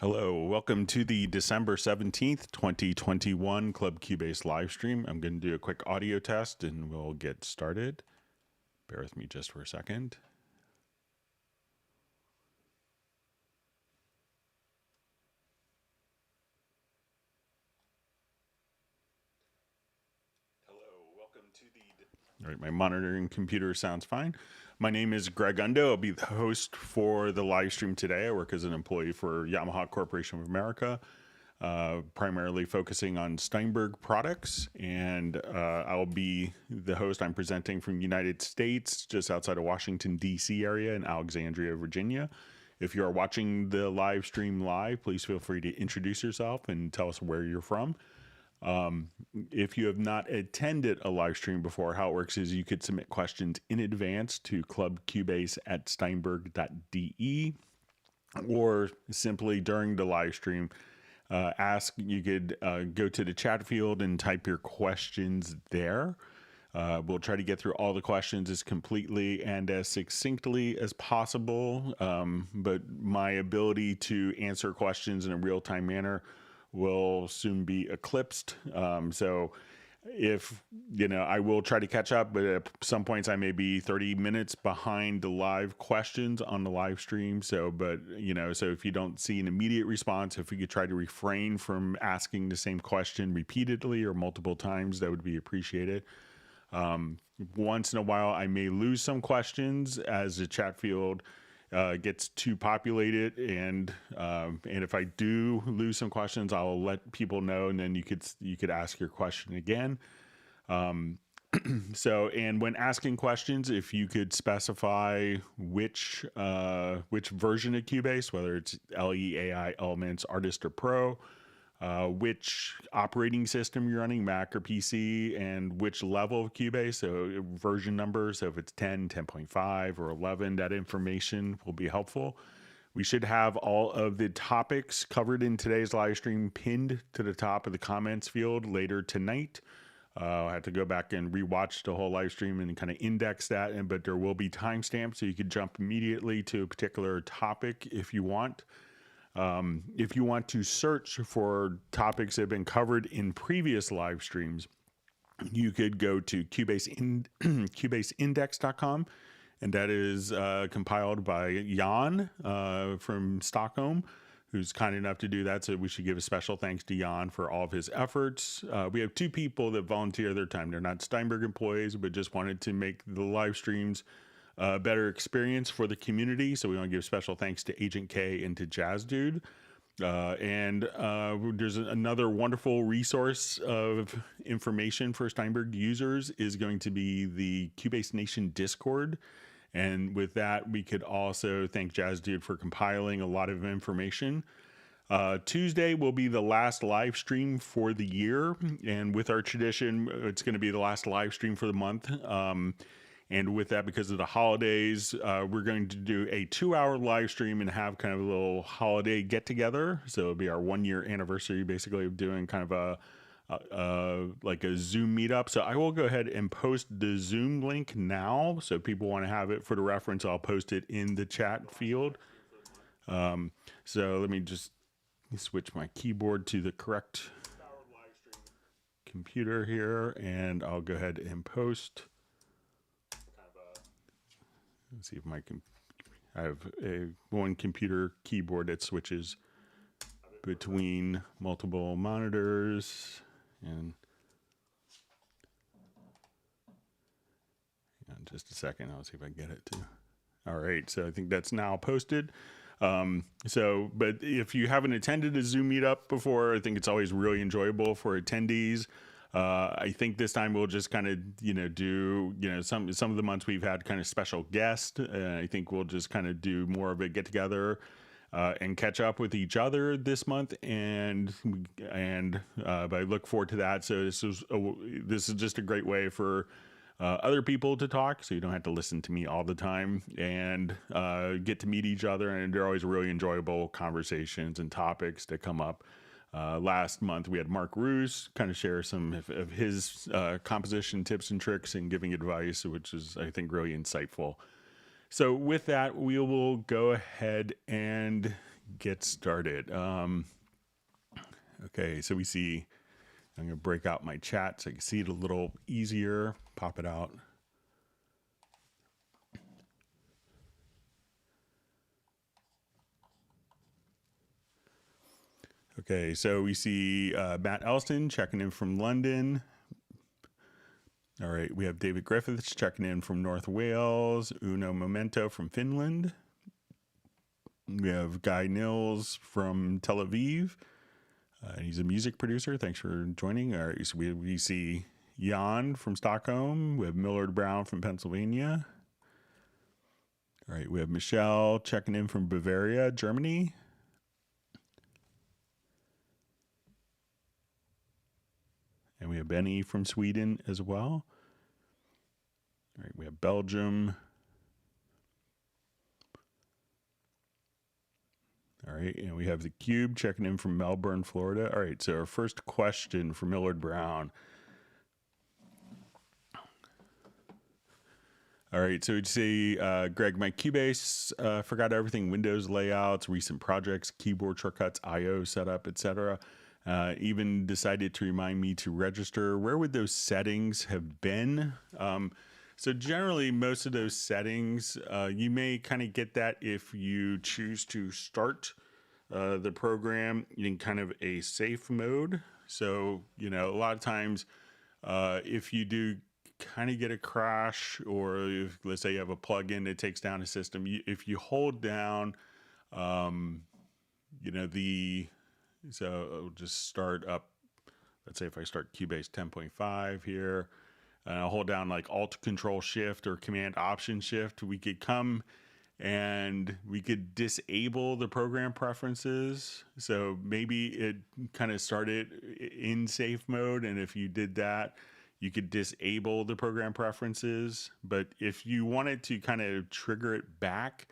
Hello, welcome to the December 17th, 2021 Club Cubase live stream. I'm going to do a quick audio test and we'll get started. Bear with me just for a second. Hello, welcome to the... All right, my monitoring computer sounds fine. My name is Greg Undo. I'll be the host for the live stream today. I work as an employee for Yamaha Corporation of America. Primarily focusing on Steinberg products, and I'll be the host. I'm presenting from the United States, just outside of Washington, D.C. area in Alexandria, Virginia. If you are watching the live stream live, please feel free to introduce yourself and tell us where you're from. If you have not attended a live stream before, how it works is you could submit questions in advance to clubcubase@steinberg.de, or simply during the live stream, you could go to the chat field and type your questions there. We'll try to get through all the questions as completely and as succinctly as possible, but my ability to answer questions in a real-time manner will soon be eclipsed. So if, I will try to catch up, but at some points I may be 30 minutes behind the live questions on the live stream. So if you don't see an immediate response, if we could try to refrain from asking the same question repeatedly or multiple times, that would be appreciated. Once in a while, I may lose some questions as the chat field gets too populated, and if I do lose some questions, I'll let people know, and then you could ask your question again. And when asking questions, if you could specify which version of Cubase, whether it's LE, AI, Elements, Artist, or Pro, which operating system you're running, Mac or PC, and which level of Cubase, so version number, so if it's 10, 10.5, or 11, that information will be helpful. We should have all of the topics covered in today's live stream pinned to the top of the comments field later tonight. I have to go back and rewatch the whole live stream and kind of index that, but there will be timestamps, so you could jump immediately to a particular topic if you want. If you want to search for topics that have been covered in previous live streams, you could go to CubaseIndex.com, and that is compiled by Jan from Stockholm, who's kind enough to do that. So we should give a special thanks to Jan for all of his efforts. We have two people that volunteer their time. They're not Steinberg employees, but just wanted to make the live streams better experience for the community. So we want to give special thanks to Agent K and to Jazz Dude. There's another wonderful resource of information for Steinberg users is going to be the Cubase Nation Discord. And with that, we could also thank Jazz Dude for compiling a lot of information. Tuesday will be the last live stream for the year. And with our tradition, it's going to be the last live stream for the month. And with that, because of the holidays, we're going to do a 2-hour live stream and have kind of a little holiday get together. So it'll be our 1-year anniversary, basically, of doing kind of like a Zoom meetup. So I will go ahead and post the Zoom link now. So if people want to have it for the reference, I'll post it in the chat field. So let me just switch my keyboard to the correct computer here, and I'll go ahead and post. Let's see if I have one computer keyboard that switches between multiple monitors, and hang on just a second. I'll see if I get it too. All right, so I think that's now posted. But if you haven't attended a Zoom meetup before, I think it's always really enjoyable for attendees. I think this time we'll just kind of, do, some of the months we've had kind of special guests. I think we'll just kind of do more of a get together and catch up with each other this month. But I look forward to that. So this is just a great way for other people to talk, so you don't have to listen to me all the time, and get to meet each other. And they're always really enjoyable conversations and topics that come up. Last month we had Mark Roos kind of share some of his composition tips and tricks and giving advice, which is, I think, really insightful. So with that, we will go ahead and get started. Okay, so we see, I'm going to break out my chat so you can see it a little easier. Pop it out. Okay, so we see Matt Elston checking in from London. All right, we have David Griffiths checking in from North Wales. Uno Momento from Finland. We have Guy Nils from Tel Aviv. He's a music producer. Thanks for joining. All right, so we see Jan from Stockholm. We have Millard Brown from Pennsylvania. All right, we have Michelle checking in from Bavaria, Germany. And we have Benny from Sweden as well. All right, we have Belgium. All right, and we have the Cube checking in from Melbourne, Florida. All right, so our first question for Millard Brown. All right, so we'd say, Greg, my Cubase forgot everything: Windows layouts, recent projects, keyboard shortcuts, I/O setup, etc. Even decided to remind me to register. Where would those settings have been? So generally, most of those settings, you may kind of get that if you choose to start the program in kind of a safe mode. So, you know, a lot of times, if you do kind of get a crash, or if, let's say you have a plugin that takes down a system, if you hold down, you know, so I'll just start up, let's say if I start Cubase 10.5 here, and I'll hold down like Alt Control Shift or Command Option Shift, we could come and we could disable the program preferences. So maybe it kind of started in safe mode, and if you did that, you could disable the program preferences. But if you wanted to kind of trigger it back,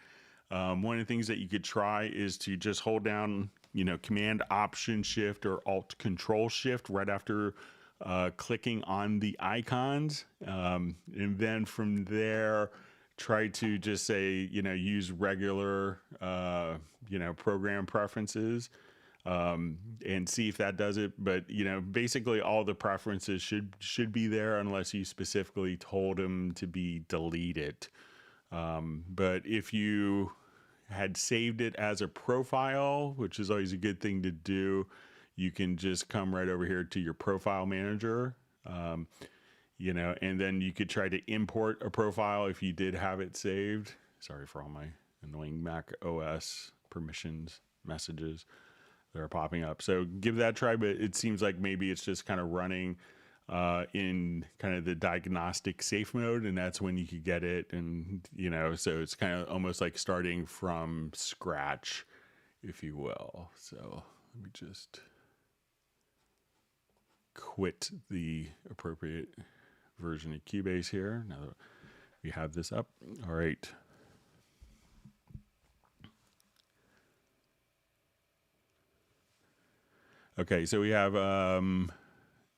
one of the things that you could try is to just hold down, you know, Command Option Shift or Alt Control Shift right after clicking on the icons. And then from there, try to just say, you know, use regular, you know, program preferences, and see if that does it. But, you know, basically all the preferences should be there unless you specifically told them to be deleted. But if you had saved it as a profile, which is always a good thing to do, you can just come right over here to your profile manager, you know, and then you could try to import a profile if you did have it saved. Sorry for all my annoying Mac OS permissions messages that are popping up. So give that a try, but it seems like maybe it's just kind of running in kind of the diagnostic safe mode, and that's when you could get it. And, you know, so it's kind of almost like starting from scratch, if you will. So let me just quit the appropriate version of Cubase here now that we have this up. All right. Okay, so we have,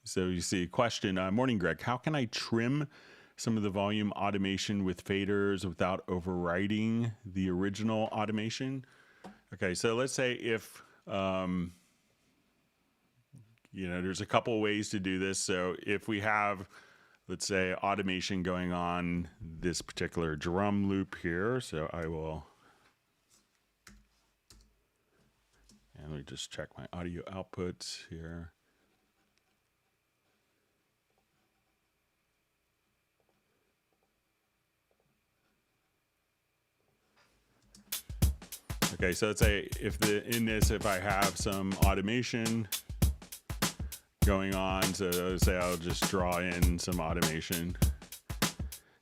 so you see a question, morning, Greg, how can I trim some of the volume automation with faders without overriding the original automation? Okay, so let's say if, you know, there's a couple of ways to do this. So if we have, let's say, automation going on this particular drum loop here, so I will, and let me just check my audio outputs here. Okay, so let's say if if I have some automation going on, so let's say I'll just draw in some automation.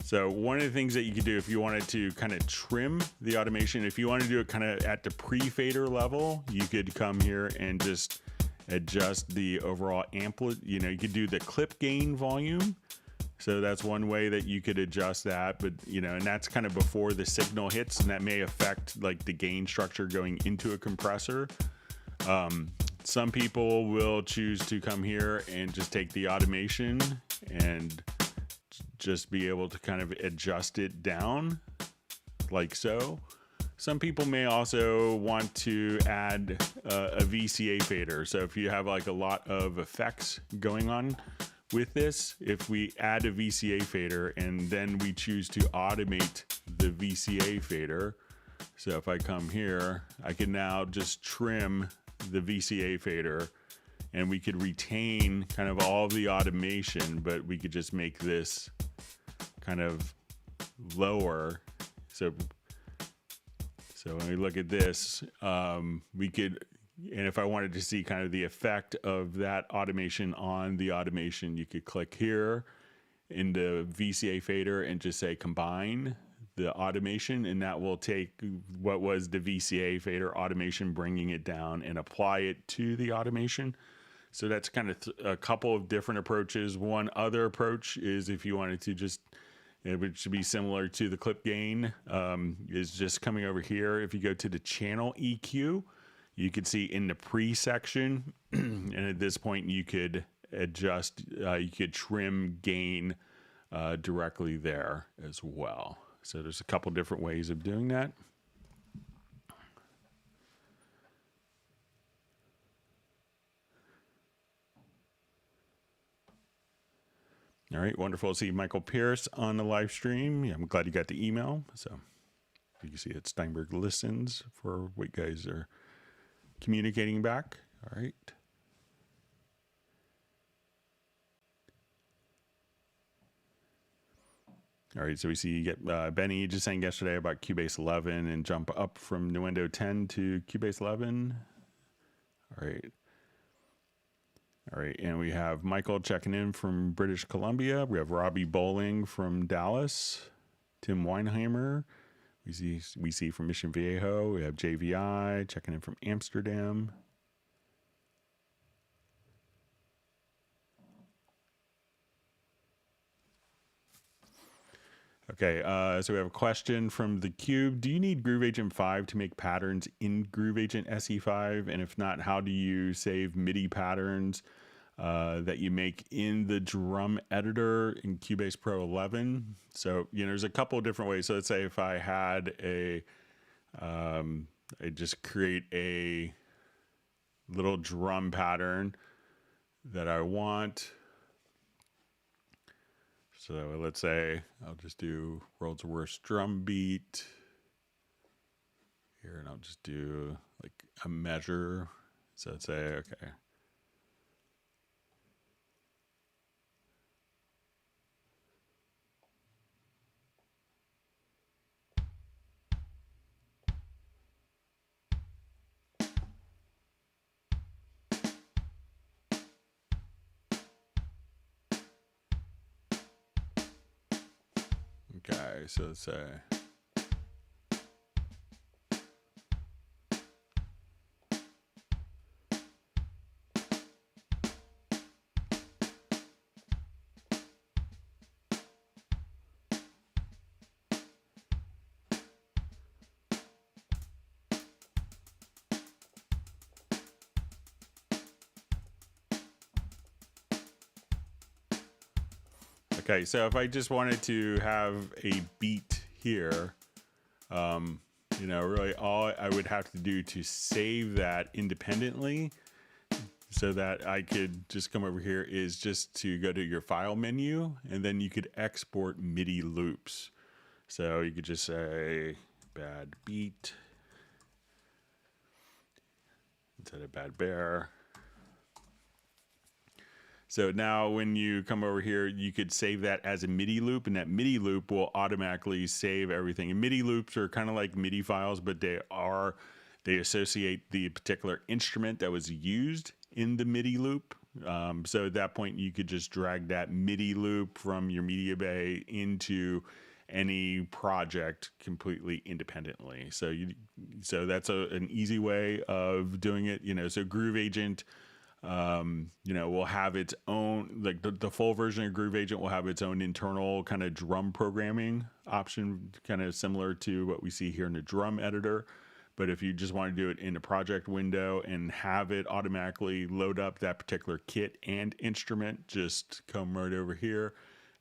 So one of the things that you could do if you wanted to kind of trim the automation, if you want to do it kind of at the pre-fader level, you could come here and just adjust the overall amplitude. You know, you could do the clip gain volume. So that's one way that you could adjust that, but, you know, and that's kind of before the signal hits, and that may affect like the gain structure going into a compressor. Some people will choose to come here and just take the automation and just be able to kind of adjust it down like so. Some people may also want to add a VCA fader. So if you have like a lot of effects going on with this, if we add a VCA fader and then we choose to automate the VCA fader, so if I come here, I can now just trim the VCA fader and we could retain kind of all the automation, but we could just make this kind of lower. So when we look at this, we could, and if I wanted to see kind of the effect of that automation on the automation, you could click here in the VCA fader and just say combine the automation, and that will take what was the VCA fader automation, bringing it down and apply it to the automation. So that's kind of a couple of different approaches. One other approach is if you wanted to just, which should be similar to the clip gain, is just coming over here. If you go to the channel EQ, you can see in the pre section, and at this point you could adjust, you could trim gain directly there as well. So there's a couple different ways of doing that. All right, wonderful to see Michael Pierce on the live stream. Yeah, I'm glad you got the email. So you can see that Steinberg listens for what you guys are communicating back. All right. All right, so we see you get Benny just saying yesterday about Cubase 11 and jump up from Nuendo 10 to Cubase 11. All right. All right, and we have Michael checking in from British Columbia. We have Robbie Bowling from Dallas. Tim Weinheimer, we see from Mission Viejo. We have JVI checking in from Amsterdam. Okay, so we have a question from The Cube. Do you need Groove Agent 5 to make patterns in Groove Agent SE5? And if not, how do you save MIDI patterns that you make in the drum editor in Cubase Pro 11? So, there's a couple of different ways. So let's say if I had I just create a little drum pattern that I want. So let's say I'll just do World's Worst Drum Beat here, and I'll just do like a measure. So let's say, okay. Okay, so let's say. Okay, so if I just wanted to have a beat here, really all I would have to do to save that independently so that I could just come over here is just to go to your file menu, and then you could export MIDI loops. So you could just say bad beat instead of bad bear. So now when you come over here, you could save that as a MIDI loop, and that MIDI loop will automatically save everything. And MIDI loops are kind of like MIDI files, but they associate the particular instrument that was used in the MIDI loop. So at that point, you could just drag that MIDI loop from your media bay into any project completely independently. So that's an easy way of doing it. So Groove Agent, will have its own, like the full version of Groove Agent will have its own internal kind of drum programming option, kind of similar to what we see here in the drum editor. But if you just want to do it in the project window and have it automatically load up that particular kit and instrument, just come right over here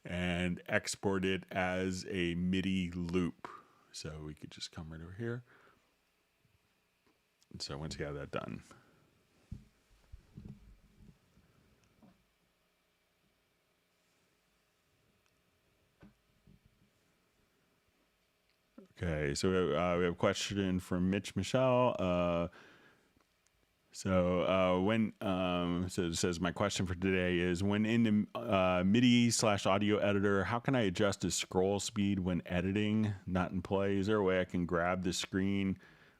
and export it as a MIDI loop. So we could just come right over here. So once you have that done. Okay, so we have a question from Mitch Michelle. So it says, my question for today is, when in the MIDI/audio editor, how can I adjust the scroll speed when editing, not in play? Is there a way I can grab the screen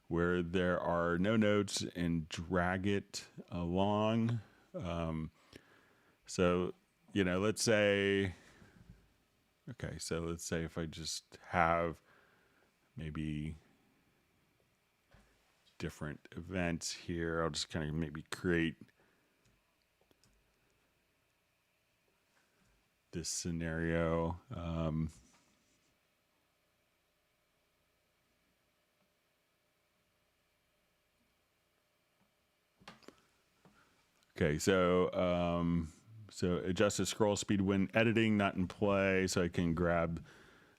where there are no notes and drag it along? So, let's say if I just have maybe different events here, I'll just kind of maybe create this scenario. Okay, so adjust the scroll speed when editing, not in play, so I can grab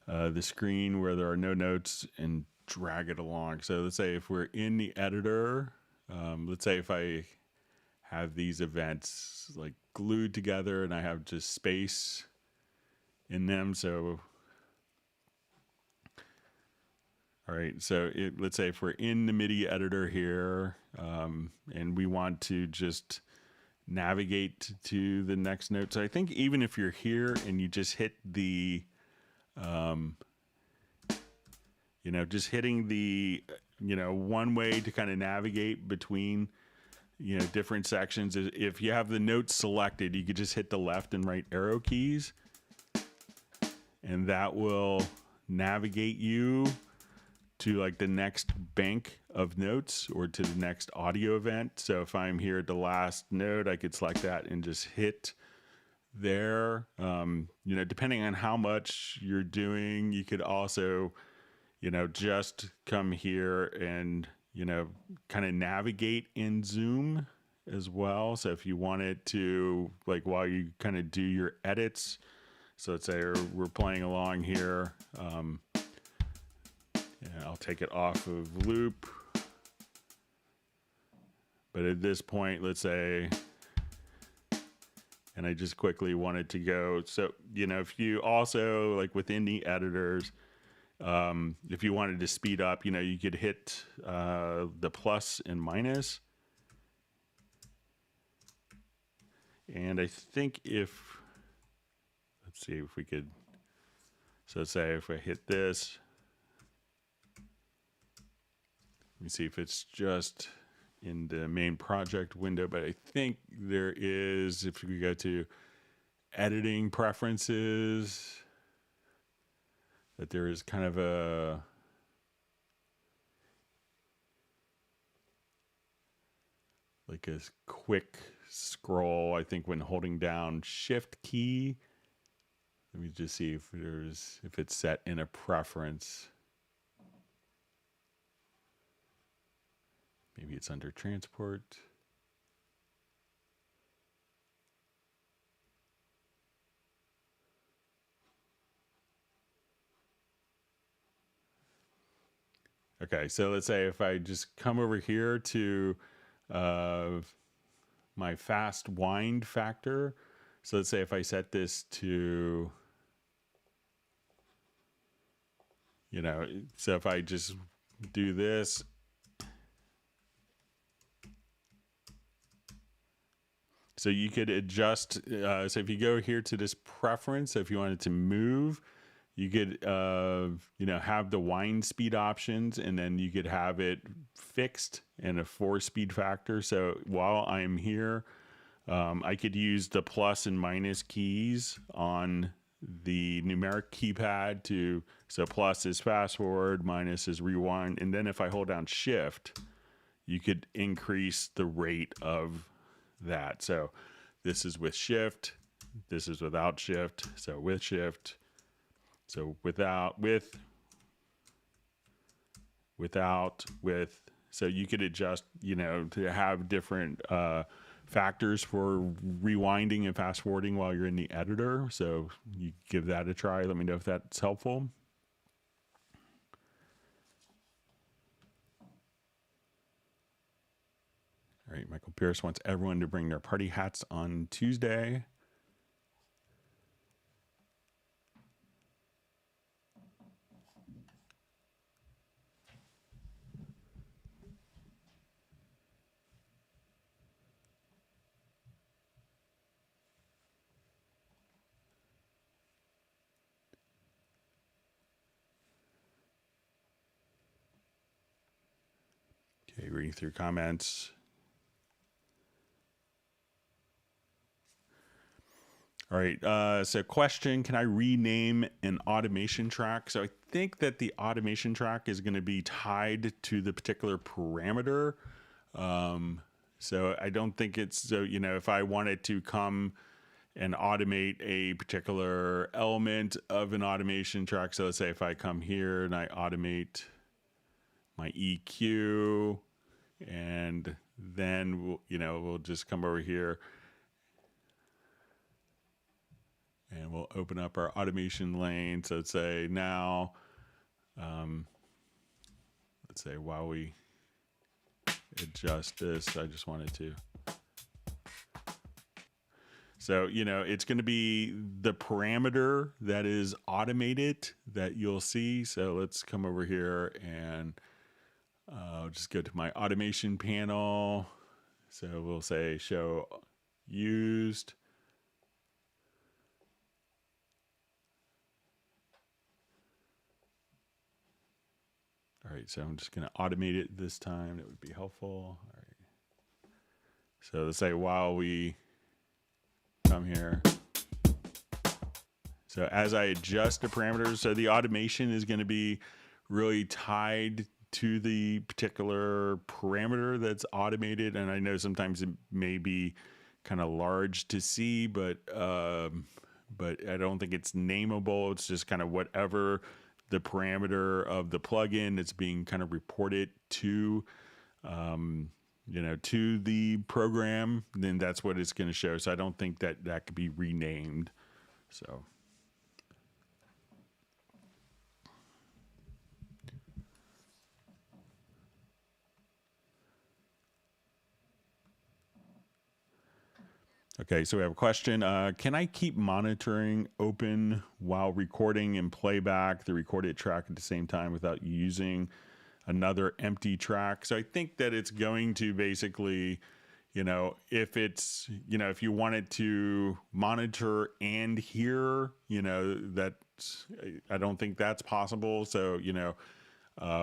the screen where there are no notes and drag it along. So let's say if we're in the editor, let's say if I have these events like glued together and I have just space in them. So, all right, so let's say if we're in the MIDI editor here, and we want to just navigate to the next note. So I think even if you're here and you just hit the, just hitting the, one way to kind of navigate between, different sections is if you have the notes selected, you could just hit the left and right arrow keys, and that will navigate you to like the next bank of notes or to the next audio event. So if I'm here at the last note, I could select that and just hit there. Depending on how much you're doing, you could also, just come here and, kind of navigate in Zoom as well. So if you wanted to, like, while you kind of do your edits, so let's say we're playing along here, I'll take it off of loop. But at this point, let's say, and I just quickly wanted to go. So, if you also, like within the editors, if you wanted to speed up, you could hit the plus and minus. And I think let's see if we could, so let's say if I hit this, let me see if it's just in the main project window, but I think there is, if we go to editing preferences, that there is kind of a quick scroll, I think, when holding down shift key. Let me just see if it's set in a preference. Maybe it's under transport. Okay, so let's say if I just come over here to my fast wind factor. So let's say if I set this to, so if I just do this, so you could adjust, so if you go here to this preference, so if you wanted to move, you could, have the wind speed options, and then you could have it fixed and a 4-speed factor. So while I'm here, I could use the plus and minus keys on the numeric keypad so plus is fast forward, minus is rewind. And then if I hold down shift, you could increase the rate of that. So this is with shift, this is without shift. So with shift, so with, so you could adjust, to have different factors for rewinding and fast forwarding while you're in the editor. So you give that a try. Let me know if that's helpful. right, Michael Pierce wants everyone to bring their party hats on Tuesday. Okay, reading through comments. All right, so question, can I rename an automation track? So I think that the automation track is going to be tied to the particular parameter. So I don't think it's, so, you know, if I wanted to come and automate a particular element of an automation track, so let's say if I come here and I automate my EQ, and then we'll, you know, we'll just come over here and we'll open up our automation lane. So let's say now, let's say while we adjust this, I just wanted to. So, you know, it's going to be the parameter that is automated that you'll see. So let's come over here and just go to my automation panel. So we'll say show used. All right, so I'm just going to automate it this time. That would be helpful. All right. So let's say while we come here. So as I adjust the parameters, so the automation is going to be really tied to the particular parameter that's automated. And I know sometimes it may be kind of large to see, but I don't think it's nameable. It's just kind of whatever the parameter of the plugin that's being kind of reported to, you know, to the program, then that's what it's going to show. So I don't think that that could be renamed. So. Okay, so we have a question. Can I keep monitoring open while recording and playback the recorded track at the same time without using another empty track? So I think that it's going to basically, you know, if it's, you know, if you wanted to monitor and hear, you know, that's, I don't think that's possible. So, you know,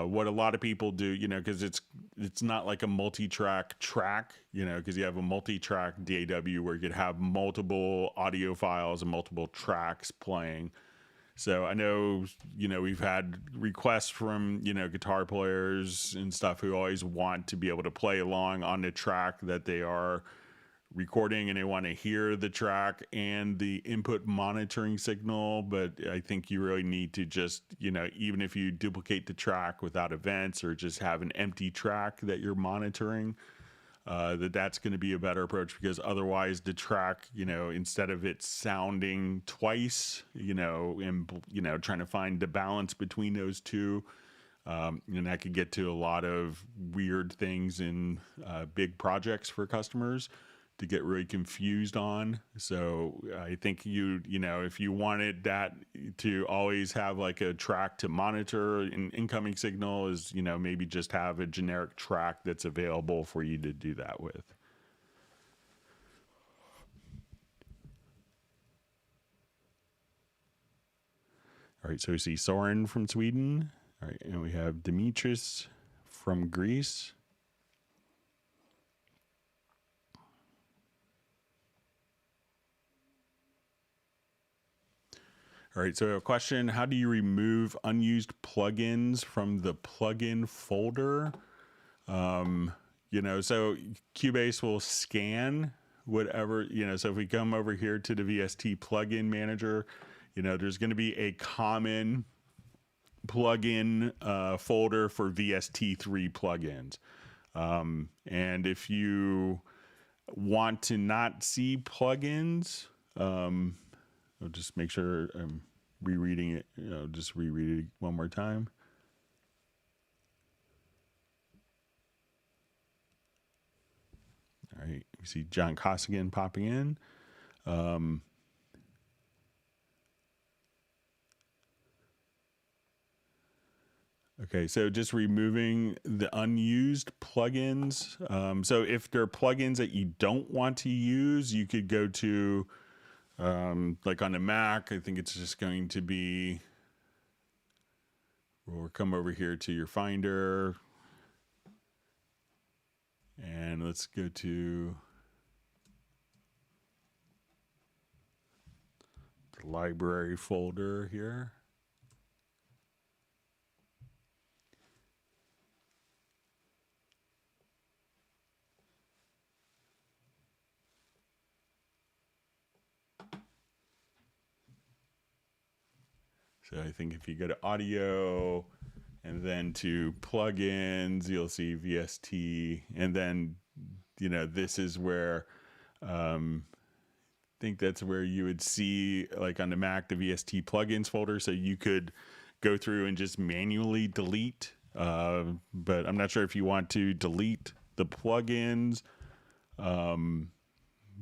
what a lot of people do, you know, because it's not like a multi-track track, you know, because you have a multi-track DAW where you could have multiple audio files and multiple tracks playing. So I know, you know, we've had requests from, you know, guitar players and stuff who always want to be able to play along on the track that they are recording, and they want to hear the track and the input monitoring signal. But I think you really need to just, you know, even if you duplicate the track without events or just have an empty track that you're monitoring, that's going to be a better approach, because otherwise the track, you know, instead of it sounding twice, you know, and, you know, trying to find the balance between those two, and that could get to a lot of weird things in big projects for customers to get really confused on. So I think you know, if you wanted that to always have like a track to monitor an incoming signal, is, you know, maybe just have a generic track that's available for you to do that with. All right, so we see Soren from Sweden. All right, and we have Dimitris from Greece. All right, so a question: how do you remove unused plugins from the plugin folder? You know, so Cubase will scan whatever, you know, so if we come over here to the VST plugin manager, you know, there's going to be a common plugin folder for VST3 plugins. And if you want to not see plugins, I'll just make sure I'm rereading it. You know, just reread it one more time. right, we see John Costigan popping in. Okay, so just removing the unused plugins. So if there are plugins that you don't want to use, you could go to, like on the Mac, I think it's just going to be, or come over here to your Finder, and let's go to the library folder here. So I think if you go to audio and then to plugins, you'll see VST. And then, you know, this is where, I think that's where you would see, like on the Mac, the VST plugins folder. So you could go through and just manually delete. But I'm not sure if you want to delete the plugins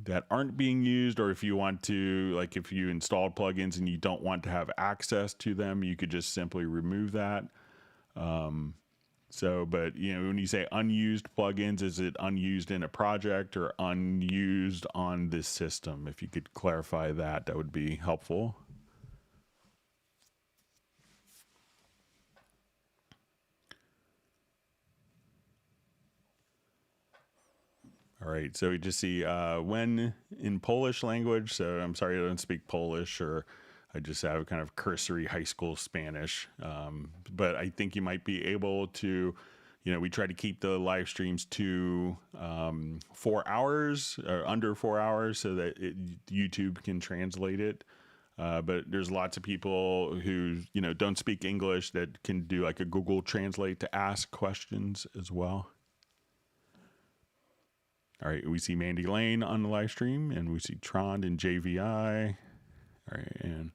that aren't being used, or if you want to, like if you installed plugins and you don't want to have access to them, you could just simply remove that. But you know, when you say unused plugins, is it unused in a project or unused on this system? If you could clarify that, that would be helpful. All right, so we just see when in Polish language. So I'm sorry I don't speak Polish, or I just have kind of cursory high school Spanish. But I think you might be able to, you know, we try to keep the live streams to 4 hours or under 4 hours so that YouTube can translate it. But there's lots of people who, you know, don't speak English that can do like a Google Translate to ask questions as well. All right, we see Mandy Lane on the live stream, and we see Trond and JVI. All right, and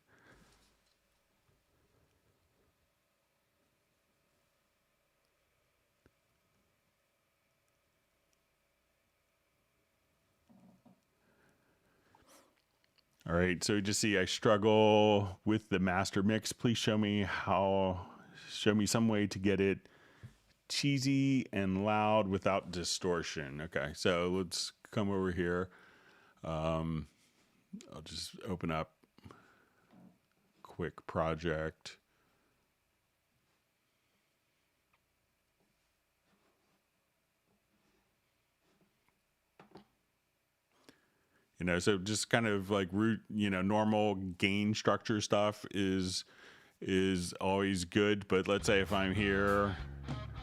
all right, so you just see I struggle with the master mix. Please show me some way to get it cheesy and loud without distortion. Okay, so let's come over here. I'll just open up quick project. You know, so just kind of like normal gain structure stuff is always good. But let's say if I'm here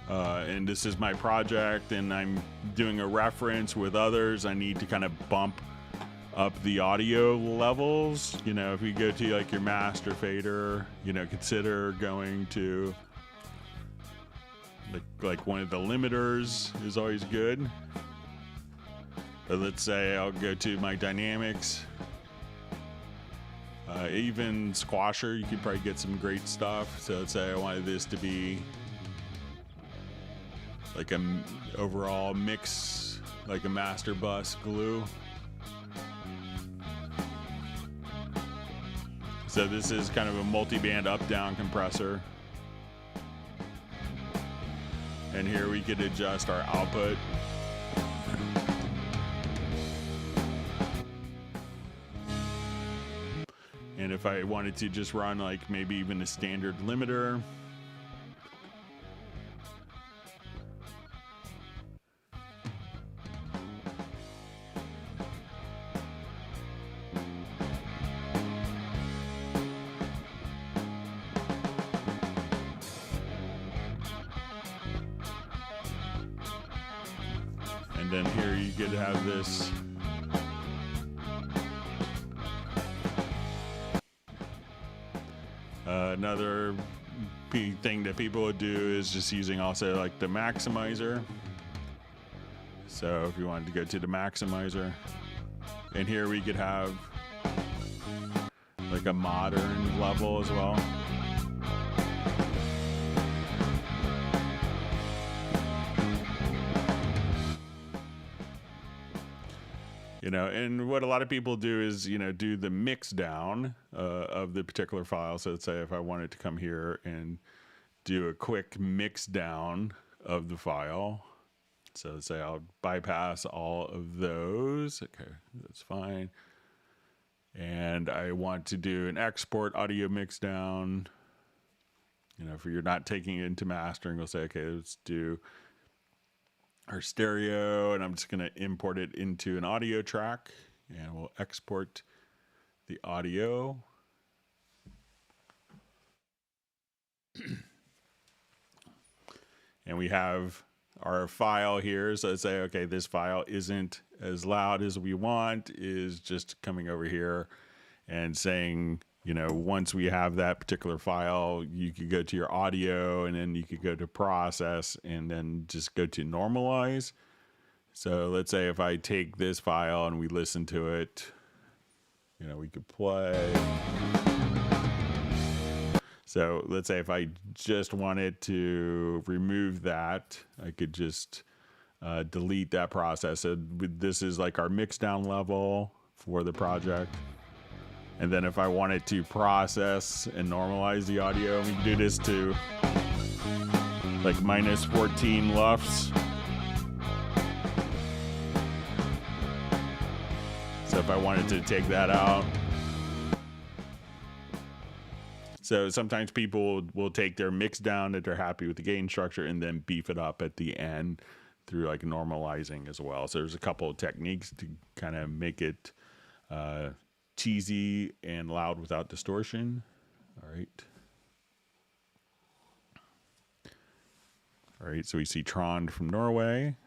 and this is my project and I'm doing a reference with others, I need to kind of bump up the audio levels. You know, if you go to like your master fader, you know, consider going to like one of the limiters is always good. But let's say I'll go to my dynamics. Even Squasher, you could probably get some great stuff. So let's say I wanted this to be like an overall mix, like a master bus glue. So this is kind of a multi-band up-down compressor. And here we could adjust our output. And if I wanted to just run like maybe even a standard limiter. And then here you could have this another thing that people would do is just using also like the maximizer. So if you wanted to go to the maximizer, and here we could have like a modern level as well. And what a lot of people do is, do the mix down of the particular file. So let's say if I wanted to come here and do a quick mix down of the file. So let's say I'll bypass all of those. Okay, that's fine. And I want to do an export audio mix down. If you're not taking it into mastering, we'll say, okay, let's do our stereo, and I'm just going to import it into an audio track, and we'll export the audio. And we have our file here. So let's say, okay, this file isn't as loud as we want, is just coming over here and saying, once we have that particular file, you could go to your audio, and then you could go to process, and then just go to normalize. So let's say if I take this file and we listen to it, we could play. So let's say if I just wanted to remove that, I could just delete that process. So this is like our mix down level for the project. And then if I wanted to process and normalize the audio, we can do this to like minus 14 LUFS. So if I wanted to take that out. So sometimes people will take their mix down that they're happy with the gain structure and then beef it up at the end through like normalizing as well. So there's a couple of techniques to kind of make it cheesy and loud without distortion. All right, so we see Trond from Norway.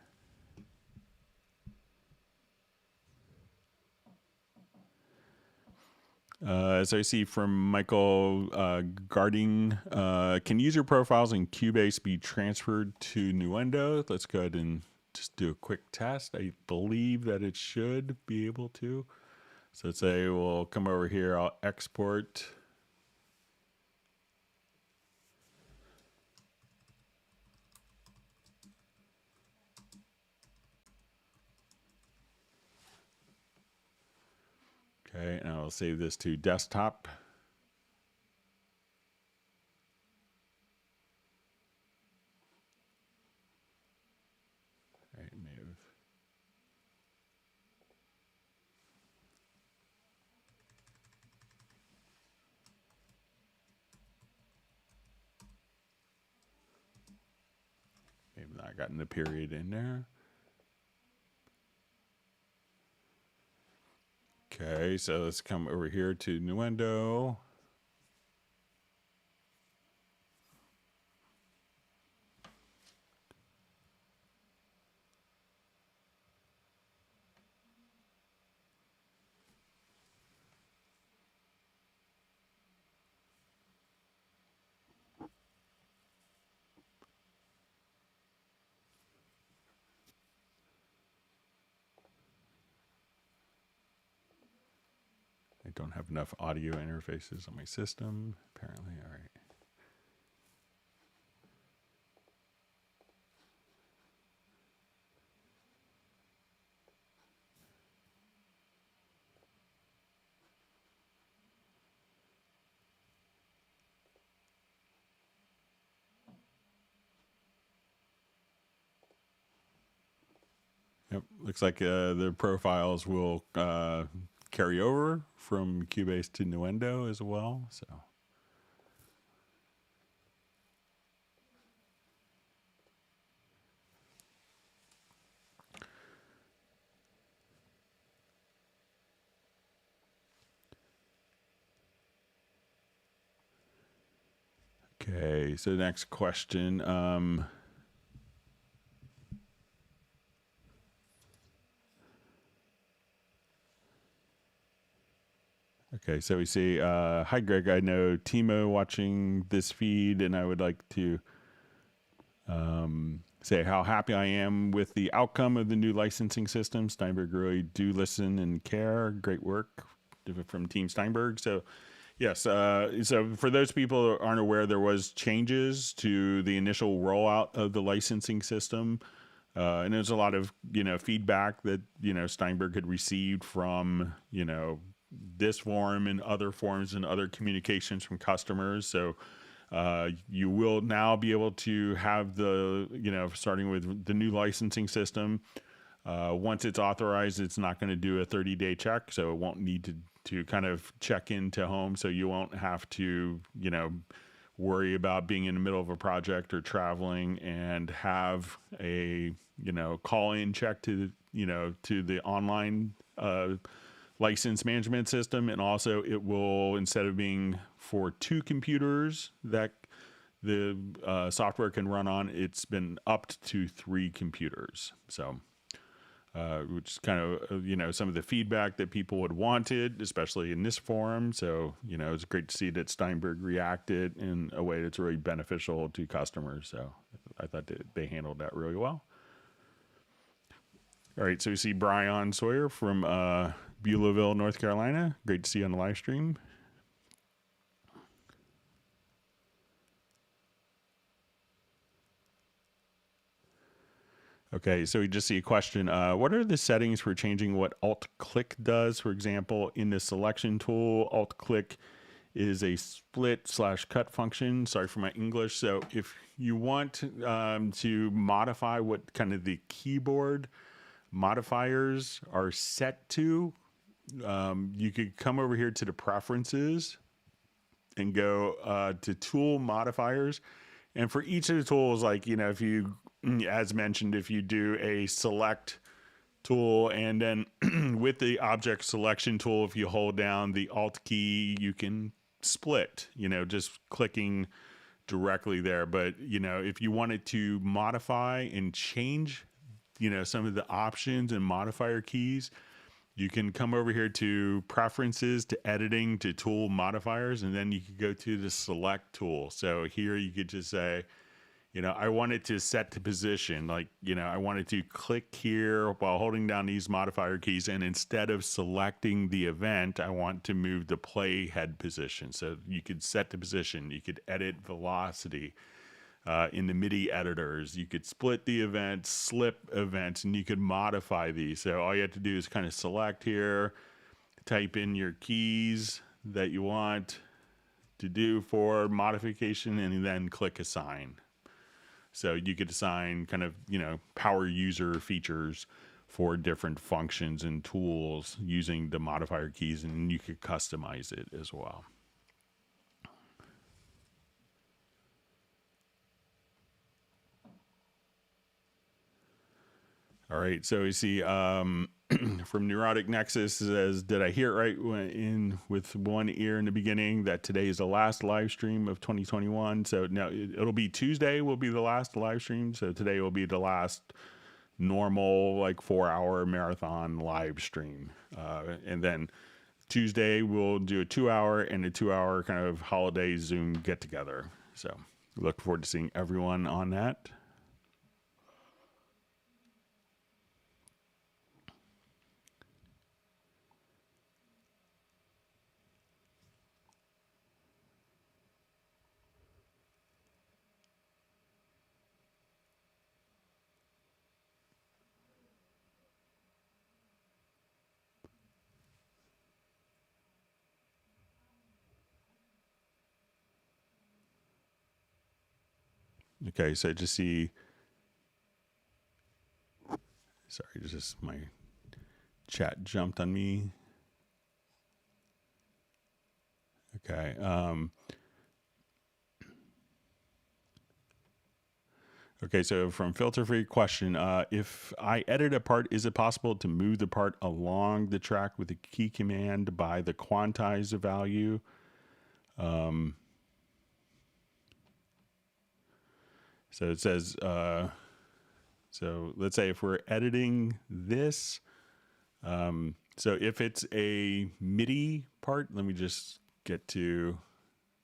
As I see from Michael Garding, can user profiles in Cubase be transferred to Nuendo? Let's go ahead and just do a quick test. I believe that it should be able to. So let's say we'll come over here, I'll export. Okay, and I'll save this to desktop. All right, move. Maybe not gotten the period in there. Okay, so let's come over here to Nuendo. I don't have enough audio interfaces on my system, apparently. All right. Yep, looks like the profiles will carry over from Cubase to Nuendo as well. So. Okay, so next question. Okay, so we see, hi Greg, I know Timo watching this feed, and I would like to say how happy I am with the outcome of the new licensing system. Steinberg really do listen and care. Great work from Team Steinberg. So yes, so for those people who aren't aware, there was changes to the initial rollout of the licensing system And there's a lot of, feedback that, Steinberg had received from, this form and other forms and other communications from customers. So you will now be able to have the, starting with the new licensing system. Once it's authorized, it's not going to do a 30-day check. So it won't need to kind of check into home. So you won't have to, worry about being in the middle of a project or traveling and have a, call in check to, to the online, license management system. And also it will, instead of being for 2 computers that the software can run on, it's been upped to 3 computers. So, which is kind of, some of the feedback that people had wanted, especially in this forum. So, it's great to see that Steinberg reacted in a way that's really beneficial to customers. So I thought that they handled that really well. All right, so we see Brian Sawyer from Beulahville, North Carolina. Great to see you on the live stream. Okay, so we just see a question. What are the settings for changing what Alt-Click does? For example, in the selection tool, Alt-Click is a split/cut function. Sorry for my English. So if you want to modify what kind of the keyboard modifiers are set to, you could come over here to the preferences and go to tool modifiers. And for each of the tools, like, if you, as mentioned, if you do a select tool and then with the object selection tool, if you hold down the Alt key, you can split, just clicking directly there. But, if you wanted to modify and change, some of the options and modifier keys, you can come over here to preferences, to editing, to tool modifiers, and then you could go to the select tool. So here you could just say, I want it to set to position. Like, I wanted to click here while holding down these modifier keys. And instead of selecting the event, I want to move the play head position. So you could set the position. You could edit velocity. In the MIDI editors, you could split the event, slip events, and you could modify these. So all you have to do is kind of select here, type in your keys that you want to do for modification, and then click assign. So you could assign kind of, power user features for different functions and tools using the modifier keys, and you could customize it as well. All right, so we see from Neurotic Nexus says, did I hear it right with one ear in the beginning that today is the last live stream of 2021? So now it'll be Tuesday will be the last live stream. So today will be the last normal 4-hour marathon live stream. And then Tuesday we'll do a 2-hour and a 2-hour kind of holiday Zoom get together. So look forward to seeing everyone on that. Okay, so just see, sorry, just my chat jumped on me. Okay. Okay, so from Filter Free question, if I edit a part, is it possible to move the part along the track with a key command by the quantize value? So it says, so let's say if we're editing this, so if it's a MIDI part, let me just get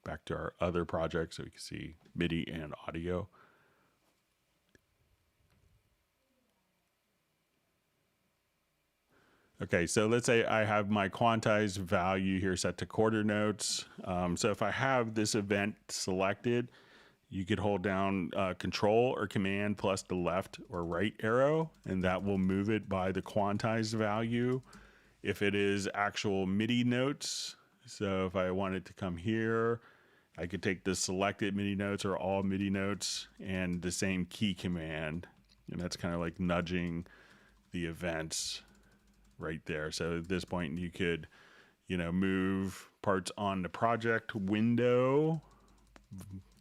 back to our other project so we can see MIDI and audio. Okay, so let's say I have my quantized value here set to quarter notes. So if I have this event selected, you could hold down Control or Command plus the left or right arrow, and that will move it by the quantized value. If it is actual MIDI notes, so if I wanted to come here, I could take the selected MIDI notes or all MIDI notes and the same key command, and that's kind of like nudging the events right there. So at this point you could, move parts on the project window.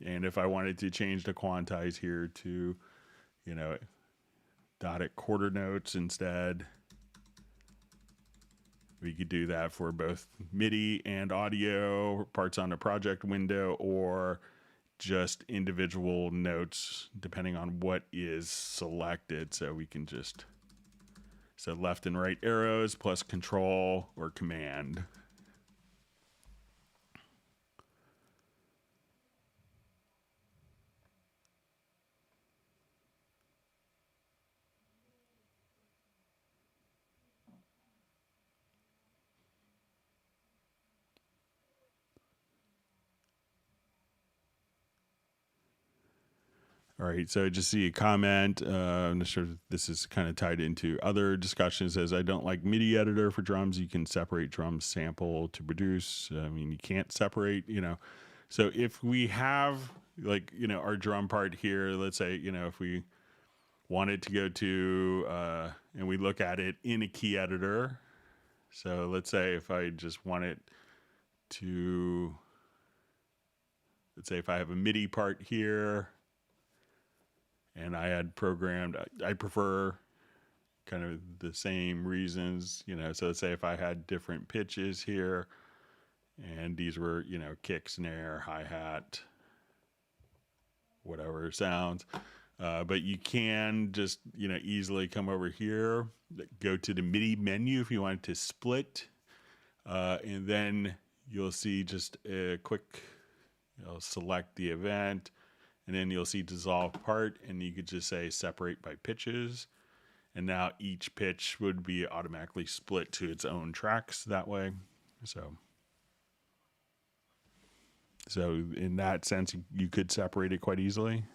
And if I wanted to change the quantize here to, dotted quarter notes instead, we could do that for both MIDI and audio parts on the project window, or just individual notes depending on what is selected. So we can just, left and right arrows plus Control or Command. All right, so I just see a comment. I'm not sure if this is kind of tied into other discussions. As I don't like MIDI editor for drums. You can separate drum sample to produce. I mean, you can't separate, So if we have our drum part here, let's say, if we wanted to go to, and we look at it in a key editor. So let's say if I just wanted to, let's say if I have a MIDI part here, and I had programmed, I prefer kind of the same reasons, so let's say if I had different pitches here, and these were, kick, snare, hi-hat, whatever sounds, but you can just, easily come over here, go to the MIDI menu if you wanted to split, and then you'll see just a quick, select the event, and then you'll see dissolve part, and you could just say separate by pitches. And now each pitch would be automatically split to its own tracks that way. So in that sense, you could separate it quite easily.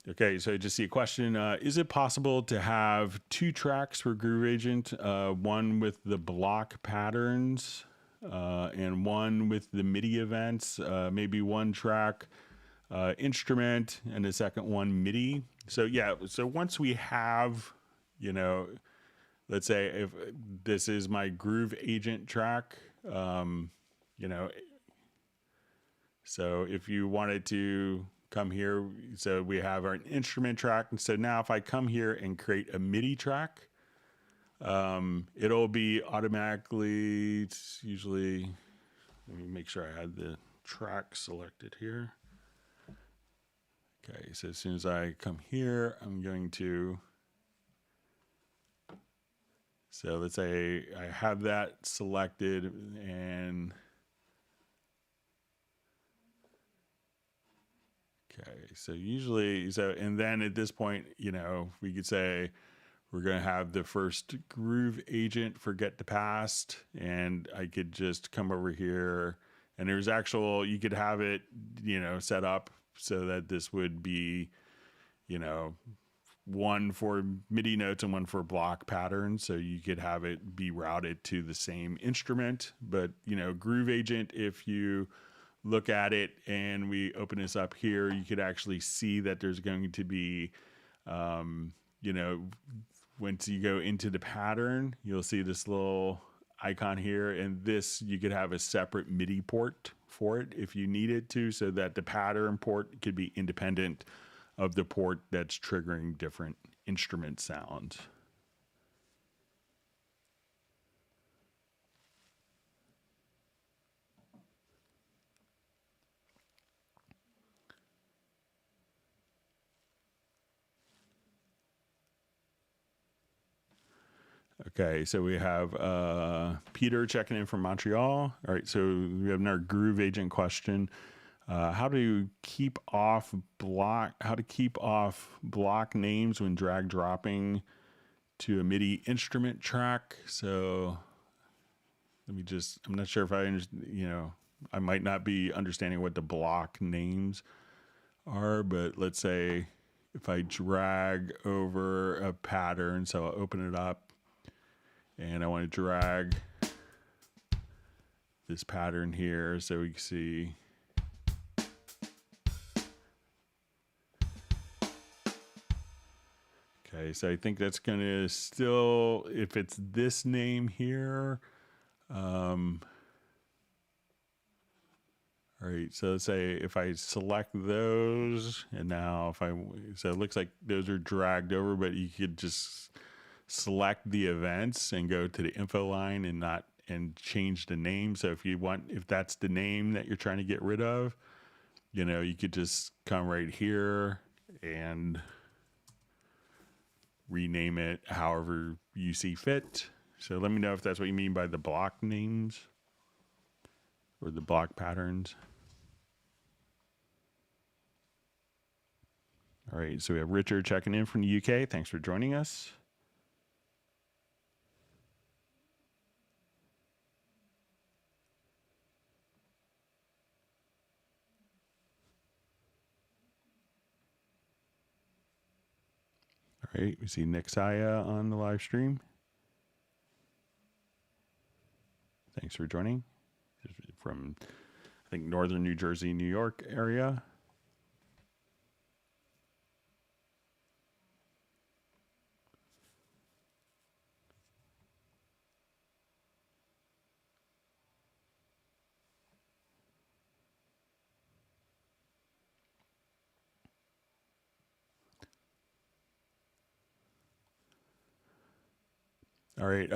Okay, so I just see a question. Is it possible to have two tracks for Groove Agent, one with the block patterns and one with the MIDI events, maybe one track instrument and the second one MIDI? So yeah, so once we have, let's say if this is my Groove Agent track, so if you wanted to come here, so we have our instrument track, and so now if I come here and create a MIDI track, it'll be automatically, it's usually, let me make sure I had the track selected here. Okay, so as soon as I come here, I'm going to, so let's say I have that selected, and okay, so usually, and then at this point, we could say we're going to have the first Groove Agent for Get to Past, and I could just come over here, and there's you could have it, set up so that this would be, one for MIDI notes and one for block patterns. So you could have it be routed to the same instrument, but, Groove Agent, if you look at it and we open this up here, you could actually see that there's going to be, once you go into the pattern, you'll see this little icon here, and this, you could have a separate MIDI port for it if you needed to, so that the pattern port could be independent of the port that's triggering different instrument sounds. Okay, so we have Peter checking in from Montreal. All right, so we have another Groove Agent question. How to keep off block names when drag dropping to a MIDI instrument track. So let me just, I'm not sure if I understand, I might not be understanding what the block names are, but let's say if I drag over a pattern, so I'll open it up and I want to drag this pattern here so we can see. Okay, so I think that's going to still, if it's this name here, all right, so let's say if I select those, and now so it looks like those are dragged over, but you could just select the events and go to the info line and change the name. So if that's the name that you're trying to get rid of, you could just come right here and rename it however you see fit. So let me know if that's what you mean by the block names or the block patterns. All right, so we have Richard checking in from the UK. Thanks for joining us. All right, we see Nick Saya on the live stream. Thanks for joining. From, I think, northern New Jersey, New York area. All right,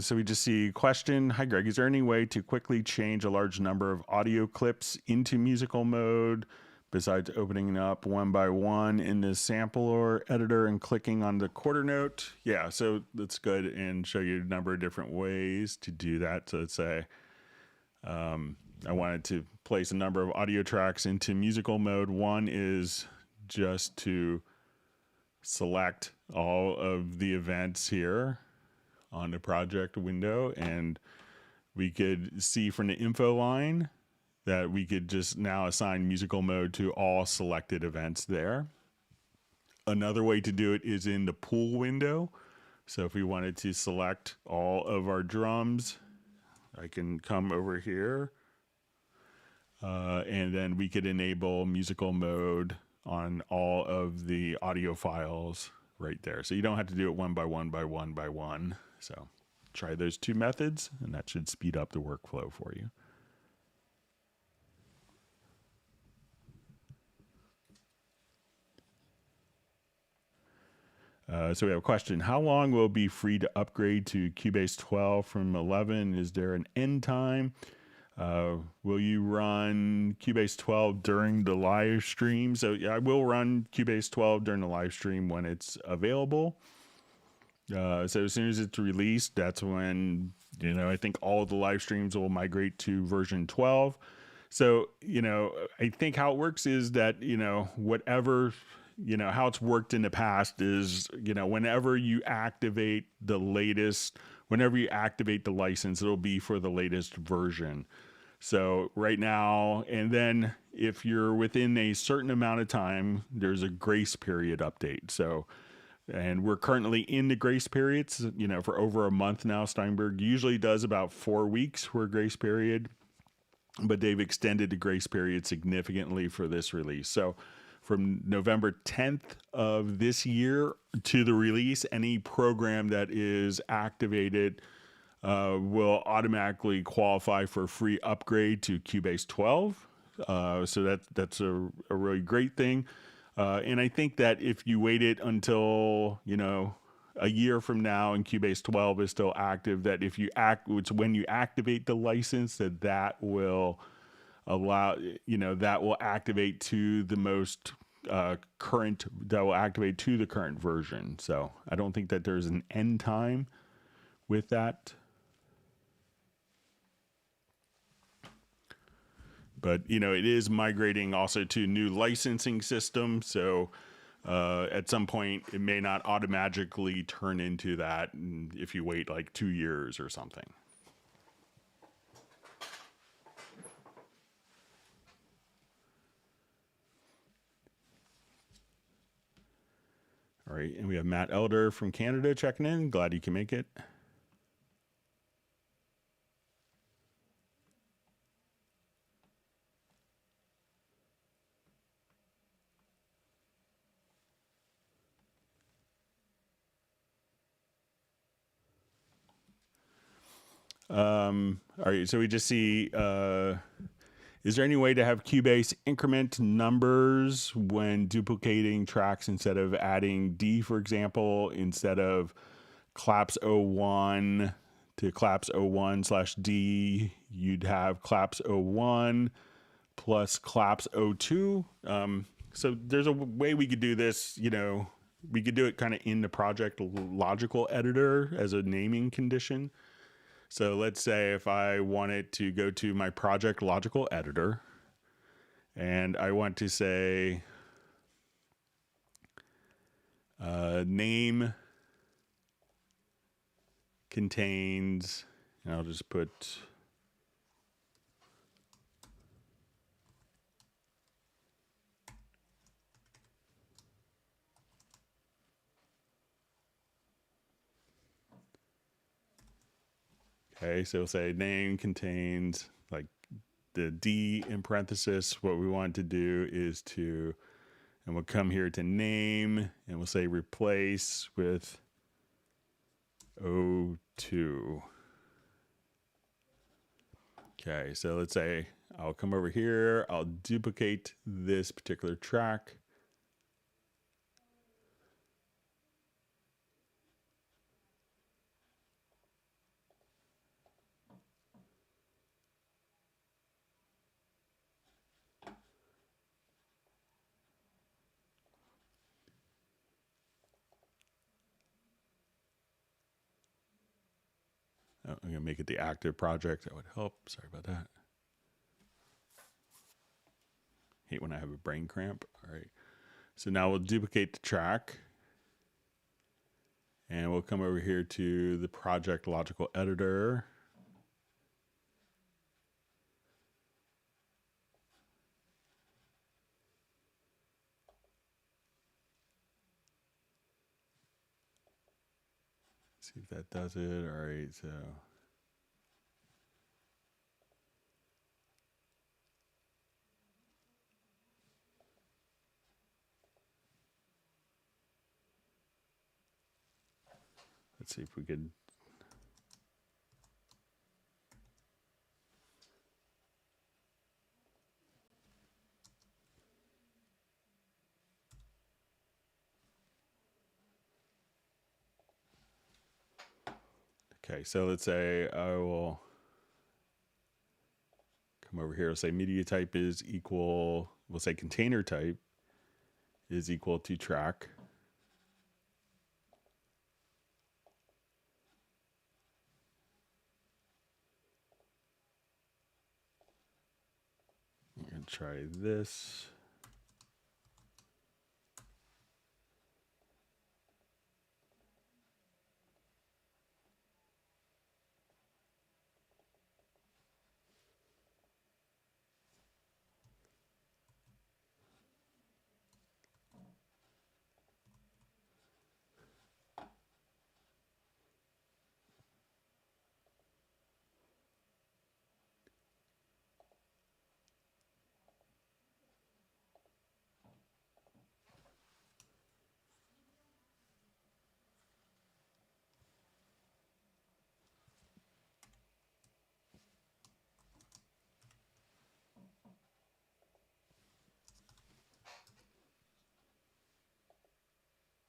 so we just see question. Hi, Greg. Is there any way to quickly change a large number of audio clips into musical mode besides opening up one by one in the sampler editor and clicking on the quarter note? Yeah, so let's go ahead and show you a number of different ways to do that. So let's say I wanted to place a number of audio tracks into musical mode. One is just to select all of the events here on the project window, and we could see from the info line that we could just now assign musical mode to all selected events there. Another way to do it is in the pool window. So if we wanted to select all of our drums, I can come over here and then we could enable musical mode on all of the audio files right there. So you don't have to do it one by one by one by one. So try those two methods, and that should speed up the workflow for you. So we have a question. How long will it be free to upgrade to Cubase 12 from 11? Is there an end time? Will you run Cubase 12 during the live stream? So yeah, I will run Cubase 12 during the live stream when it's available. So as soon as it's released, that's when, I think all of the live streams will migrate to version 12. So, I think how it works is that, whatever, how it's worked in the past is, whenever you activate the license, it'll be for the latest version. So right now, and then if you're within a certain amount of time, there's a grace period update. So, and we're currently in the grace periods, for over a month now. Steinberg usually does about 4 weeks for a grace period, but they've extended the grace period significantly for this release. So from November 10th of this year to the release, any program that is activated will automatically qualify for a free upgrade to Cubase 12. So that's a really great thing. And I think that if you waited until, a year from now and Cubase 12 is still active, that it's when you activate the license that will allow, that will activate to the most current, that will activate to the current version. So I don't think that there's an end time with that. But, it is migrating also to new licensing system. So At some point, it may not automatically turn into that if you wait like 2 years or something. All right, and we have Matt Elder from Canada checking in. Glad you can make it. All right, so we just see, is there any way to have Cubase increment numbers when duplicating tracks instead of adding D, for example, instead of claps 01 to claps 01/D, you'd have claps 01 plus claps 02. So there's a way we could do this, you know, we could do it kind of in the project logical editor as a naming condition. So let's say if I wanted to go to my project logical editor and I want to say name contains, and I'll just put okay, so we'll say name contains like the D in parenthesis. What we want to do is to, and we'll come here to name and we'll say replace with 02. Okay, so let's say I'll come over here, I'll duplicate this particular track. Oh, I'm gonna make it the active project. That would help. Sorry about that. Hate when I have a brain cramp. All right. So now we'll duplicate the track. And we'll come over here to the project logical editor. See if that does it. All right, so let's see if we could. Okay, so let's say I will come over here. We'll say media type is equal, we'll say container type is equal to track. I'm going to try this.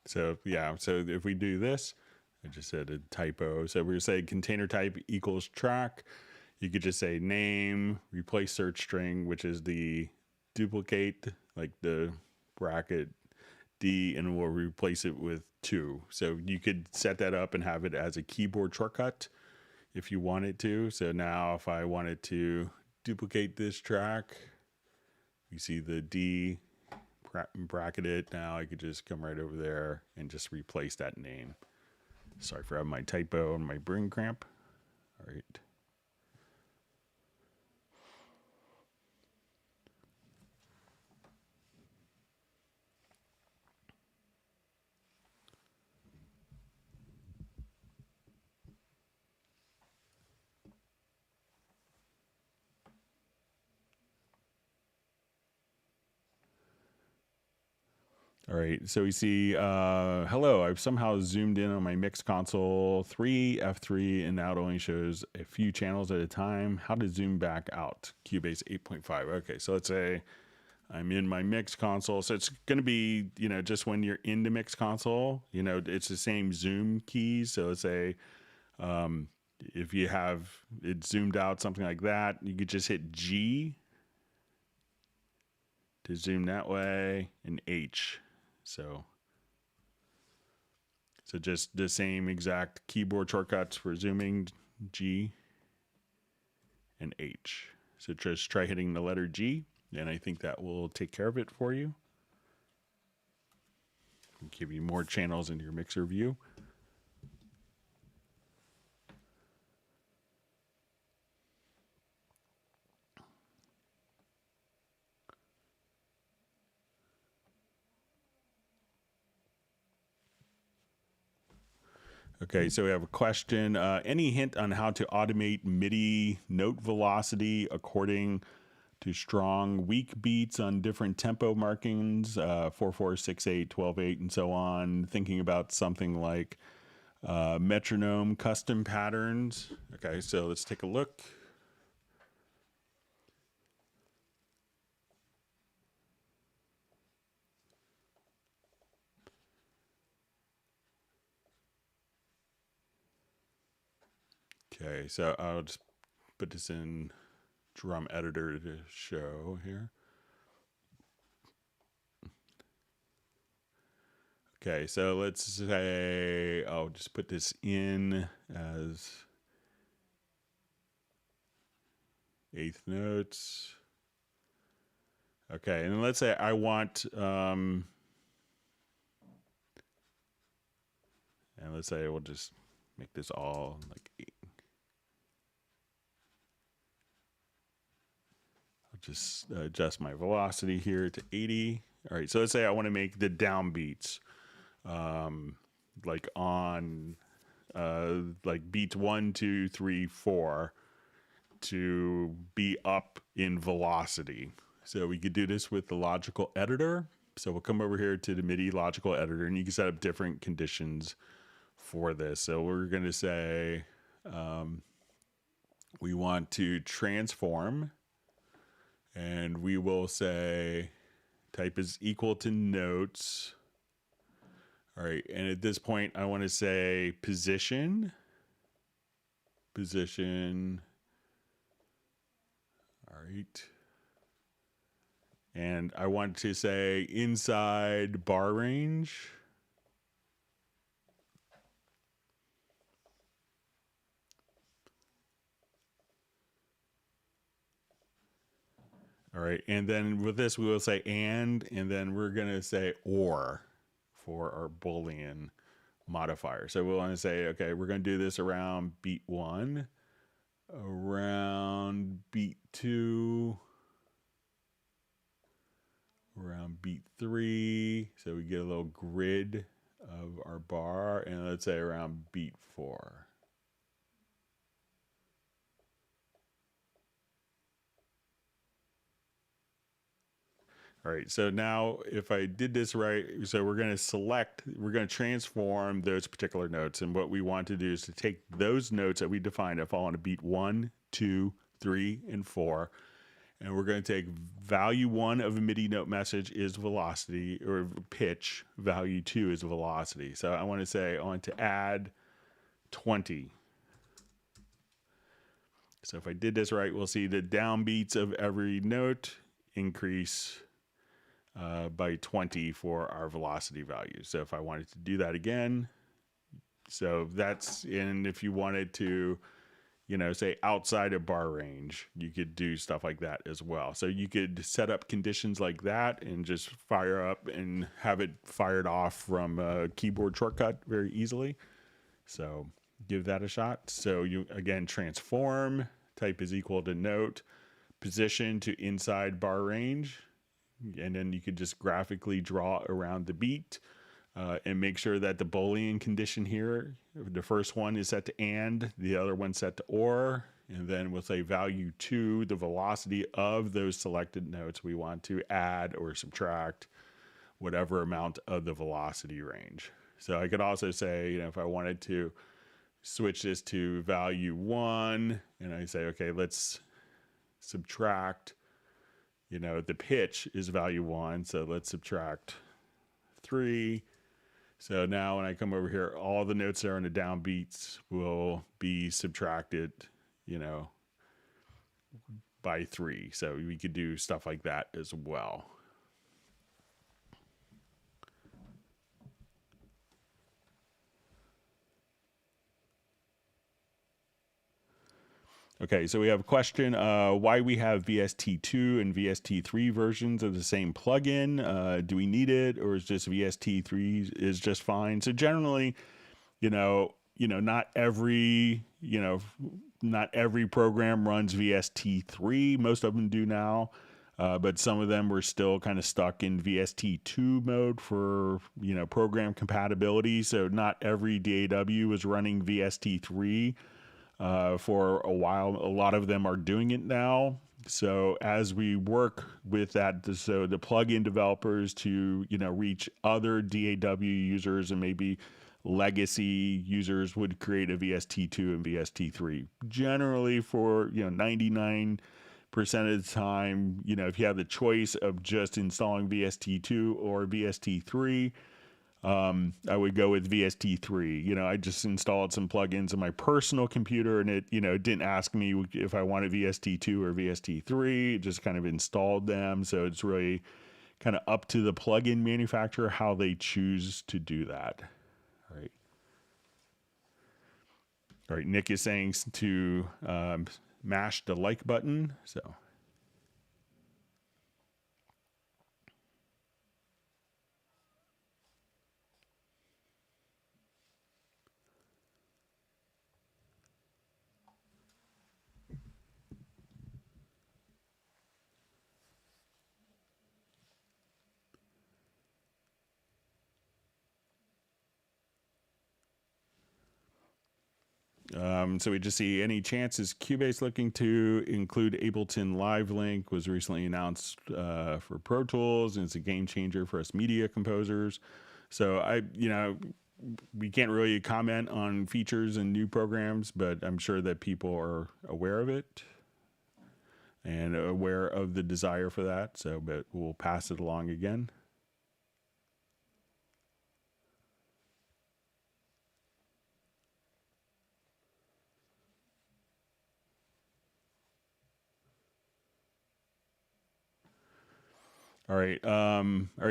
So yeah, so if we do this, I just said a typo. So we say container type equals track. You could just say name, replace search string, which is the duplicate, like the bracket D, and we'll replace it with 2. So you could set that up and have it as a keyboard shortcut if you wanted to. So now if I wanted to duplicate this track, you see the D bracket it. Now I could just come right over there and just replace that name. Sorry for having my typo and my brain cramp. All right. All right, so we see, hello, I've somehow zoomed in on my mix console 3, F3, and now it only shows a few channels at a time. How to zoom back out? Cubase 8.5. Okay, so let's say I'm in my mix console. So it's going to be, just when you're in the mix console, it's the same zoom keys. So let's say if you have it zoomed out, something like that, you could just hit G to zoom that way and H. So just the same exact keyboard shortcuts for zooming, G and H. So just try hitting the letter G, and I think that will take care of it for you. Give you more channels in your mixer view. Okay, so we have a question. Any hint on how to automate MIDI note velocity according to strong, weak beats on different tempo markings, 4/4, 6/8, 12/8, and so on? Thinking about something like metronome custom patterns. Okay, so let's take a look. Okay, so I'll just put this in drum editor to show here. Okay, so let's say I'll just put this in as eighth notes. Okay, and let's say I want, and let's say we'll just make this all like 8. Just adjust my velocity here to 80. All right, so let's say I want to make the downbeats like on like beats 1, 2, 3, 4 to be up in velocity. So we could do this with the logical editor. So we'll come over here to the MIDI logical editor, and you can set up different conditions for this. So we're going to say we want to transform. And we will say type is equal to notes. All right, and at this point, I want to say position. All right. And I want to say inside bar range. All right, and then with this, we will say and then we're going to say or for our Boolean modifier. So we'll want to say, okay, we're going to do this around beat 1, around beat 2, around beat 3. So we get a little grid of our bar, and let's say around beat 4. All right, so now if I did this right, so we're going to transform those particular notes. And what we want to do is to take those notes that we defined that fall on a beat 1, 2, 3, and 4. And we're going to take value 1 of a MIDI note message is velocity or pitch, value 2 is velocity. So I want to say I want to add 20. So if I did this right, we'll see the downbeats of every note increase by 20 for our velocity value. So if I wanted to do that again, so that's in, if you wanted to say outside of bar range, you could do stuff like that as well. So you could set up conditions like that and just fire up and have it fired off from a keyboard shortcut very easily. So give that a shot. So you, again, transform, type is equal to note, position to inside bar range, and then you could just graphically draw around the beat. And make sure that the Boolean condition here, the first one is set to and, the other one set to or, and then we'll say value 2, the velocity of those selected notes we want to add or subtract whatever amount of the velocity range. So I could also say, if I wanted to switch this to value 1, and I say, okay, let's subtract, the pitch is value 1, so let's subtract 3. So now when I come over here, all the notes that are in the downbeats will be subtracted, by 3. So we could do stuff like that as well. Okay, so we have a question, why we have VST2 and VST3 versions of the same plugin. Do we need it, or is just VST3 is just fine? So generally, not every program runs VST3. Most of them do now, but some of them were still kind of stuck in VST2 mode for, program compatibility. So not every DAW was running VST3. For a while. A lot of them are doing it now. So as we work with that, so the plugin developers to, reach other DAW users and maybe legacy users would create a VST2 and VST3. Generally for, 99% of the time, if you have the choice of just installing VST2 or VST3, I would go with VST3. I just installed some plugins on my personal computer, and it didn't ask me if I wanted VST2 or VST3. It just kind of installed them. So it's really kind of up to the plugin manufacturer how they choose to do that. All right. All right. Nick is saying to mash the like button. So. So we just see any chances Cubase looking to include Ableton Live Link was recently announced for Pro Tools, and it's a game changer for us media composers. So we can't really comment on features and new programs, but I'm sure that people are aware of it and aware of the desire for that. So, but we'll pass it along again. All right.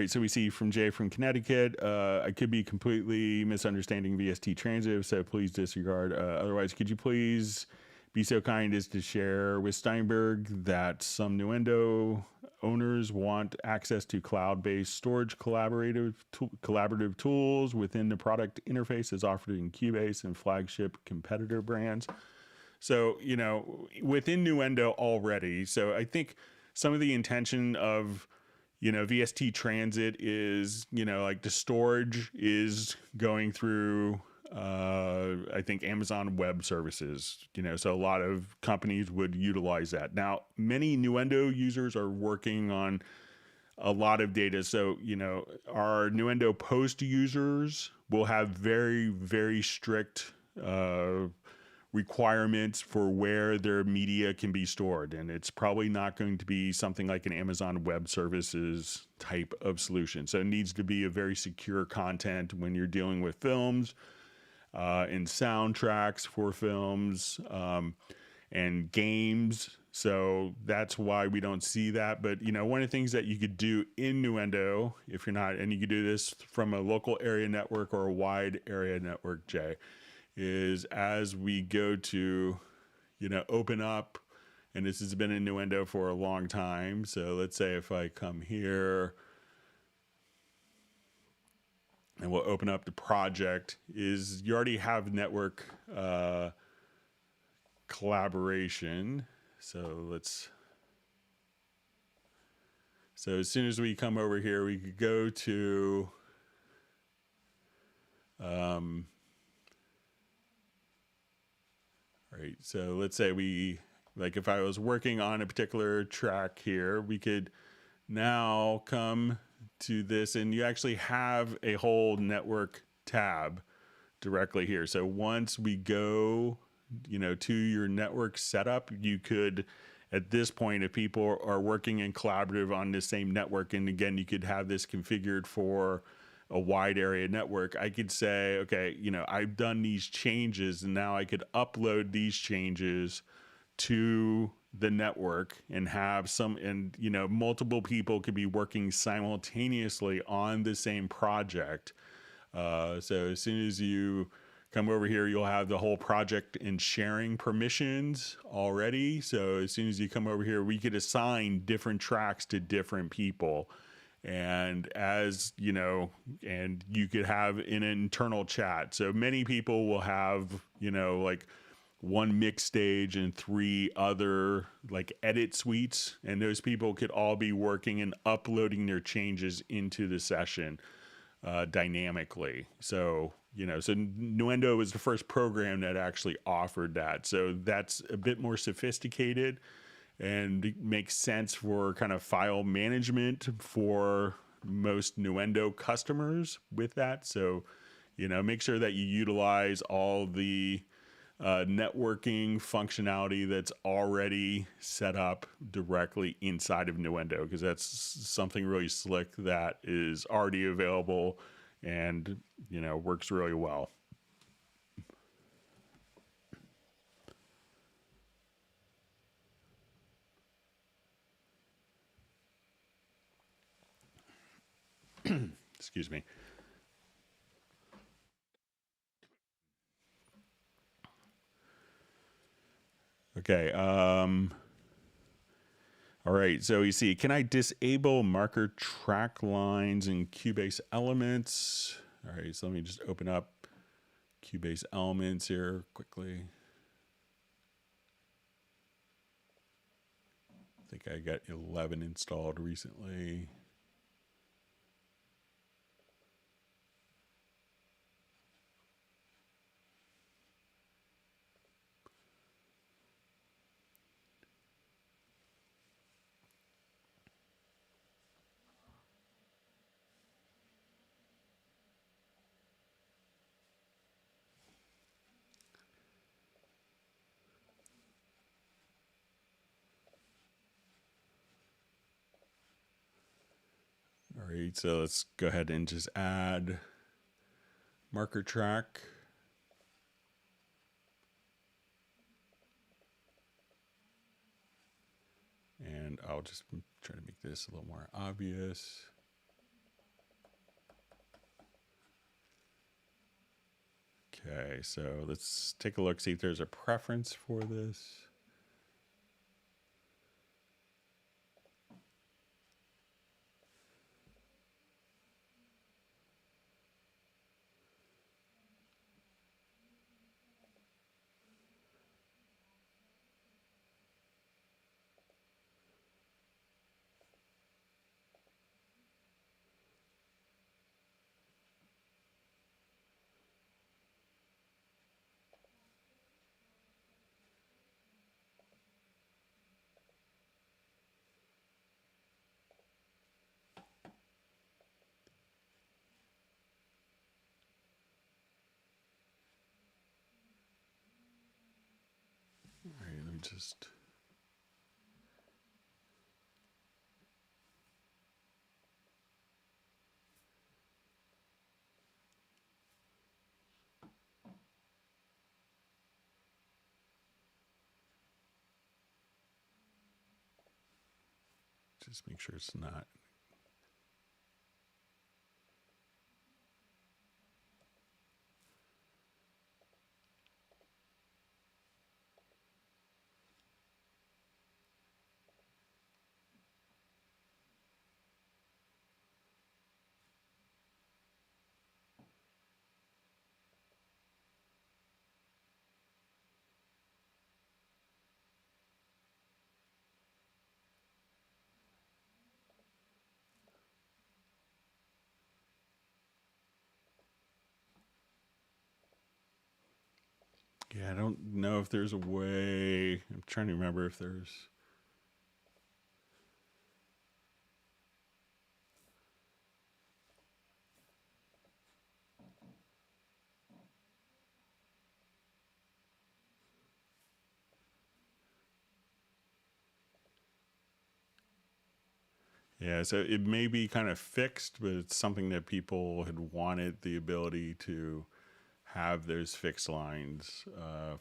So we see from Jay from Connecticut. I could be completely misunderstanding VST transitive, so please disregard. Otherwise, could you please be so kind as to share with Steinberg that some Nuendo owners want access to cloud-based storage collaborative tools within the product interface as offered in Cubase and flagship competitor brands. So, within Nuendo already. So I think some of the intention of VST Transit is, like the storage is going through, I think, Amazon Web Services, so a lot of companies would utilize that. Now, many Nuendo users are working on a lot of data. So, our Nuendo Post users will have very, very strict requirements for where their media can be stored. And it's probably not going to be something like an Amazon Web Services type of solution. So it needs to be a very secure content when you're dealing with films and soundtracks for films and games. So that's why we don't see that. But, one of the things that you could do in Nuendo, if you're not, and you could do this from a local area network or a wide area network, Jay, is as we go to, open up, and this has been in Nuendo for a long time. So let's say if I come here and we'll open up the project, is you already have network collaboration. So as soon as we come over here, we could go to right. So let's say if I was working on a particular track here, we could now come to this, and you actually have a whole network tab directly here. So once we go, to your network setup, you could, at this point, if people are working in collaborative on the same network, and again, you could have this configured for a wide area network, I could say, okay, I've done these changes, and now I could upload these changes to the network and have multiple people could be working simultaneously on the same project. So as soon as you come over here, you'll have the whole project and sharing permissions already. So as soon as you come over here, we could assign different tracks to different people. And and you could have an internal chat. So many people will have, like one mix stage and 3 other edit suites. And those people could all be working and uploading their changes into the session dynamically. So, so Nuendo was the first program that actually offered that. So that's a bit more sophisticated and makes sense for kind of file management for most Nuendo customers with that. So, make sure that you utilize all the networking functionality that's already set up directly inside of Nuendo, because that's something really slick that is already available and, works really well. Excuse me. Okay. All right. So you see, can I disable marker track lines in Cubase Elements? All right. So let me just open up Cubase Elements here quickly. I think I got 11 installed recently. All right, so let's go ahead and just add marker track. And I'll just try to make this a little more obvious. Okay, so let's take a look, see if there's a preference for this. All right, let me just... Just make sure it's not... Yeah, I don't know if there's a way. I'm trying to remember if there's. Yeah, so it may be kind of fixed, but it's something that people had wanted the ability to have those fixed lines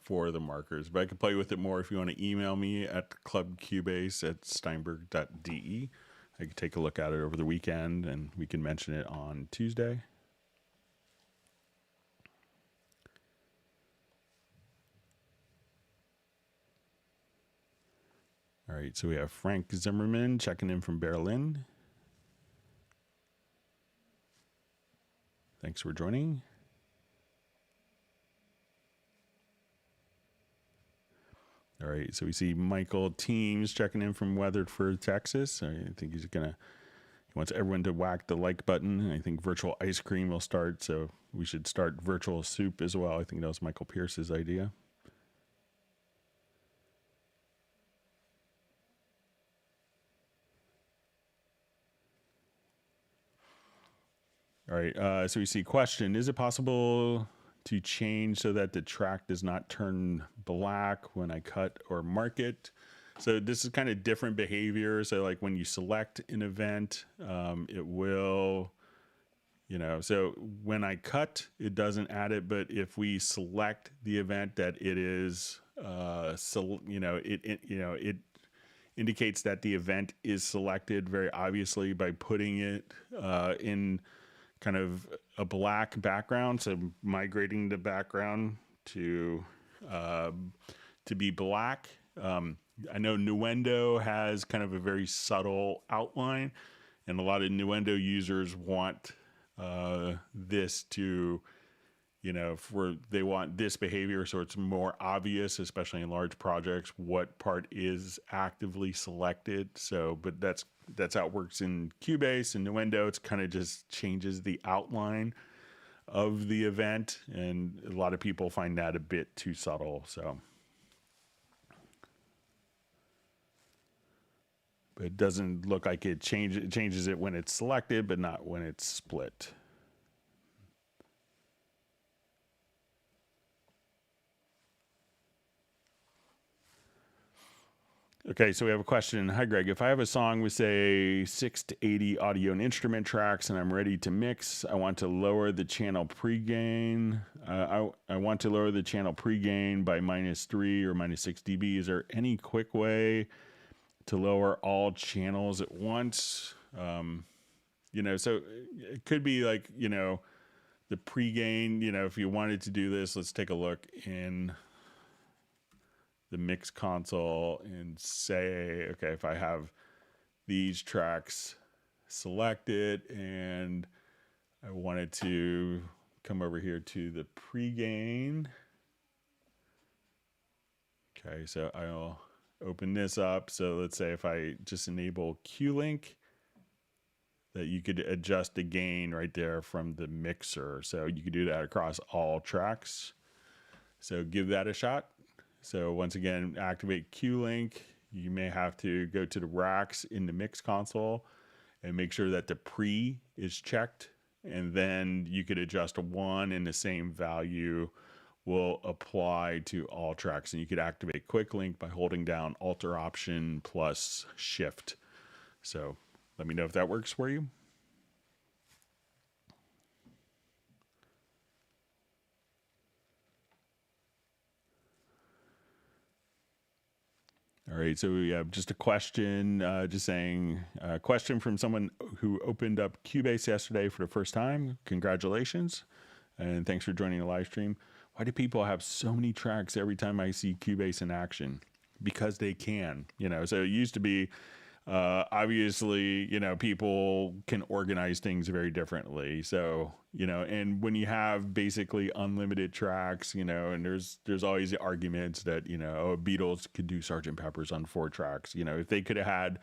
for the markers. But I can play with it more if you want to email me at clubcubase@steinberg.de. I can take a look at it over the weekend and we can mention it on Tuesday. All right, so we have Frank Zimmerman checking in from Berlin. Thanks for joining. All right, so we see Michael Teams checking in from Weatherford, Texas. I think he wants everyone to whack the like button. I think virtual ice cream will start, so we should start virtual soup as well. I think that was Michael Pierce's idea. All right, so we see question. Is it possible to change so that the track does not turn black when I cut or mark it? So this is kind of different behavior. So like when you select an event, it will, so when I cut, it doesn't add it. But if we select the event that it is, it indicates that the event is selected very obviously by putting it in kind of a black background. So migrating the background to be black. I know Nuendo has kind of a very subtle outline, and a lot of Nuendo users want this to, they want this behavior so it's more obvious, especially in large projects, what part is actively selected. So, but that's how it works in Cubase and Nuendo. It's kind of just changes the outline of the event, and a lot of people find that a bit too subtle. So, but it doesn't look like it changes it when it's selected, but not when it's split. Okay, so we have a question. Hi, Greg. If I have a song with, say, 6 to 80 audio and instrument tracks and I'm ready to mix, I want to lower the channel pregain. I want to lower the channel pregain by -3 or -6 dB. Is there any quick way to lower all channels at once? So it could be like, the pregain, if you wanted to do this, let's take a look in the mix console and say, okay, if I have these tracks selected and I wanted to come over here to the pregain. Okay, so I'll open this up. So let's say if I just enable Q-Link, that you could adjust the gain right there from the mixer. So you could do that across all tracks. So give that a shot. So once again, activate Q-Link. You may have to go to the racks in the mix console and make sure that the pre is checked. And then you could adjust 1 and the same value will apply to all tracks. And you could activate Quick Link by holding down Alt or Option plus Shift. So let me know if that works for you. All right, so we have just a question, just saying, a question from someone who opened up Cubase yesterday for the first time. Congratulations, and thanks for joining the live stream. Why do people have so many tracks every time I see Cubase in action? Because they can, so it used to be, obviously, people can organize things very differently. So, and when you have basically unlimited tracks, and there's always the arguments that, Beatles could do Sgt. Pepper's on 4 tracks. If they could have had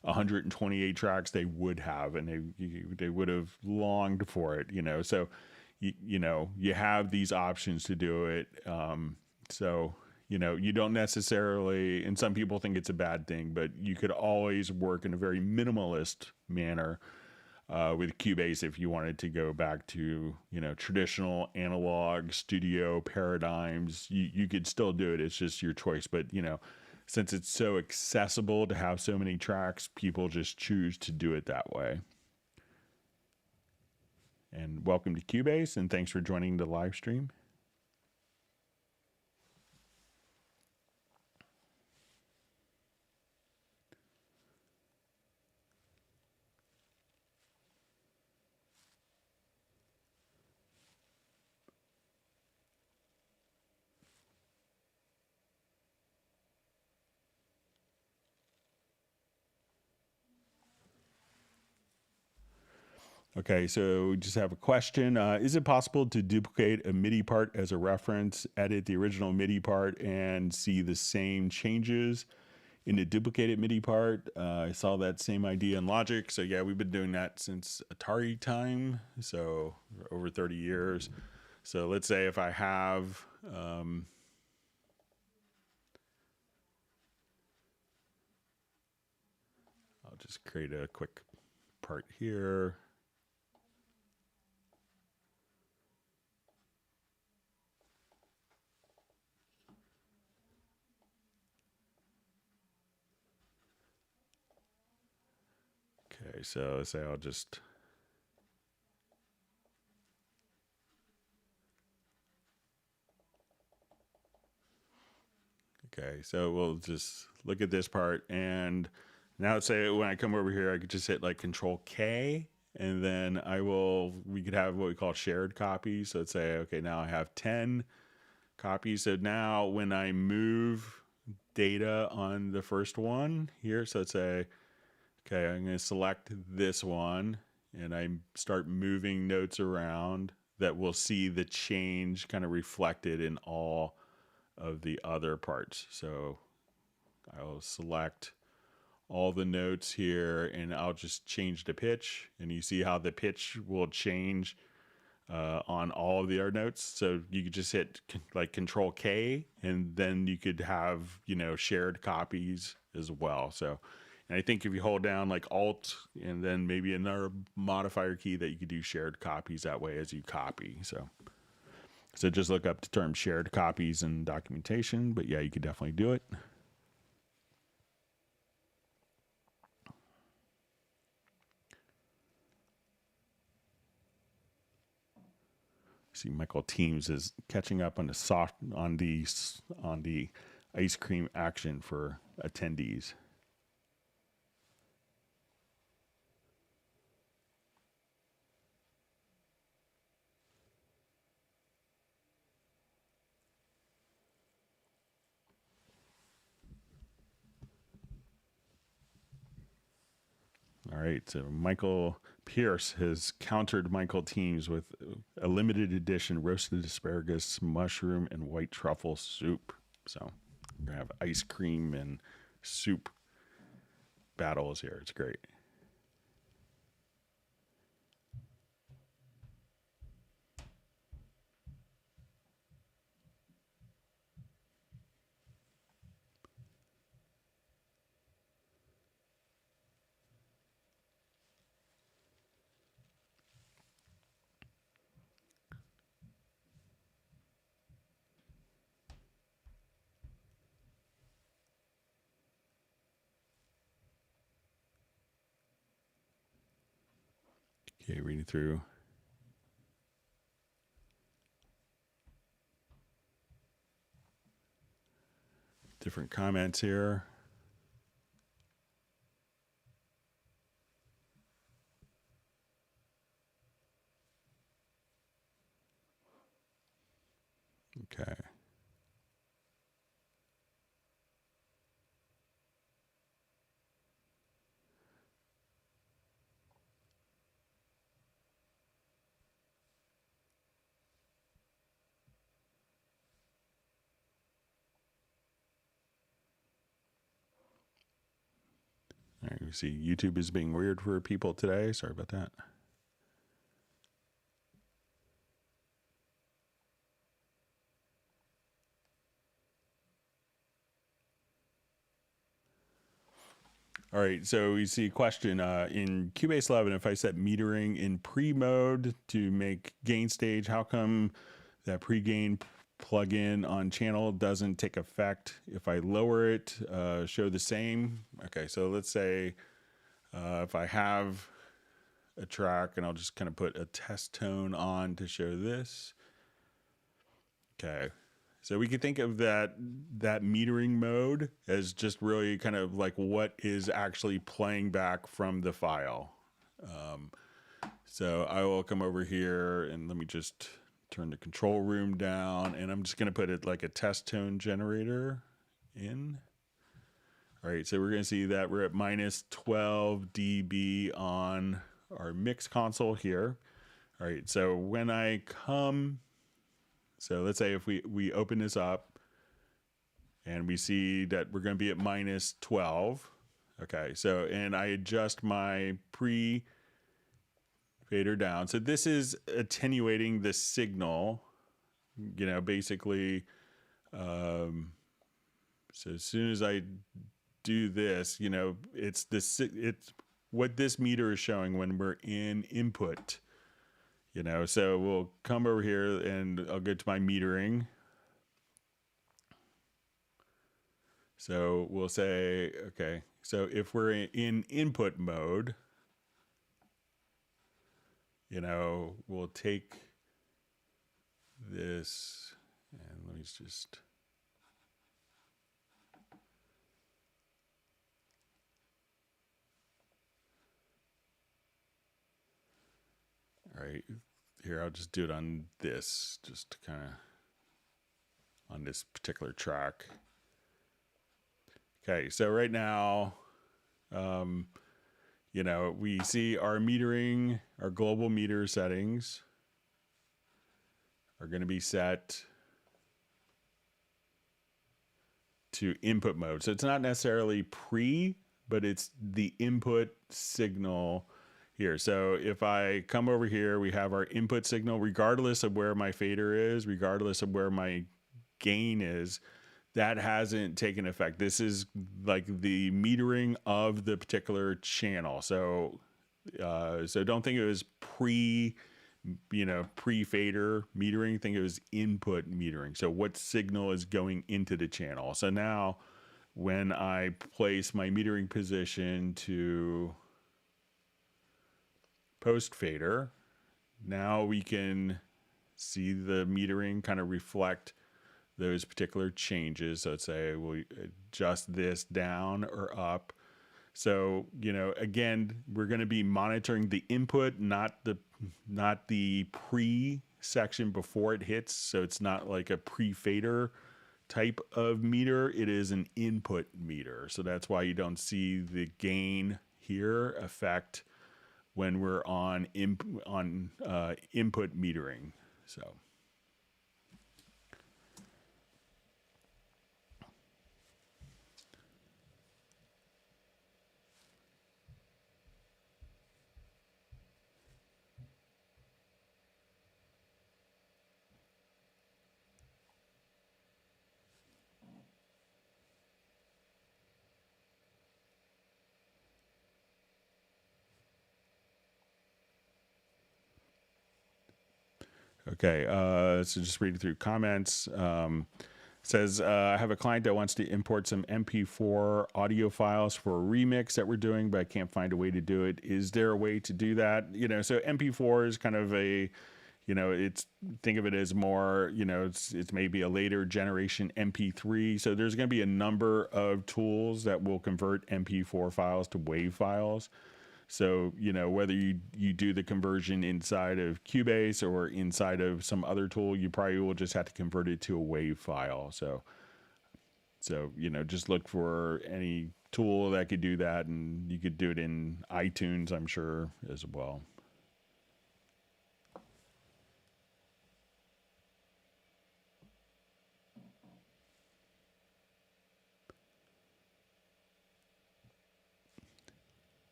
128 tracks, they would have, and they would have longed for it, So, you have these options to do it. So, you know, you don't necessarily, and some people think it's a bad thing, but you could always work in a very minimalist manner with Cubase if you wanted to go back to, you know, traditional analog studio paradigms. You could still do it. It's just your choice. But, you know, since it's so accessible to have so many tracks, people just choose to do it that way. And welcome to Cubase, and thanks for joining the live stream. Okay, so we just have a question. Is it possible to duplicate a MIDI part as a reference, edit the original MIDI part, and see the same changes in the duplicated MIDI part? I saw that same idea in Logic. So yeah, we've been doing that since Atari time, so over 30 years. So let's say if I have, I'll just create a quick part here. Okay, so let's say I'll just, okay, so we'll just look at this part, and now let's say when I come over here, I could just hit like Control K, and then we could have what we call shared copies. So let's say, okay, now I have 10 copies. So now when I move data on the first one here, so let's say, okay, I'm going to select this one, and I start moving notes around, that we'll see the change kind of reflected in all of the other parts. So I'll select all the notes here, and I'll just change the pitch, and you see how the pitch will change on all of the other notes. So you could just hit like Control K, and then you could have, you know, shared copies as well. So, and I think if you hold down like Alt and then maybe another modifier key, that you could do shared copies that way as you copy. So just look up the term shared copies in documentation, but yeah, you could definitely do it. See, Michael Teams is catching up on the ice cream action for attendees. All right, so Michael Pierce has countered Michael Teams with a limited edition roasted asparagus, mushroom, and white truffle soup. So we're gonna have ice cream and soup battles here. It's great. Okay, reading through. Different comments here. Okay. All right, we see YouTube is being weird for people today. Sorry about that. All right, so we see a question in Cubase 11. If I set metering in pre mode to make gain stage, how come that pre-gain plugin on channel doesn't take effect if I lower it? Show the same. Okay, so let's say if I have a track, and I'll just kind of put a test tone on to show this. Okay. So we could think of that metering mode as just really kind of like what is actually playing back from the file. So I will come over here and let me just turn the control room down, and I'm just going to put it like a test tone generator in. All right, so we're going to see that we're at minus 12 dB on our mix console here. All right, so when I come, so let's say if we open this up and we see that we're going to be at minus 12. Okay, so, and I adjust my pre-fader down. So this is attenuating the signal, you know, basically. So as soon as I do this, you know, it's what this meter is showing when we're in input. You know, so we'll come over here and I'll go to my metering. So we'll say, okay, so if we're in input mode, you know, we'll take this and let me just, all right, here, I'll just do it on this, just to kind of, on this particular track. Okay, so right now, you know, we see our metering, our global meter settings are going to be set to input mode. So it's not necessarily pre, but it's the input signal here. So if I come over here, we have our input signal, regardless of where my fader is, regardless of where my gain is, that hasn't taken effect. This is like the metering of the particular channel. So, so don't think it was pre-fader metering. Think it was input metering. So what signal is going into the channel? So now when I place my metering position to post fader, now we can see the metering kind of reflect those particular changes. So let's say we'll adjust this down or up. So, you know, again, we're going to be monitoring the input, not the pre section before it hits. So it's not like a pre-fader type of meter. It is an input meter. So that's why you don't see the gain here affect when we're on input metering. So. Okay, so just reading through comments. Says, I have a client that wants to import some MP4 audio files for a remix that we're doing, but I can't find a way to do it. Is there a way to do that? You know, so MP4 is kind of a, you know, think of it as more, you know, it's maybe a later generation MP3. So there's going to be a number of tools that will convert MP4 files to WAV files. So, you know, whether you do the conversion inside of Cubase or inside of some other tool, you probably will just have to convert it to a WAV file. So, you know, just look for any tool that could do that, and you could do it in iTunes, I'm sure, as well.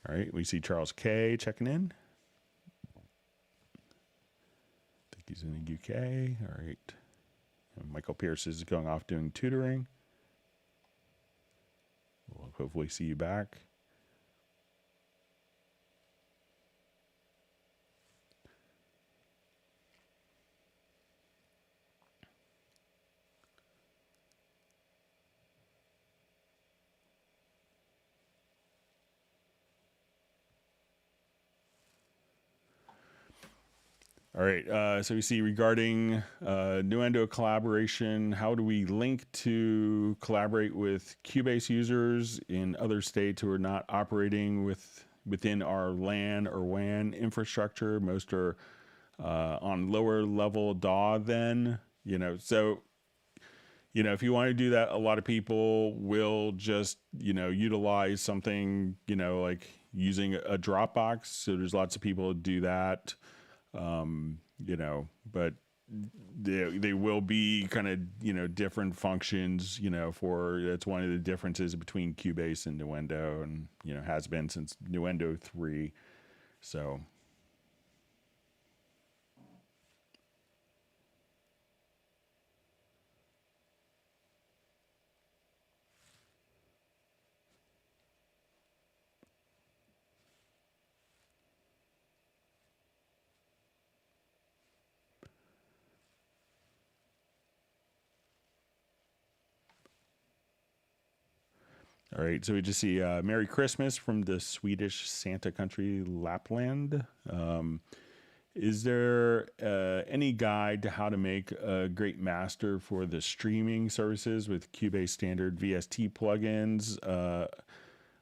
All right, we see Charles K checking in. I think he's in the UK. All right. And Michael Pierce is going off doing tutoring. We'll hopefully see you back. All right, so we see regarding Nuendo collaboration, how do we link to collaborate with Cubase users in other states who are not operating within our LAN or WAN infrastructure? Most are on lower level DAW then, so, if you want to do that, a lot of people will just, utilize something, like using a Dropbox. So there's lots of people who do that. But they will be kind of, different functions, that's one of the differences between Cubase and Nuendo and, has been since Nuendo 3. So. All right, so we just see Merry Christmas from the Swedish Santa country, Lapland. Is there any guide to how to make a great master for the streaming services with Cubase standard VST plugins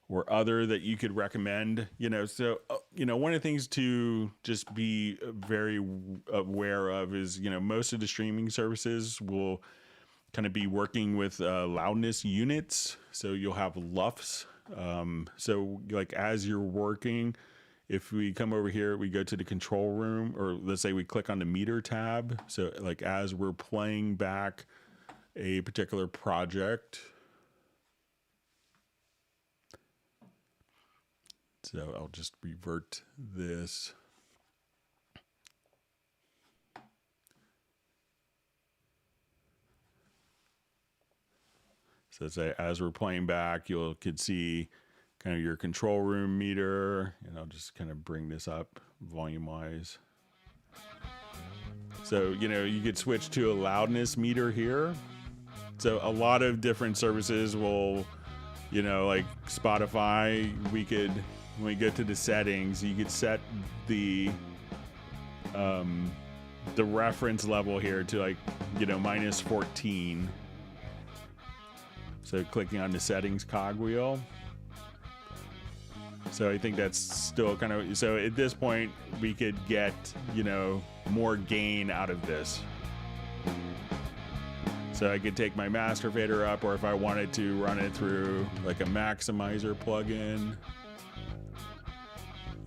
or other that you could recommend? So, one of the things to just be very aware of is, most of the streaming services will kind of be working with loudness units. So you'll have LUFS. So like as you're working, if we come over here, we go to the control room, or let's say we click on the meter tab. So like as we're playing back a particular project. So I'll just revert this. So say as we're playing back, you could see kind of your control room meter, and I'll just kind of bring this up volume wise. So, you could switch to a loudness meter here. So a lot of different services will, like Spotify, when we go to the settings, you could set the reference level here to like, minus 14. So clicking on the settings cogwheel. So I think that's still kind of, so at this point we could get, more gain out of this. So I could take my master fader up, or if I wanted to run it through like a maximizer plugin,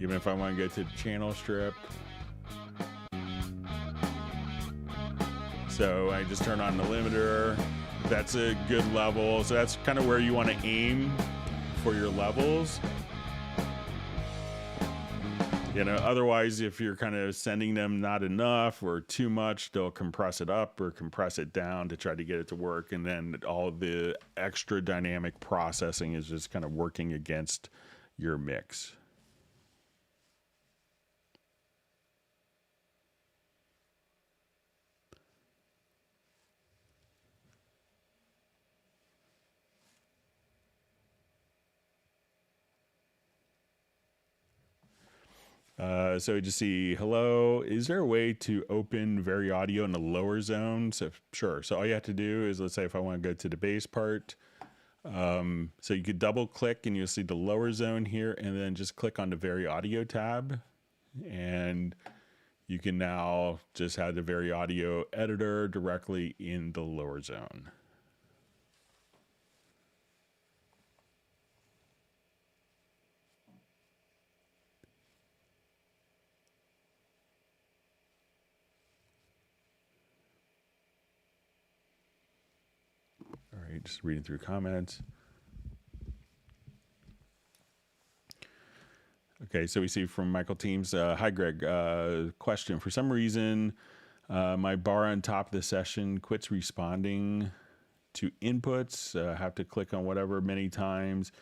even if I want to go to the channel strip. So I just turn on the limiter. That's a good level. So that's kind of where you want to aim for your levels. Otherwise, if you're kind of sending them not enough or too much, they'll compress it up or compress it down to try to get it to work. And then all the extra dynamic processing is just kind of working against your mix. So we just see, hello, is there a way to open Very Audio in the lower zone? So sure. So all you have to do is, let's say if I want to go to the bass part, so you could double click and you'll see the lower zone here, and then just click on the Very Audio tab. And you can now just have the Very Audio editor directly in the lower zone. Just reading through comments. Okay, so we see from Michael Teams, hi Greg, question. For some reason, my bar on top of the session quits responding to inputs, have to click on whatever many times,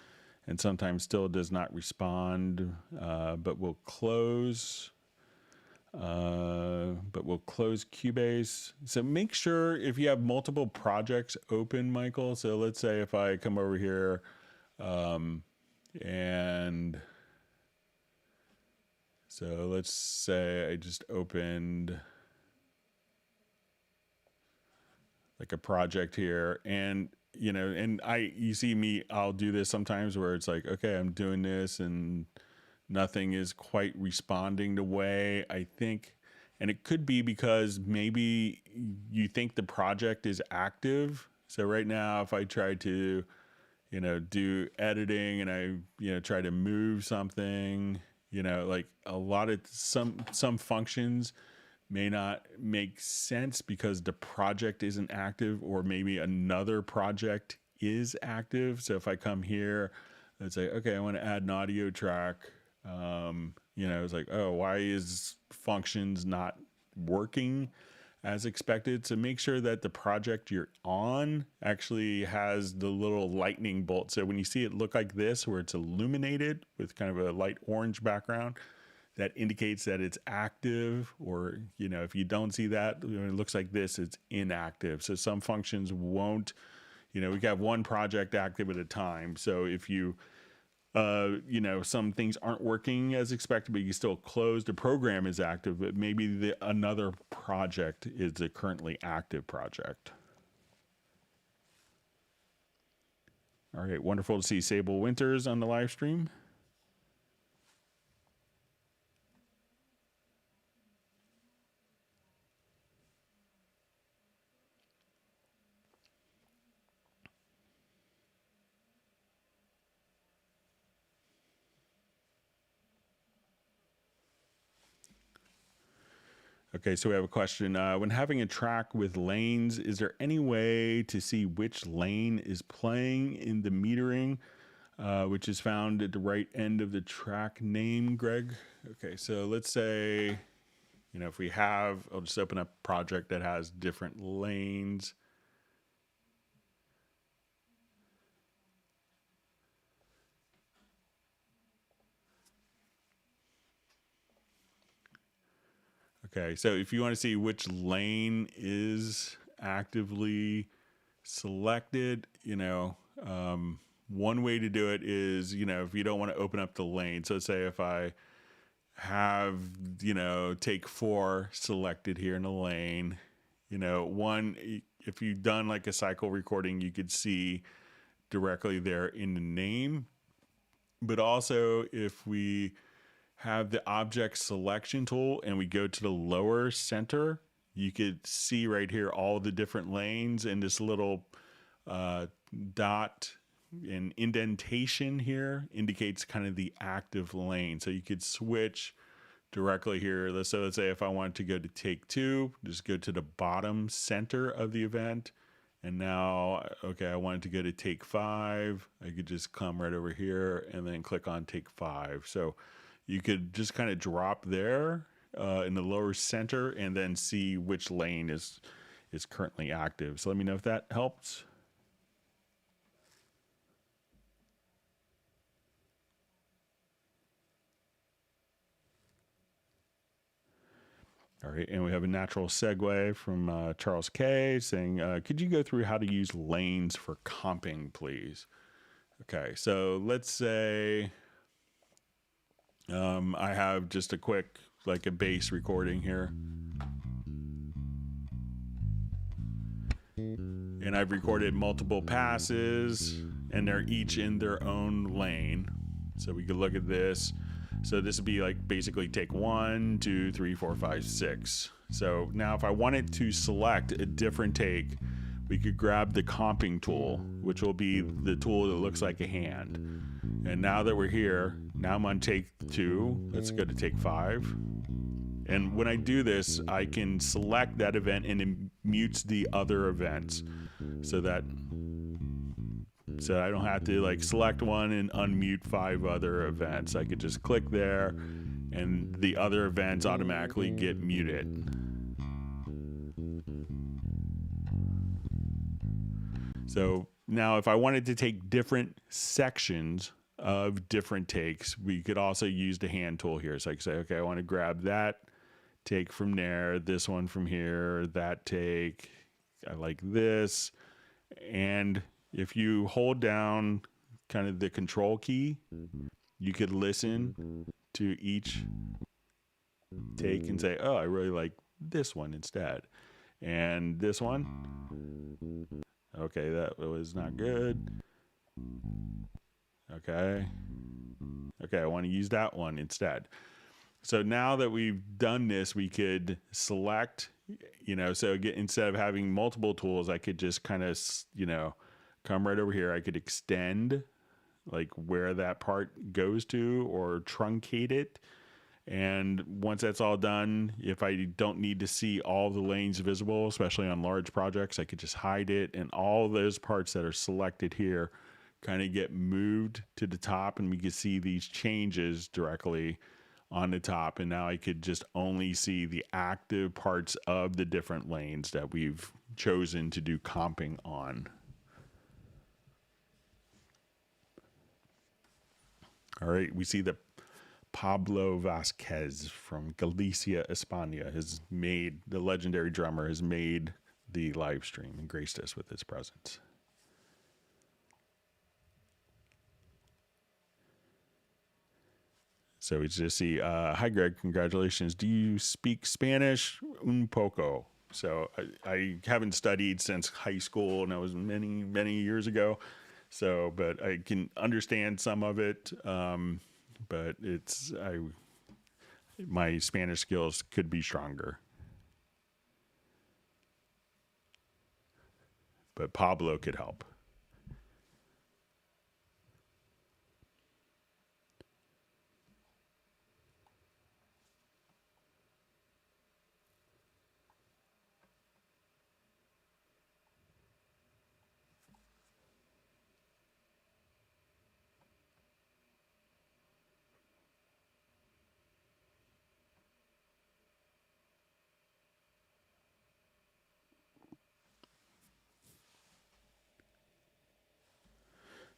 and sometimes still does not respond, but we'll close. Cubase. So make sure if you have multiple projects open, Michael. So let's say if I come over here and so let's say I just opened like a project here, and and you see me, I'll do this sometimes where it's like, okay, I'm doing this and nothing is quite responding the way I think. And it could be because maybe you think the project is active. So right now, if I try to, do editing and I, try to move something, like a lot of some functions may not make sense because the project isn't active, or maybe another project is active. So if I come here, let's say, okay, I want to add an audio track. It's like, oh, why is functions not working as expected? So make sure that the project you're on actually has the little lightning bolt. So when you see it look like this, where it's illuminated with kind of a light orange background, that indicates that it's active. Or, if you don't see that, when it looks like this, it's inactive. So some functions won't, we have one project active at a time. So if you some things aren't working as expected, but you still close, the program is active, but maybe another project is a currently active project. All right, wonderful to see Sable Winters on the live stream. Okay, so we have a question. When having a track with lanes, is there any way to see which lane is playing in the metering, which is found at the right end of the track name, Greg? Okay, so let's say, if we have, I'll just open up a project that has different lanes. Okay, so if you want to see which lane is actively selected, one way to do it is, if you don't want to open up the lane. So let's say if I have, take 4 selected here in the lane, if you've done like a cycle recording, you could see directly there in the name. But also if we have the object selection tool and we go to the lower center, you could see right here all the different lanes, and this little dot and indentation here indicates kind of the active lane. So you could switch directly here. So let's say if I wanted to go to take 2, just go to the bottom center of the event. And now, okay, I wanted to go to take 5. I could just come right over here and then click on take 5. So you could just kind of drop there in the lower center and then see which lane is currently active. So let me know if that helps. All right, and we have a natural segue from Charles K saying, could you go through how to use lanes for comping, please? Okay, so let's say I have just a quick, like a bass recording here. And I've recorded multiple passes, and they're each in their own lane. So we could look at this. So this would be like basically take 1, 2, 3, 4, 5, 6. So now if I wanted to select a different take, we could grab the comping tool, which will be the tool that looks like a hand. And now that we're here, now I'm on take 2. Let's go to take 5. And when I do this, I can select that event and it mutes the other events so I don't have to like select one and unmute 5 other events. I could just click there and the other events automatically get muted. So now if I wanted to take different sections of different takes, we could also use the hand tool here. So I could say, okay, I want to grab that take from there, this one from here, that take, I like this. And if you hold down kind of the control key, you could listen to each take and say, oh, I really like this one instead. And this one, okay, that was not good. Okay, I want to use that one instead. So now that we've done this, we could select, so instead of having multiple tools, I could just kind of, come right over here. I could extend like where that part goes to or truncate it. And once that's all done, if I don't need to see all the lanes visible, especially on large projects, I could just hide it. And all those parts that are selected here kind of get moved to the top, and we can see these changes directly on the top. And now I could just only see the active parts of the different lanes that we've chosen to do comping on. All right, we see that Pablo Vasquez from Galicia, España the legendary drummer, has made the live stream and graced us with his presence. So we just see, hi Greg, congratulations. Do you speak Spanish? Un poco. So I haven't studied since high school, and that was many, many years ago. So, but I can understand some of it. But my Spanish skills could be stronger. But Pablo could help.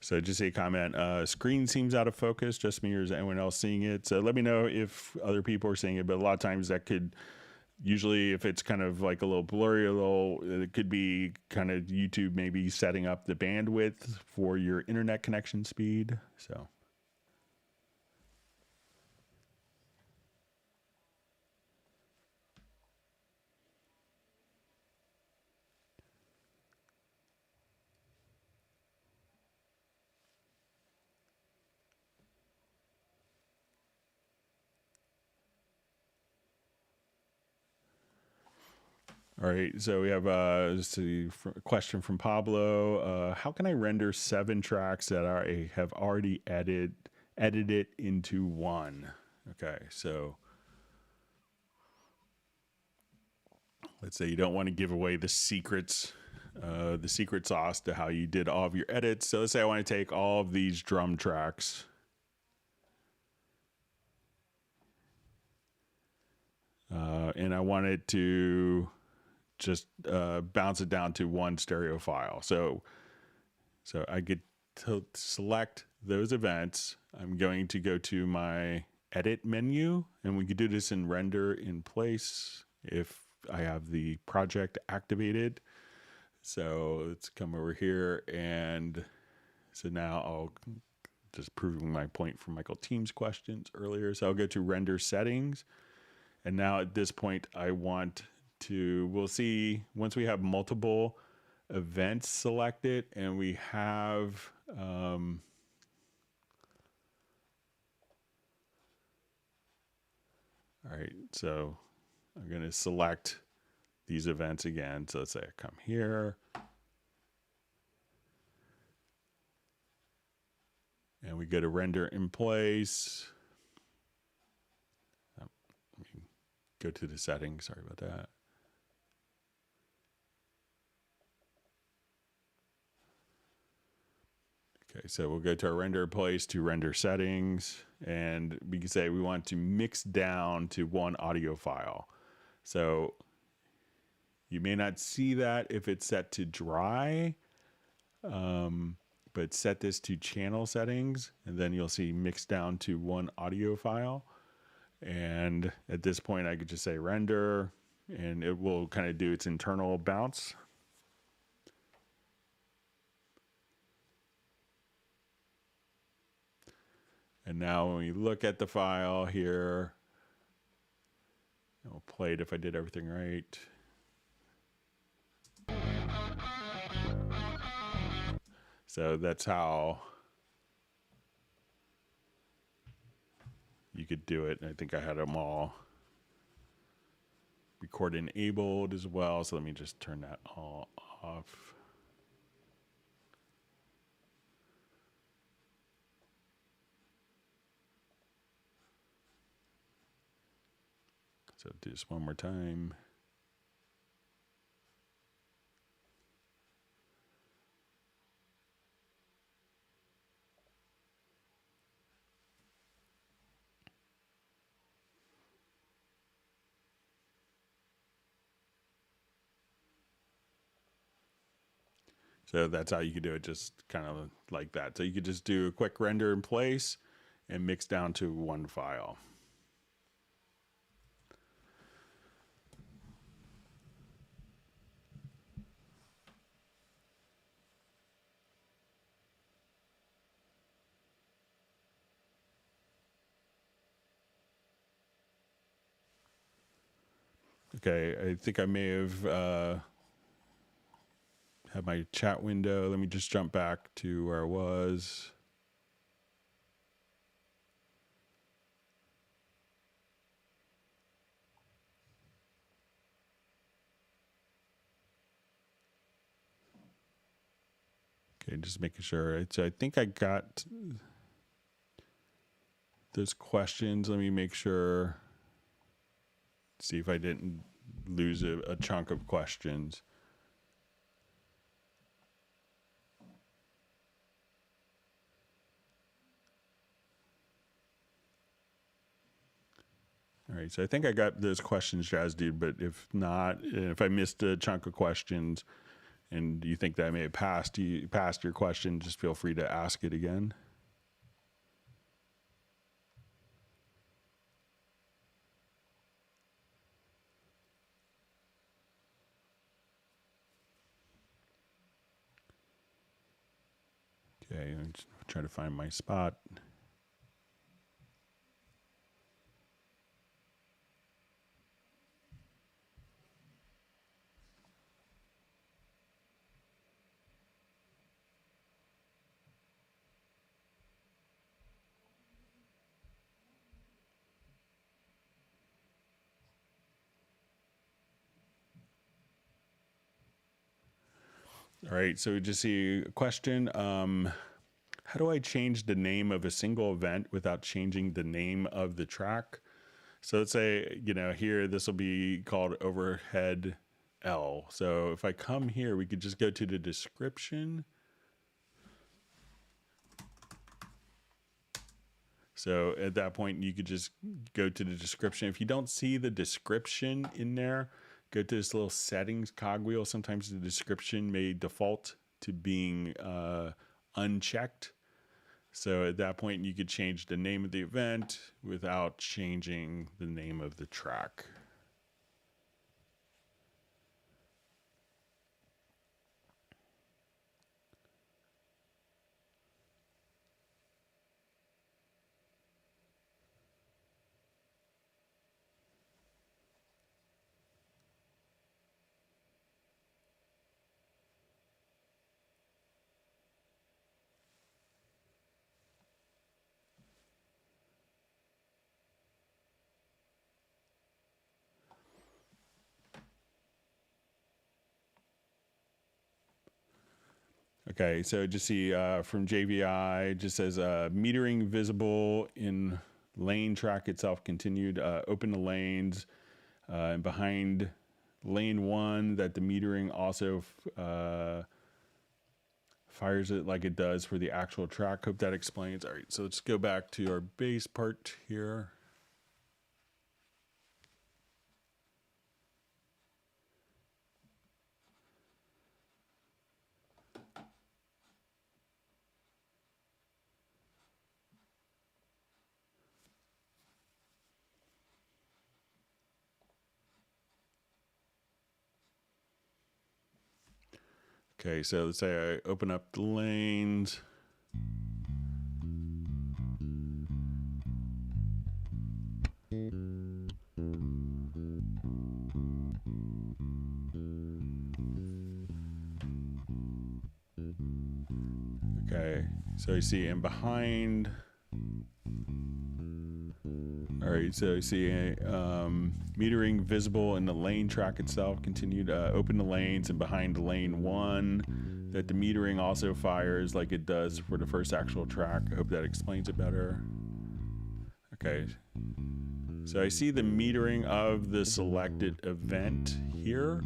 So just a comment, screen seems out of focus, just me or is anyone else seeing it? So let me know if other people are seeing it, but a lot of times that could, usually if it's kind of like a little blurry, it could be kind of YouTube maybe setting up the bandwidth for your internet connection speed, so. All right, so we have a question from Pablo. How can I render 7 tracks that I have already edited into one? Okay, so let's say you don't want to give away the secret sauce to how you did all of your edits. So let's say I want to take all of these drum tracks. And I want it to just bounce it down to one stereo file. So I get to select those events. I'm going to go to my edit menu, and we could do this in render in place if I have the project activated. So let's come over here, and so now I'll just proving my point from Michael Team's questions earlier. So I'll go to render settings, and now at this point I want to, we'll see once we have multiple events selected and we have all right, so I'm going to select these events again. So let's say I come here and we go to render in place. Let me go to the settings, sorry about that. Okay, so we'll go to our render place to render settings, and we can say we want to mix down to one audio file. So you may not see that if it's set to dry, But set this to channel settings, and then you'll see Mixdown to one audio file. And at this point, I could just say render, and it will kind of do its internal bounce. And now when we look at the file here, I'll play it if I did everything right. So that's how you could do it. And I think I had them all record enabled as well. So let me just turn that all off. So do this one more time. So that's how you could do it, just kind of like that. So you could just do a quick render in place and mix down to one file. Okay, I think I may have had my chat window. Let me just jump back to where I was. Okay, just making sure. So I think I got those questions. Let me make sure. See if I didn't lose a chunk of questions. All right, so I think I got those questions, Jazz Dude, but if not, if I missed a chunk of questions and you think that I may have passed your question, just feel free to ask it again. Okay, I'm just trying to find my spot. All right, so we just see a question. How do I change the name of a single event without changing the name of the track? So let's say, here, this will be called overhead L. So if I come here, we could just go to the description. So at that point, you could just go to the description. If you don't see the description in there, go to this little settings cogwheel. Sometimes the description may default to being unchecked. So at that point, you could change the name of the event without changing the name of the track. Okay, so just see from JVI, just says metering visible in lane track itself continued. Open the lanes and behind lane 1 that the metering also fires it like it does for the actual track. Hope that explains. All right, so let's go back to our bass part here. Okay, so let's say I open up the lanes. Okay, so you see, and behind. All right, so you see metering visible in the lane track itself. Continue to open the lanes, and behind lane 1, that the metering also fires like it does for the first actual track. I hope that explains it better. Okay, so I see the metering of the selected event here.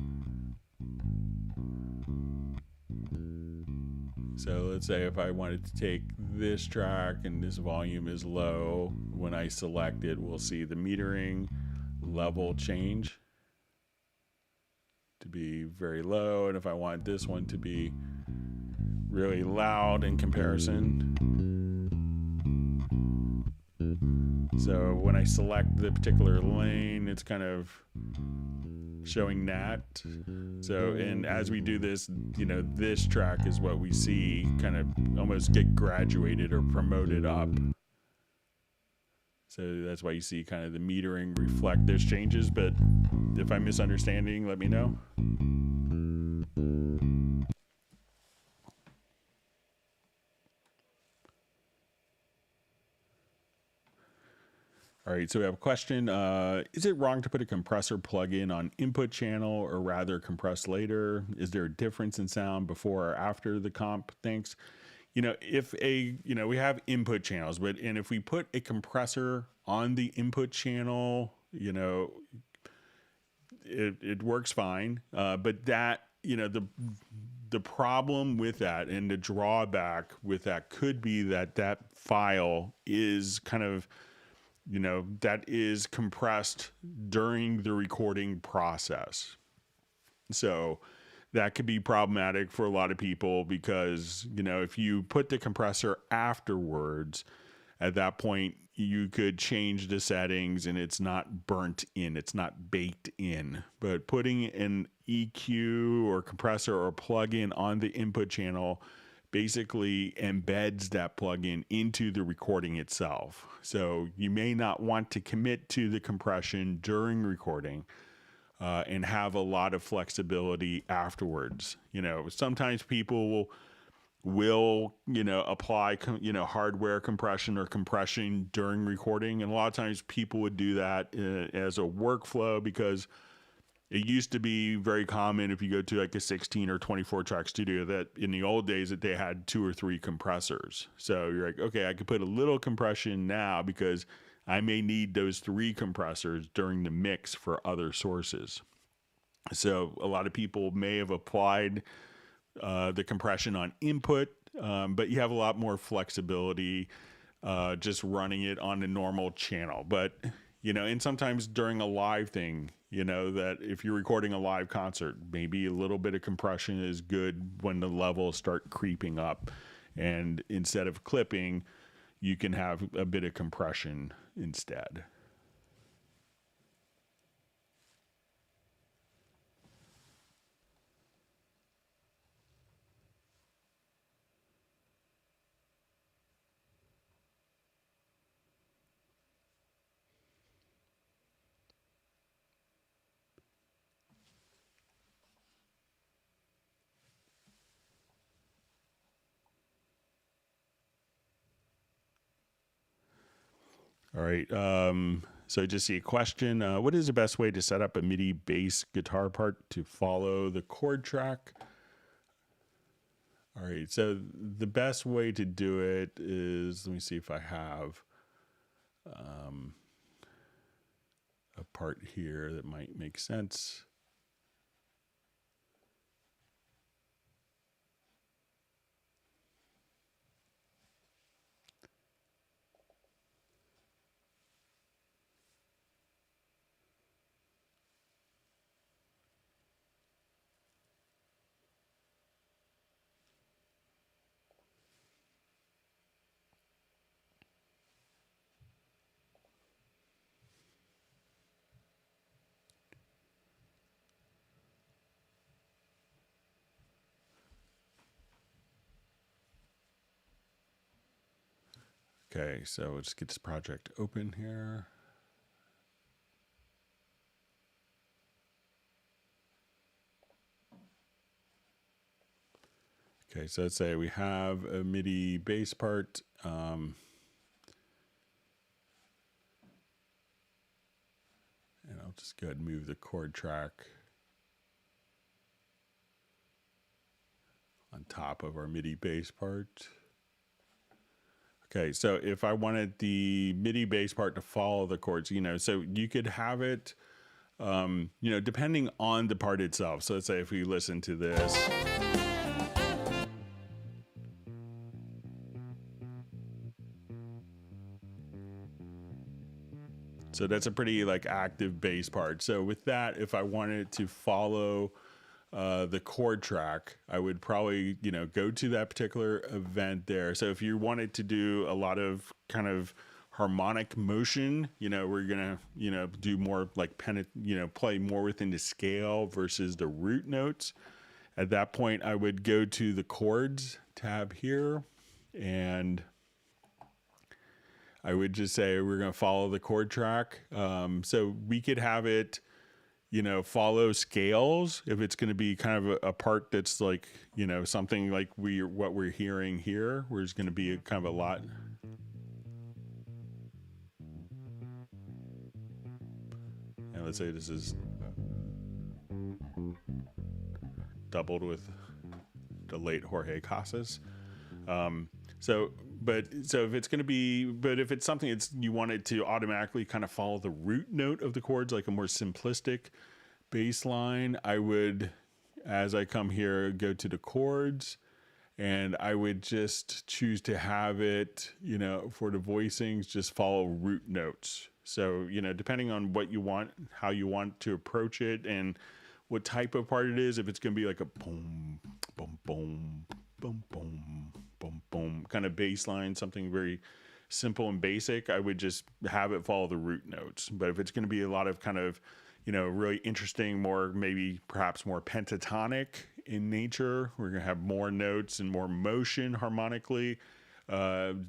So let's say if I wanted to take this track and this volume is low, when I select it, we'll see the metering level change to be very low. And if I want this one to be really loud in comparison. So when I select the particular lane, it's kind of showing that. So, and as we do this, you know, this track is what we see kind of almost get graduated or promoted up. So that's why you see kind of the metering reflect those changes. But if I'm misunderstanding, let me know. All right, so we have a question. Is it wrong to put a compressor plugin on input channel or rather compress later? Is there a difference in sound before or after the comp? Thanks. You know, we have input channels, and if we put a compressor on the input channel, you know, it works fine. But that, you know, the problem with that and the drawback with that could be that that file is kind of, you know, that is compressed during the recording process. So that could be problematic for a lot of people because, you know, if you put the compressor afterwards, at that point, you could change the settings and it's not burnt in, it's not baked in. But putting an EQ or compressor or plugin on the input channel basically embeds that plugin into the recording itself. So you may not want to commit to the compression during recording and have a lot of flexibility afterwards. You know, sometimes people will you know, apply, you know, hardware compression or compression during recording. And a lot of times people would do that as a workflow because it used to be very common if you go to like a 16 or 24 track studio that in the old days that they had 2 or 3 compressors. So you're like, okay, I could put a little compression now because I may need those 3 compressors during the mix for other sources. So a lot of people may have applied the compression on input, but you have a lot more flexibility just running it on a normal channel. But, you know, and sometimes during a live thing, you know, that if you're recording a live concert, maybe a little bit of compression is good when the levels start creeping up. And instead of clipping, you can have a bit of compression instead. All right. So I just see a question. What is the best way to set up a MIDI bass guitar part to follow the chord track? All right. So the best way to do it is, let me see if I have a part here that might make sense. Okay, so let's get this project open here. Okay, so let's say we have a MIDI bass part. And I'll just go ahead and move the chord track on top of our MIDI bass part. Okay, so if I wanted the MIDI bass part to follow the chords, so you could have it, depending on the part itself. So let's say if we listen to this. So that's a pretty active bass part. So with that, if I wanted to follow the chord track, I would probably, go to that particular event there. So if you wanted to do a lot of kind of harmonic motion, we're going to, do more play more within the scale versus the root notes. At that point, I would go to the chords tab here, and I would just say we're going to follow the chord track. So we could have it, follow scales if it's going to be kind of a part that's something like what we're hearing here, where it's going to be kind of a lot. And let's say this is doubled with the late Jorge Casas. So if it's going to be, but if it's something you want it to automatically kind of follow the root note of the chords, like a more simplistic bass line, I would, as I come here, go to the chords, and I would just choose to have it, for the voicings, just follow root notes. So, depending on what you want, how you want to approach it, and what type of part it is, if it's going to be like a boom, boom, boom, boom, boom, boom, boom, kind of bass line, something very simple and basic, I would just have it follow the root notes. But if it's going to be a lot of kind of, really interesting, perhaps more pentatonic in nature, we're going to have more notes and more motion harmonically,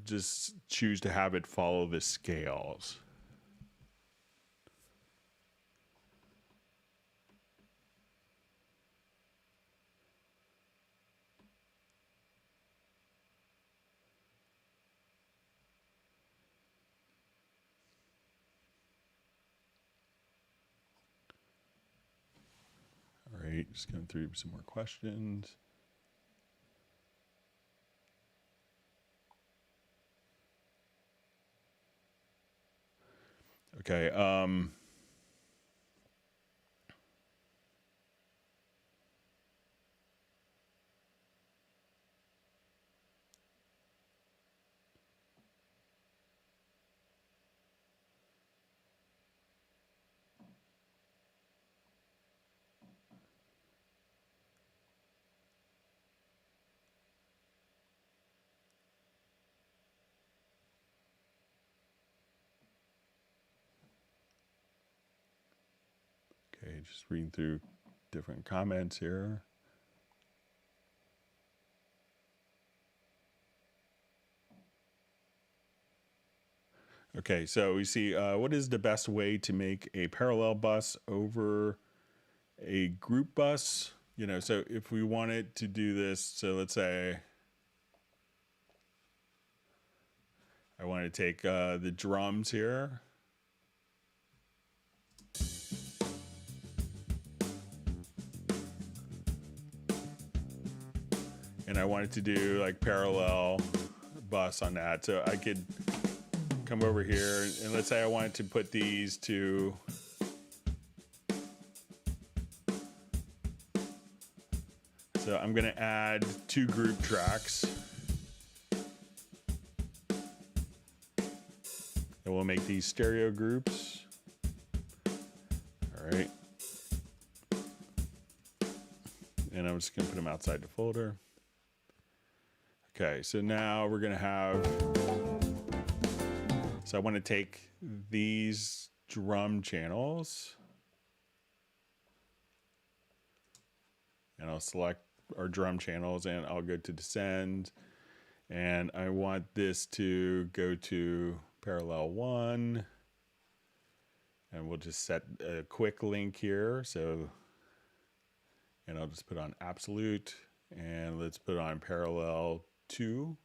just choose to have it follow the scales. All right, just going through some more questions. Okay, just reading through different comments here. Okay, so we see what is the best way to make a parallel bus over a group bus? So if we wanted to do this, so let's say I want to take the drums here. And I wanted to do parallel bus on that. So I could come over here and let's say I wanted to put these to so I'm going to add 2 group tracks. And we'll make these stereo groups. All right. And I'm just going to put them outside the folder. Okay, so now we're going to have, so I want to take these drum channels and I'll select our drum channels and I'll go to descend And I want this to go to parallel 1. And we'll just set a quick link here. So, and I'll just put on absolute. And let's put on parallel 2.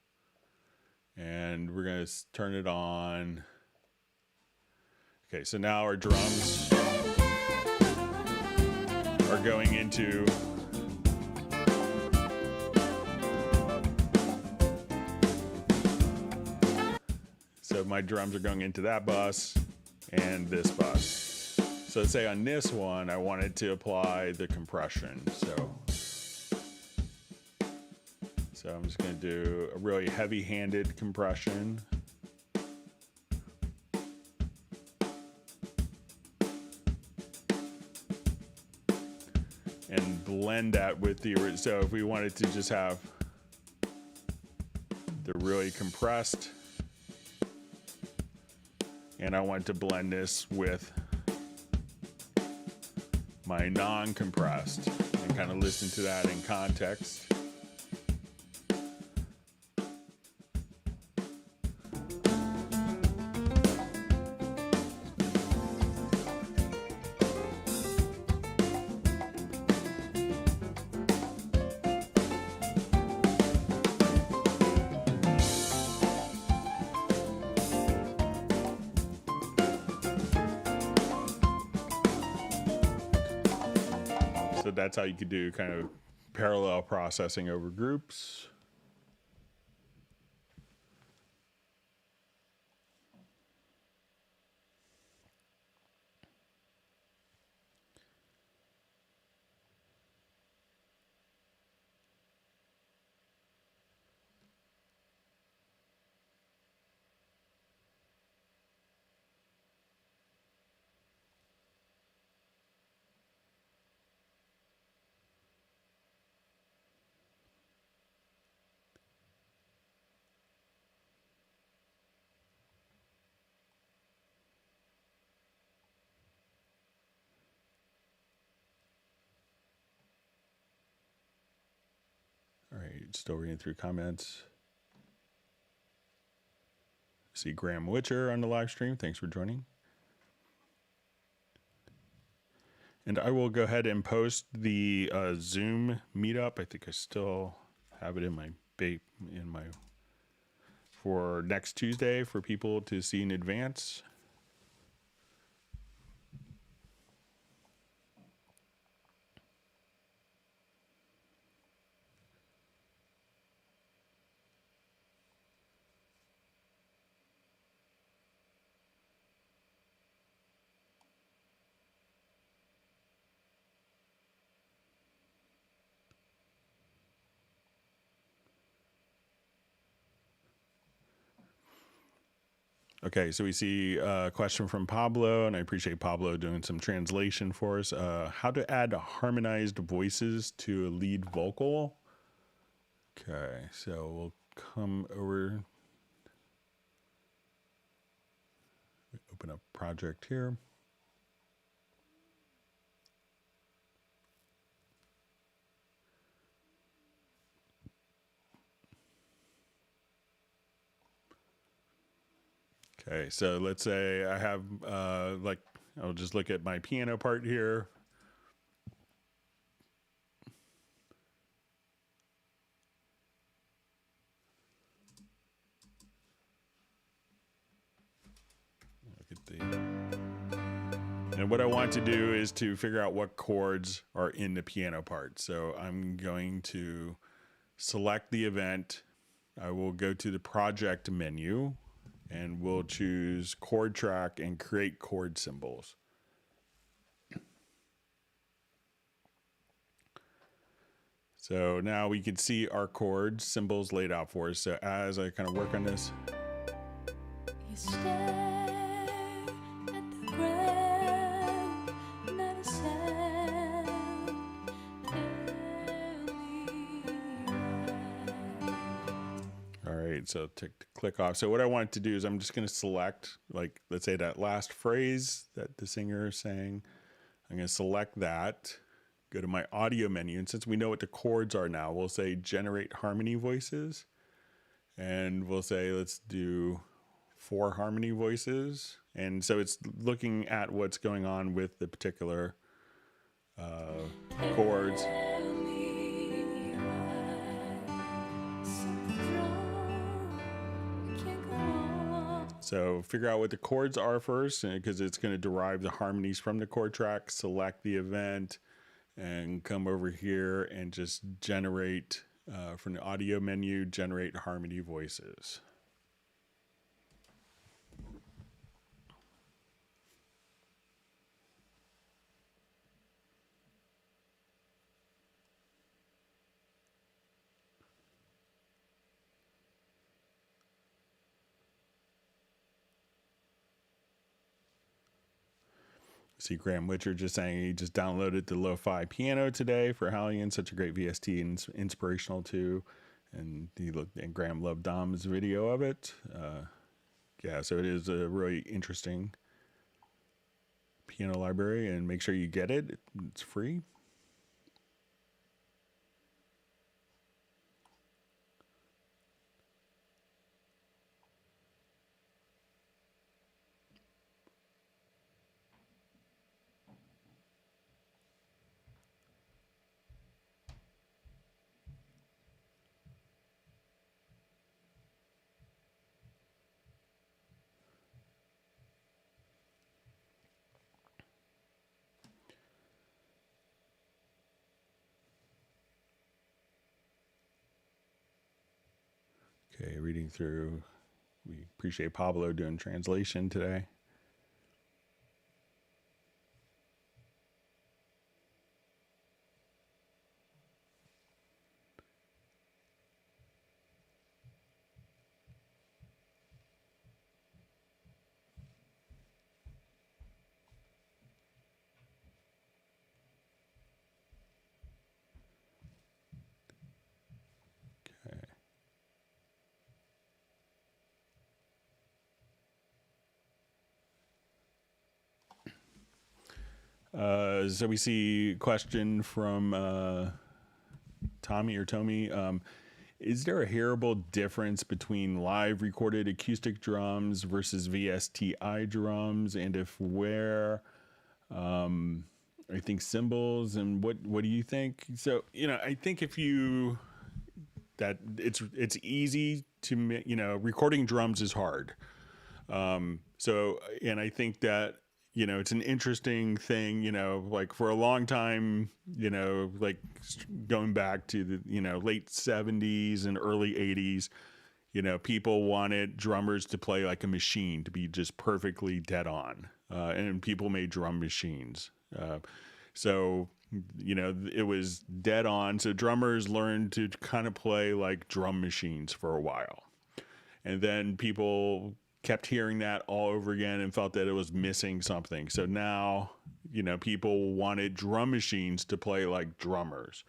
And we're going to turn it on. Okay, so now our drums are going into so my drums are going into that bus and this bus. So let's say on this one, I wanted to apply the compression. So I'm just going to do a really heavy-handed compression. And blend that with the, so if we wanted to just have the really compressed, and I want to blend this with my non-compressed and kind of listen to that in context. So that's how you could do kind of parallel processing over groups. All right, still reading through comments. See Graham Witcher on the live stream. Thanks for joining. And I will go ahead and post the Zoom meetup. I think I still have it in my for next Tuesday for people to see in advance. Okay, so we see a question from Pablo, and I appreciate Pablo doing some translation for us. How to add harmonized voices to a lead vocal. Okay, so we'll come over, open up project here. Okay, so let's say I have, I'll just look at my piano part here. Look at the, and what I want to do is to figure out what chords are in the piano part. So I'm going to select the event. I will go to the project menu, and we'll choose chord track and create chord symbols. So now we can see our chord symbols laid out for us. So as I kind of work on this. You stay at the ground, not a sound, all right, so click off. So what I want to do is I'm just going to select, like, let's say that last phrase that the singer is saying. I'm going to select that, go to my audio menu, and since we know what the chords are now, we'll say generate harmony voices. and we'll say, let's do 4 harmony voices. And so it's looking at what's going on with the particular chords. So figure out what the chords are first, because it's going to derive the harmonies from the chord track. Select the event and come over here and just generate from the audio menu, generate harmony voices. See Graham Witcher just saying he just downloaded the Lo-Fi piano today for Hallian, such a great VST and inspirational too. And Graham loved Dom's video of it. Yeah, so it is a really interesting piano library, and make sure you get it. It's free. Okay, reading through. We appreciate Pablo doing translation today. So we see a question from Tommy. Is there a hearable difference between live recorded acoustic drums versus VSTI drums? And if where, I think cymbals, and what do you think? So, I think it's easy to, recording drums is hard. And I think that, it's an interesting thing, like for a long time, like going back to the, late 70s and early 80s, people wanted drummers to play like a machine, to be just perfectly dead on. And people made drum machines. So, it was dead on. So drummers learned to kind of play like drum machines for a while. And then people kept hearing that all over again and felt that it was missing something. So now, people wanted drum machines to play like drummers.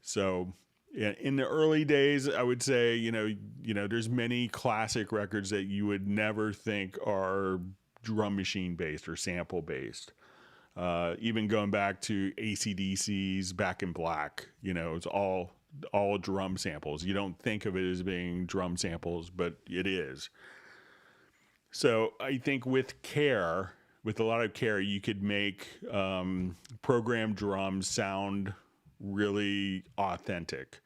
So in the early days, I would say, there's many classic records that you would never think are drum machine based or sample based. Even going back to AC/DC's Back in Black, it's all drum samples. You don't think of it as being drum samples, but it is. So I think with a lot of care, you could make programmed drums sound really authentic.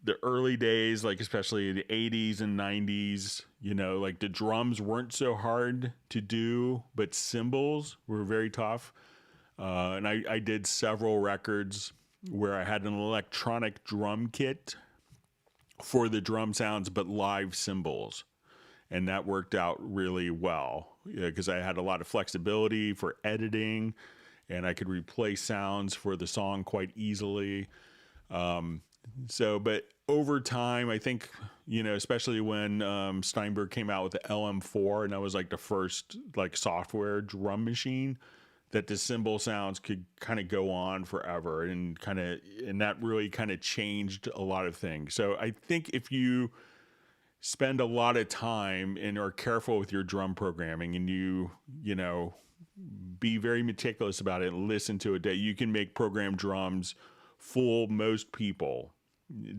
The early days, like especially the 80s and 90s, like the drums weren't so hard to do, but cymbals were very tough. And I did several records where I had an electronic drum kit for the drum sounds, but live cymbals. And that worked out really well because I had a lot of flexibility for editing, and I could replace sounds for the song quite easily. But over time, I think, especially when Steinberg came out with the LM4, and that was like the first like software drum machine, that the cymbal sounds could kind of go on forever, and that really kind of changed a lot of things. So I think if you spend a lot of time and are careful with your drum programming, and you be very meticulous about it and listen to it, that you can make programmed drums fool most people.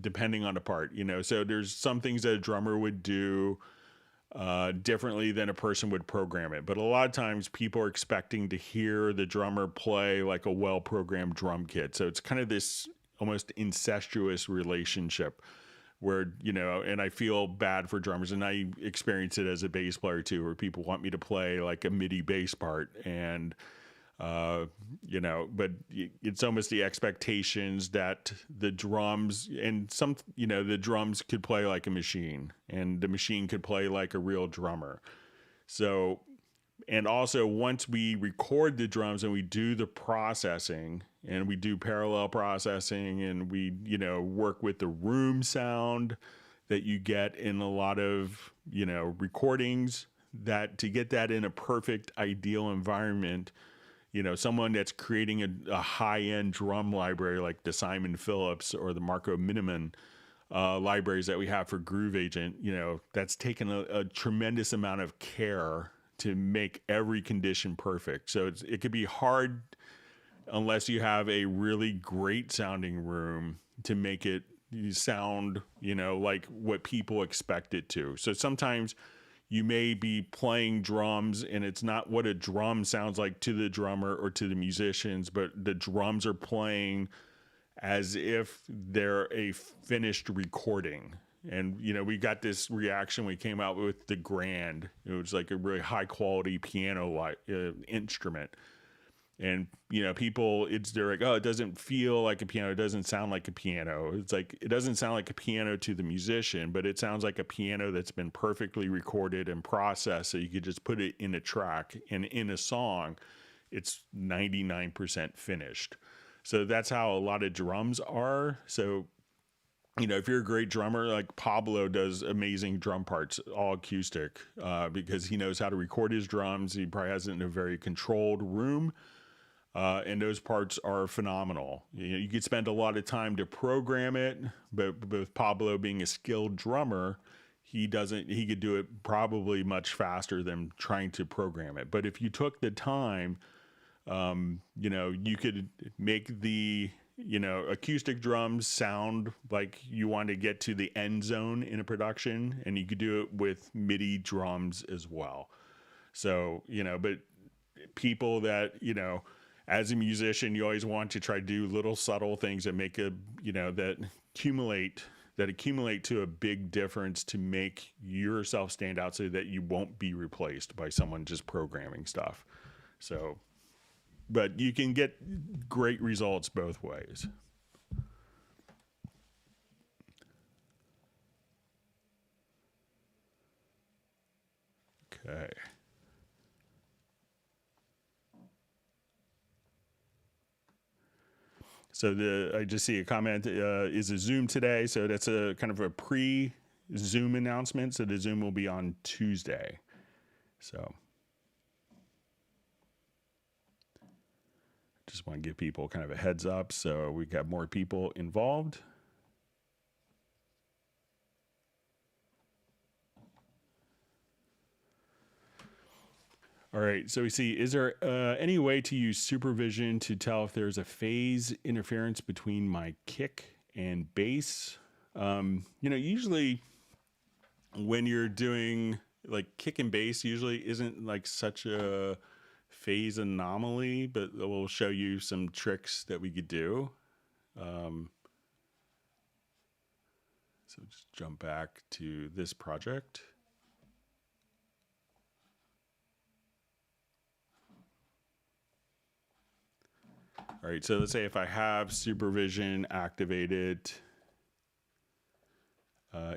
depending on the part, so there's some things that a drummer would do differently than a person would program it. But a lot of times people are expecting to hear the drummer play like a well-programmed drum kit. So it's kind of this almost incestuous relationship where, and I feel bad for drummers, and I experience it as a bass player too, where people want me to play like a MIDI bass part, and but it's almost the expectations that the drums and the drums could play like a machine, and the machine could play like a real drummer. So, and also once we record the drums and we do the processing and we do parallel processing and we, work with the room sound that you get in a lot of, recordings, that to get that in a perfect ideal environment, someone that's creating a high-end drum library like the Simon Phillips or the Marco Miniman libraries that we have for Groove Agent, that's taken a tremendous amount of care to make every condition perfect. So it could be hard unless you have a really great sounding room to make it sound, like what people expect it to. So sometimes you may be playing drums and it's not what a drum sounds like to the drummer or to the musicians, but the drums are playing as if they're a finished recording. And, we got this reaction when we came out with the Grand. It was like a really high quality piano instrument. And, people, they're like, oh, it doesn't feel like a piano. It doesn't sound like a piano. It's like, it doesn't sound like a piano to the musician, but it sounds like a piano that's been perfectly recorded and processed. So you could just put it in a track, and in a song, it's 99% finished. So that's how a lot of drums are. So, if you're a great drummer, like Pablo does amazing drum parts, all acoustic, because he knows how to record his drums. He probably has it in a very controlled room. And those parts are phenomenal. You could spend a lot of time to program it, but with Pablo being a skilled drummer, he could do it probably much faster than trying to program it. But if you took the time, you could make the, acoustic drums sound like you want to get to the end zone in a production, and you could do it with MIDI drums as well. So, but people that, as a musician, you always want to try to do little subtle things that make that accumulate to a big difference to make yourself stand out so that you won't be replaced by someone just programming stuff. So, but you can get great results both ways. Okay. So I just see a comment, is a Zoom today. So that's a kind of a pre-Zoom announcement. So the Zoom will be on Tuesday. So just want to give people kind of a heads up. So we got more people involved. All right, so we see, is there any way to use supervision to tell if there's a phase interference between my kick and bass? Usually when you're doing like kick and bass, usually isn't like such a phase anomaly, but we'll show you some tricks that we could do. So just jump back to this project. All right, so let's say if I have supervision activated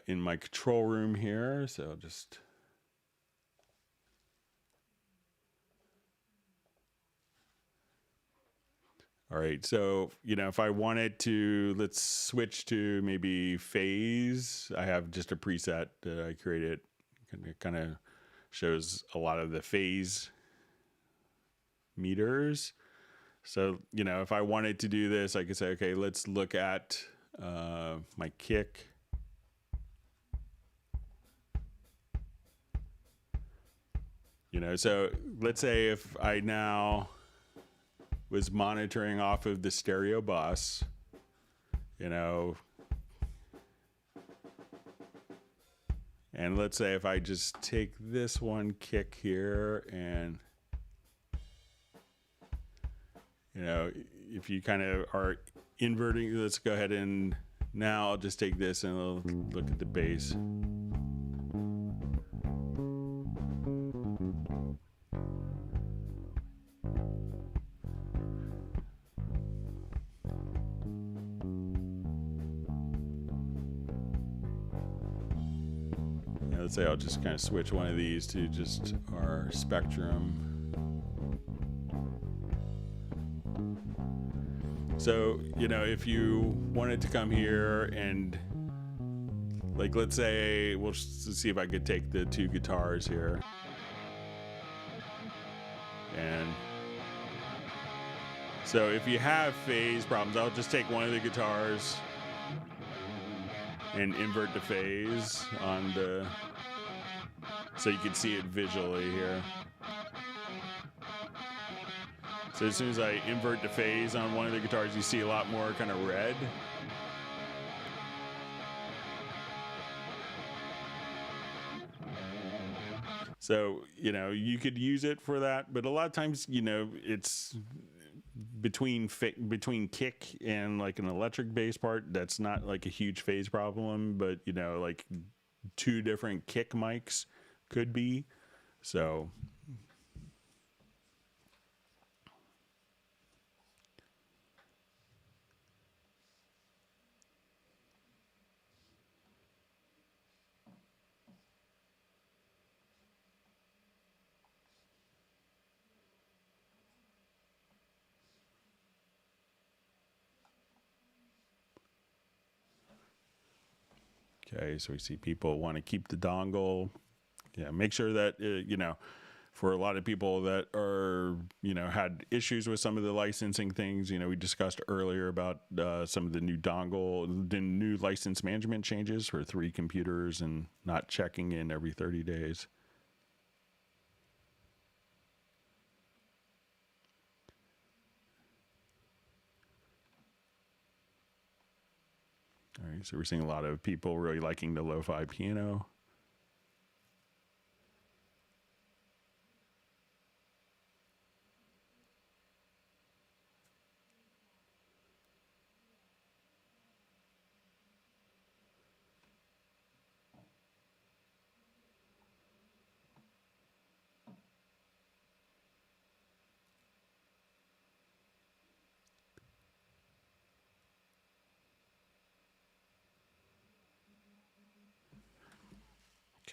in my control room here, so just all right, so if I wanted to, let's switch to maybe phase. I have just a preset that I created. It kind of shows a lot of the phase meters. So, if I wanted to do this, I could say, okay, let's look at my kick. So let's say if I now was monitoring off of the stereo bus, And let's say if I just take this one kick here and, you know, if you kind of are inverting, let's go ahead and now I'll just take this and I'll look at the bass. Let's say I'll just kind of switch one of these to just our spectrum. So, you know, if you wanted to come here and, like, let's say, we'll see if I could take the two guitars here. And so if you have phase problems, I'll just take one of the guitars and invert the phase on the, so you can see it visually here. So as soon as I invert the phase on one of the guitars, you see a lot more kind of red. So, you know, you could use it for that, but a lot of times, you know, it's between kick and like an electric bass part, that's not like a huge phase problem, but, you know, like two different kick mics could be. So okay, so we see people want to keep the dongle. Yeah, make sure that, you know, for a lot of people that are, you know, had issues with some of the licensing things, you know, we discussed earlier about some of the new license management changes for 3 computers and not checking in every 30 days. All right, so we're seeing a lot of people really liking the lo-fi piano.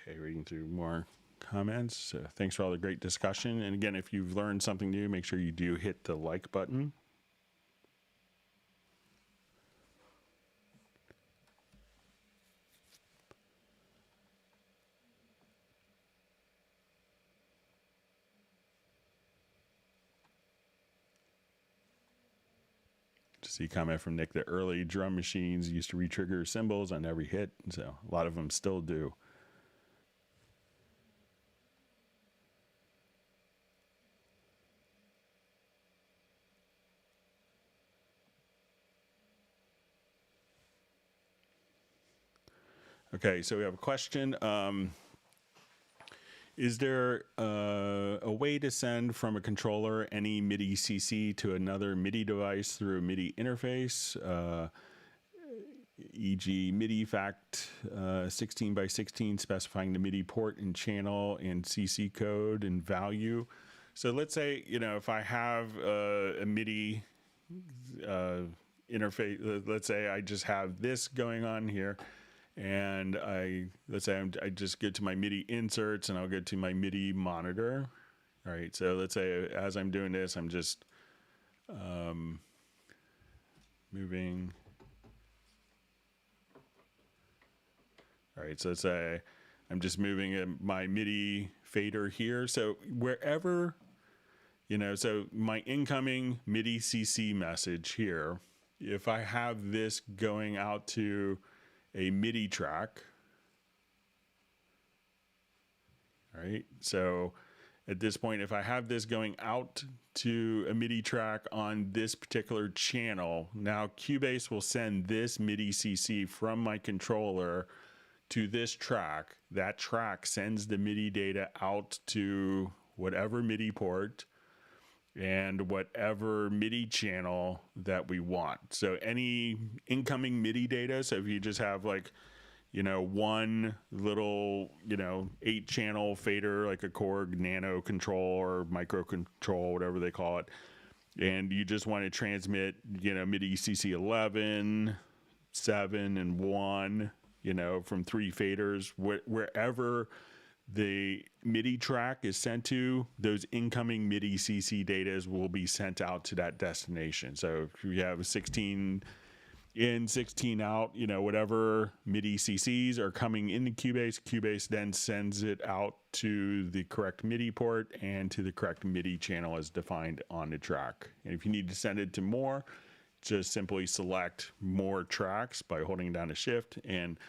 Okay, reading through more comments. Thanks for all the great discussion. And again, if you've learned something new, make sure you do hit the like button. To see comment from Nick, the early drum machines used to retrigger cymbals on every hit. So a lot of them still do. Okay, so we have a question. Is there a way to send from a controller any MIDI CC to another MIDI device through a MIDI interface, e.g. MIDI fact 16 by 16 specifying the MIDI port and channel and CC code and value? So let's say, you know, if I have a MIDI interface, let's say I just have this going on here. And let's say I just get to my MIDI inserts and I'll get to my MIDI monitor. All right, so let's say as I'm doing this, I'm just moving. All right, so let's say I'm just moving my MIDI fader here. So wherever, you know, so my incoming MIDI CC message here, if I have this going out to a MIDI track. All right, so at this point, if I have this going out to a MIDI track on this particular channel, now Cubase will send this MIDI CC from my controller to this track. That track sends the MIDI data out to whatever MIDI port and whatever MIDI channel that we want. So any incoming MIDI data, so if you just have like, one little, 8-channel fader, like a Korg Nano Control or Micro Control, whatever they call it, and you just want to transmit, MIDI CC11, 7, and 1, from 3 faders, wherever the MIDI track is sent to, those incoming MIDI CC data will be sent out to that destination. So if you have 16 in, 16 out, whatever MIDI CCs are coming into Cubase then sends it out to the correct MIDI port and to the correct MIDI channel as defined on the track. And if you need to send it to more, just simply select more tracks by holding down a shift, and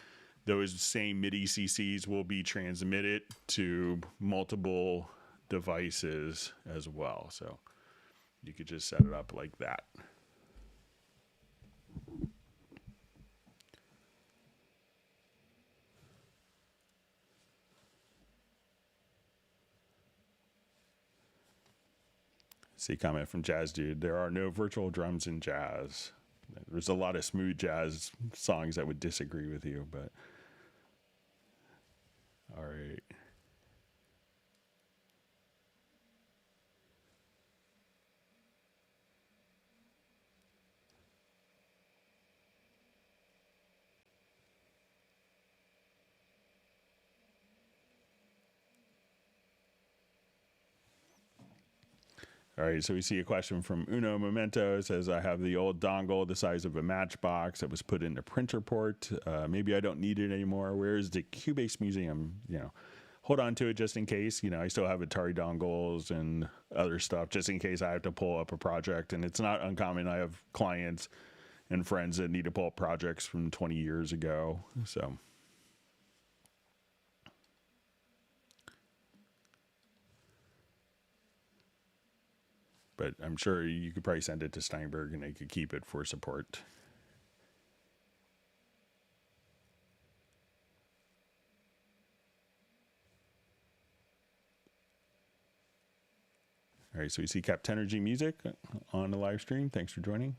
those same MIDI CCs will be transmitted to multiple devices as well. So you could just set it up like that. See comment from Jazz Dude. There are no virtual drums in jazz. There's a lot of smooth jazz songs that would disagree with you, but all right. All right, so we see a question from Uno Memento. It says, I have the old dongle the size of a matchbox that was put in the printer port. Maybe I don't need it anymore. Where is the Cubase Museum? Hold on to it just in case. I still have Atari dongles and other stuff just in case I have to pull up a project. And it's not uncommon. I have clients and friends that need to pull up projects from 20 years ago. So. But I'm sure you could probably send it to Steinberg and they could keep it for support. All right, so we see Captenergy Music on the live stream. Thanks for joining.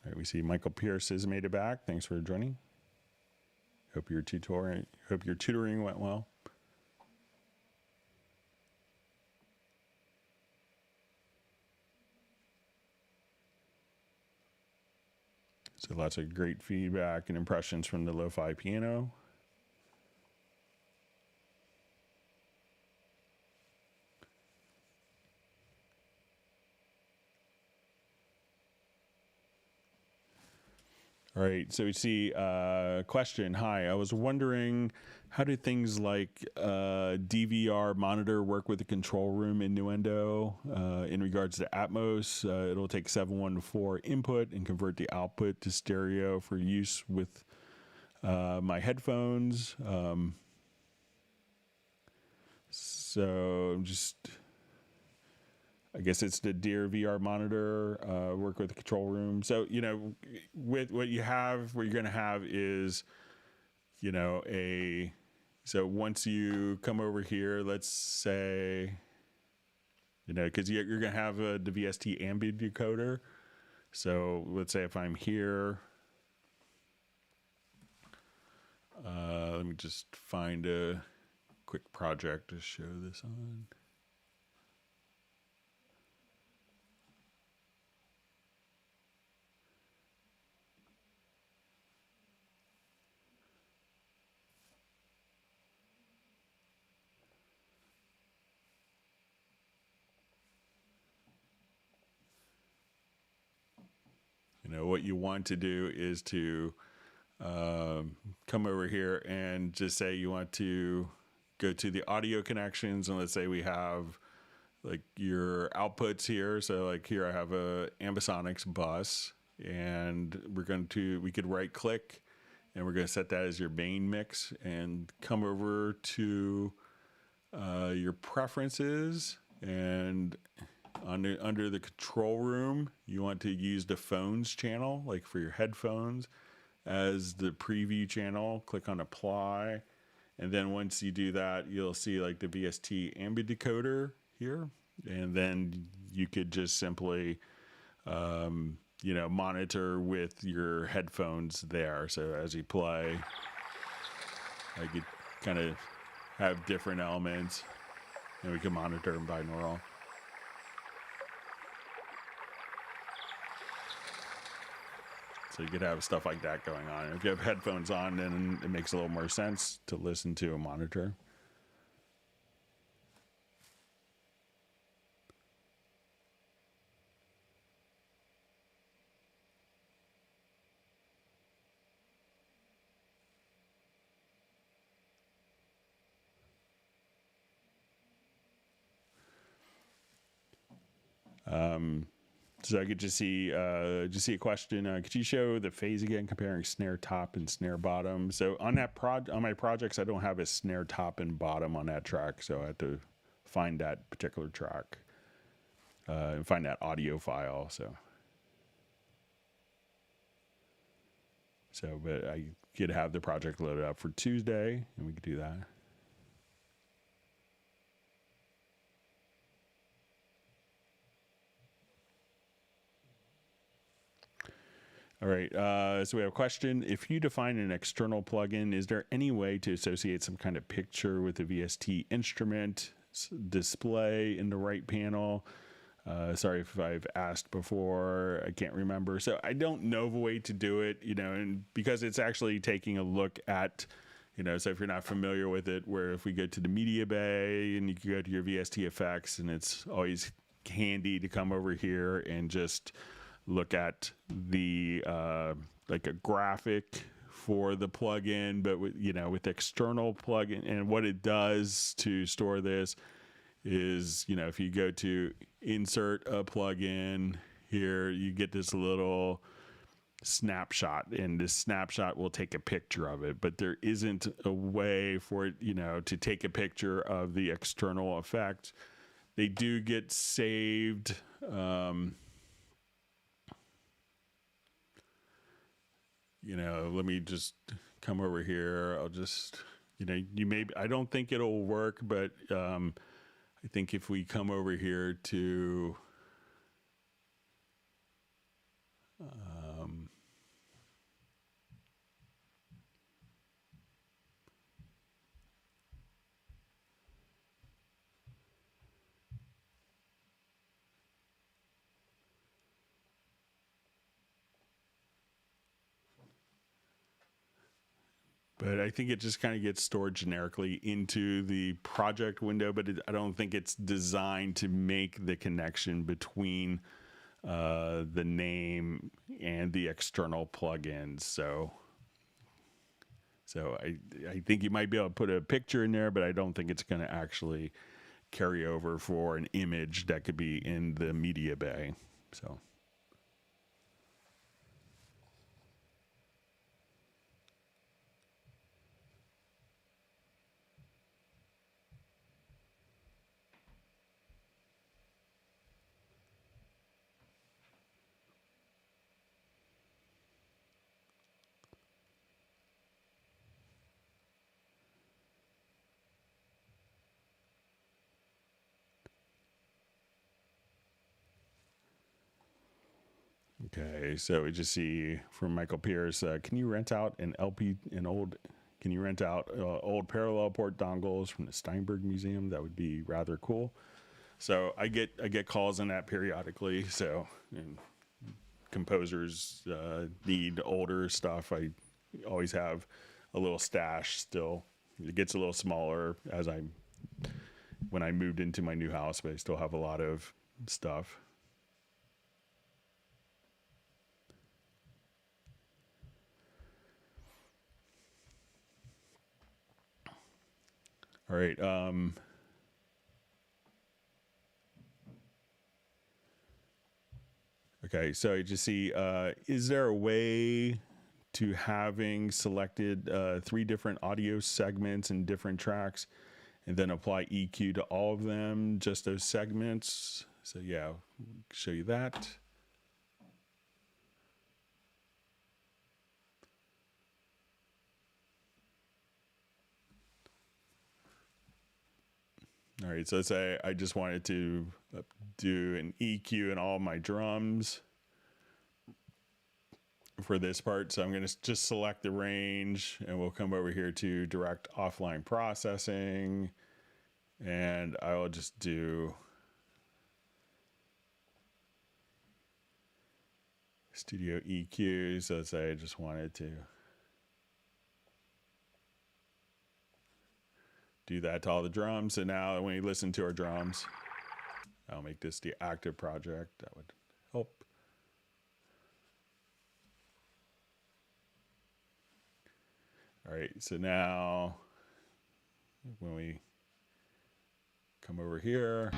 All right, we see Michael Pierce has made it back. Thanks for joining. Hope your tutoring went well. So lots of great feedback and impressions from the lo-fi piano. All right, so we see a question. Hi, I was wondering, how do things like DVR monitor work with the control room Innuendo in regards to Atmos? It'll take 714 input and convert the output to stereo for use with my headphones. So just... I guess it's the Deer VR monitor, work with the control room. So, with what you're going to have is, so once you come over here, let's say, because you're going to have the VST ambient decoder. So let's say if I'm here, let me just find a quick project to show this on. What you want to do is to come over here and just say you want to go to the audio connections, and let's say we have like your outputs here. So like here I have a Ambisonics bus, and we could right click and we're going to set that as your main mix, and come over to your preferences, and under the control room, you want to use the phones channel, like for your headphones, as the preview channel. Click on apply, and then once you do that, you'll see like the VST ambient decoder here, and then you could just simply monitor with your headphones there. So as you play, I could kind of have different elements, and we can monitor them binaural. So you could have stuff like that going on. If you have headphones on, then it makes a little more sense to listen to a monitor. So I could just see a question. Could you show the phase again, comparing snare top and snare bottom? So on my projects, I don't have a snare top and bottom on that track, so I have to find that particular track and find that audio file. But I could have the project loaded up for Tuesday, and we could do that. All right, so we have a question. If you define an external plugin, is there any way to associate some kind of picture with the VST instrument display in the right panel? Sorry if I've asked before, I can't remember. So I don't know of a way to do it, and because it's actually taking a look at, so if you're not familiar with it, where if we go to the media bay and you can go to your VST effects, and it's always handy to come over here and just look at the like a graphic for the plugin, but with external plugin, and what it does to store this is, if you go to insert a plugin here, you get this little snapshot, and this snapshot will take a picture of it, but there isn't a way for it, to take a picture of the external effect. They do get saved. Let me just come over here. I'll just, I don't think it'll work, but I think if we come over here to, but I think it just kind of gets stored generically into the project window, but I don't think it's designed to make the connection between the name and the external plugins. So I think you might be able to put a picture in there, but I don't think it's going to actually carry over for an image that could be in the media bay. So. Okay, so we just see from Michael Pierce, can you rent out old parallel port dongles from the Steinberg Museum? That would be rather cool. So I get calls on that periodically. So composers need older stuff. I always have a little stash still. It gets a little smaller when I moved into my new house, but I still have a lot of stuff. All right. Okay, so you just see, is there a way to having selected 3 different audio segments and different tracks, and then apply EQ to all of them, just those segments. So yeah, I'll show you that. All right, so let's say I just wanted to do an EQ in all my drums for this part. So I'm going to just select the range, and we'll come over here to direct offline processing, and I will just do studio EQ. So let's say I just wanted to do that to all the drums. And now when you listen to our drums, I'll make this the active project. That would help. All right, so now when we come over here,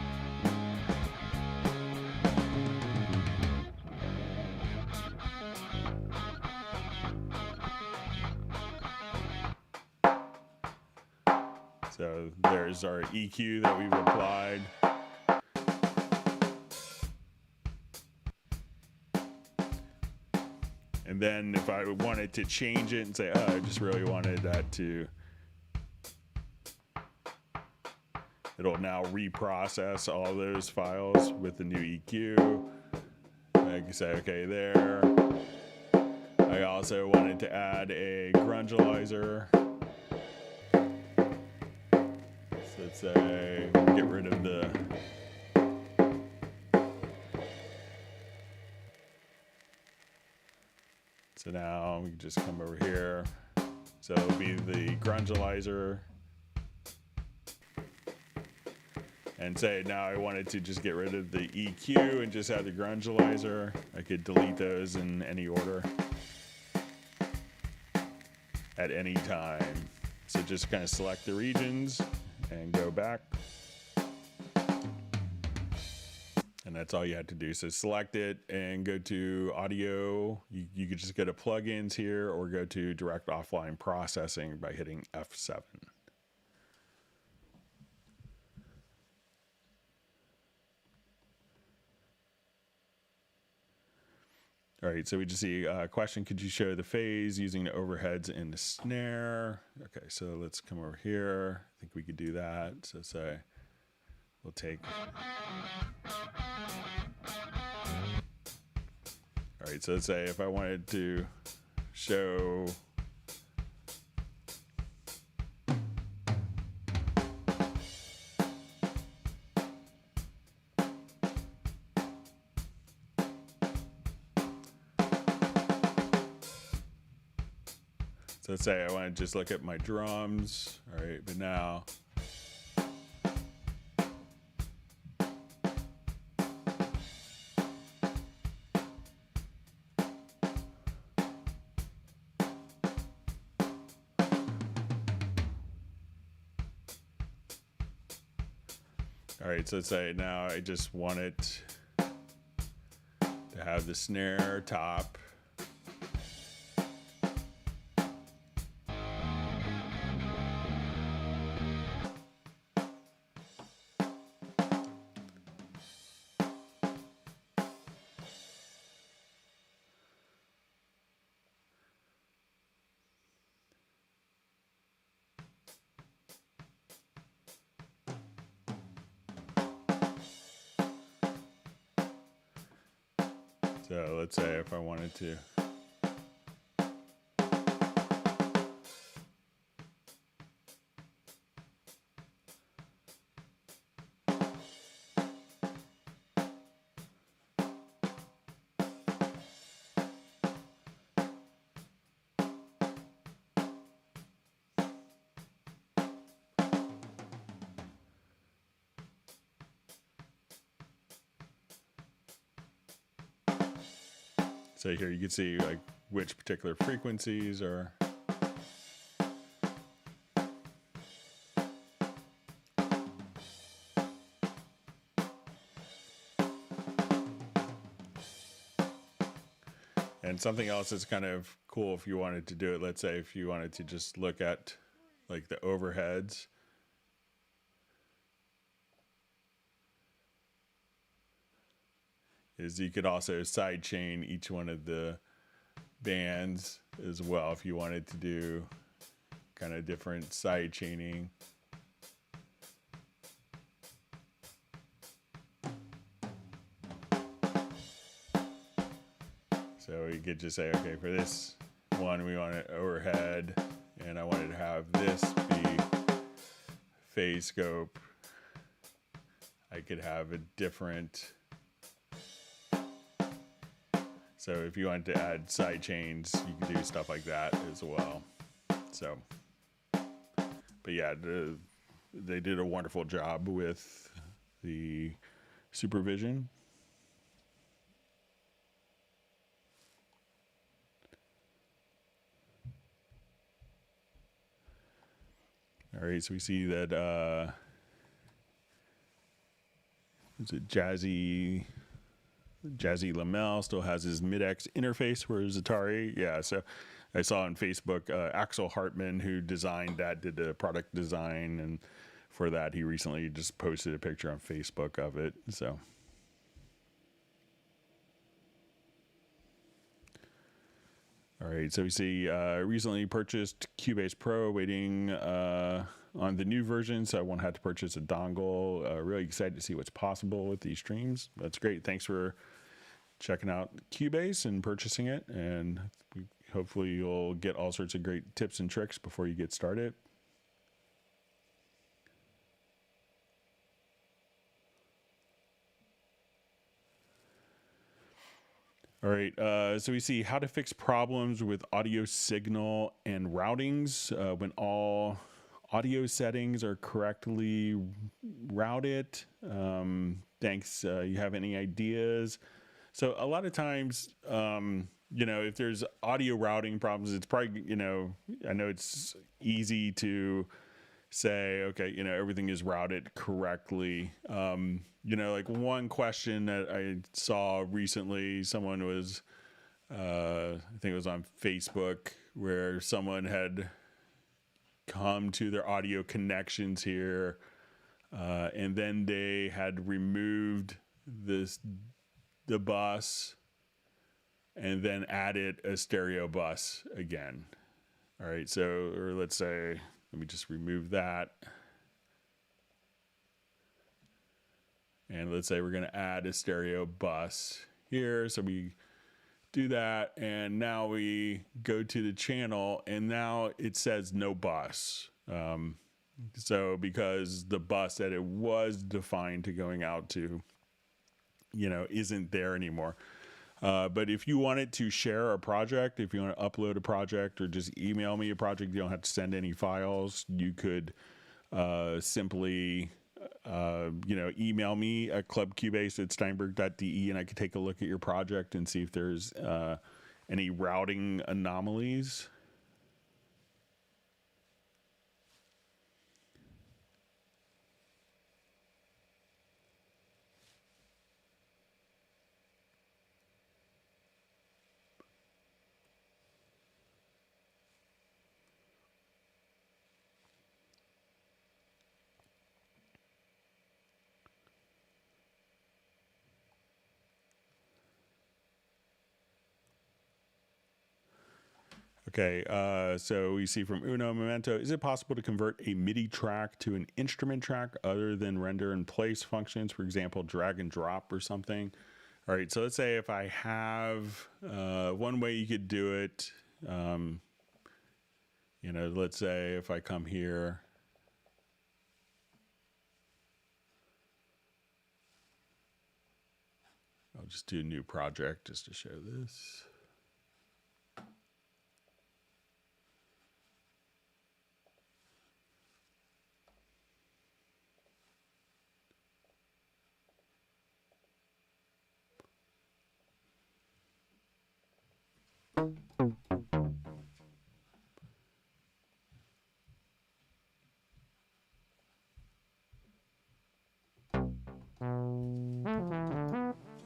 so there's our EQ that we've applied. And then if I wanted to change it and say, oh, I just really wanted that to, it'll now reprocess all those files with the new EQ. I can say, okay, there. I also wanted to add a grungelizer. So let's say, get rid of the So now we can just come over here. So it'll be the grungelizer. And say now I wanted to just get rid of the EQ and just add the grungelizer. I could delete those in any order at any time. So just kind of select the regions and go back. And that's all you had to do. So select it and go to audio. You could just go to plugins here or go to direct offline processing by hitting F7. All right, so we just see a question, could you show the phase using the overheads and the snare? Okay, so let's come over here. I think we could do that. So say, we'll take... All right, so let's say if I wanted to show So let's say I want to just look at my drums. All right, but now all right, so let's say now I just want it to have the snare top. So let's say if I wanted to. So here you can see like which particular frequencies are. And something else that's kind of cool if you wanted to do it. Let's say if you wanted to just look at like the overheads. Is you could also sidechain each one of the bands as well if you wanted to do kind of different side chaining. So you could just say, okay, for this one, we want it overhead, and I wanted to have this be phase scope. I could have a different. So if you wanted to add side chains, you could do stuff like that as well. So, but yeah, they did a wonderful job with the supervision. All right, so we see that is it Jazzy Lamel still has his mid-X interface, whereas Atari, yeah. So I saw on Facebook Axel Hartman, who designed that, did the product design, and for that he recently just posted a picture on Facebook of it. So. All right, so we see recently purchased Cubase Pro, waiting on the new version, so I won't have to purchase a dongle. Really excited to see what's possible with these streams. That's great. Thanks for checking out Cubase and purchasing it, and hopefully you'll get all sorts of great tips and tricks before you get started. All right, so we see how to fix problems with audio signal and routings when all audio settings are correctly routed. Thanks. You have any ideas? So a lot of times, if there's audio routing problems, it's probably, I know it's easy to say, okay, everything is routed correctly. Like one question that I saw recently, someone was, I think it was on Facebook, where someone had come to their audio connections here, and then they had removed the bus and then added a stereo bus again. All right, so, or let's say, let me just remove that. And let's say we're going to add a stereo bus here. So we do that, and now we go to the channel, and now it says no bus. So because the bus that it was defined to going out to, isn't there anymore. But if you wanted to share a project, if you want to upload a project or just email me a project, you don't have to send any files. You could simply email me at clubcubase@steinberg.de, and I could take a look at your project and see if there's any routing anomalies. Okay, so we see from Uno Memento, is it possible to convert a MIDI track to an instrument track other than render in place functions, for example, drag and drop or something? All right, so let's say if I have one way you could do it, let's say if I come here, I'll just do a new project just to show this.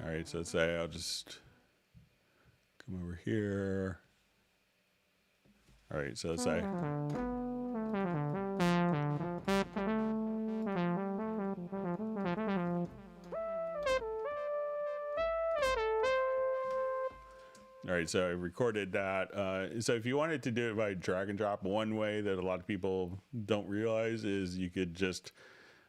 All right, so let's say I'll just come over here. All right, so let's say. All right, so I recorded that. So if you wanted to do it by drag and drop, one way that a lot of people don't realize is you could just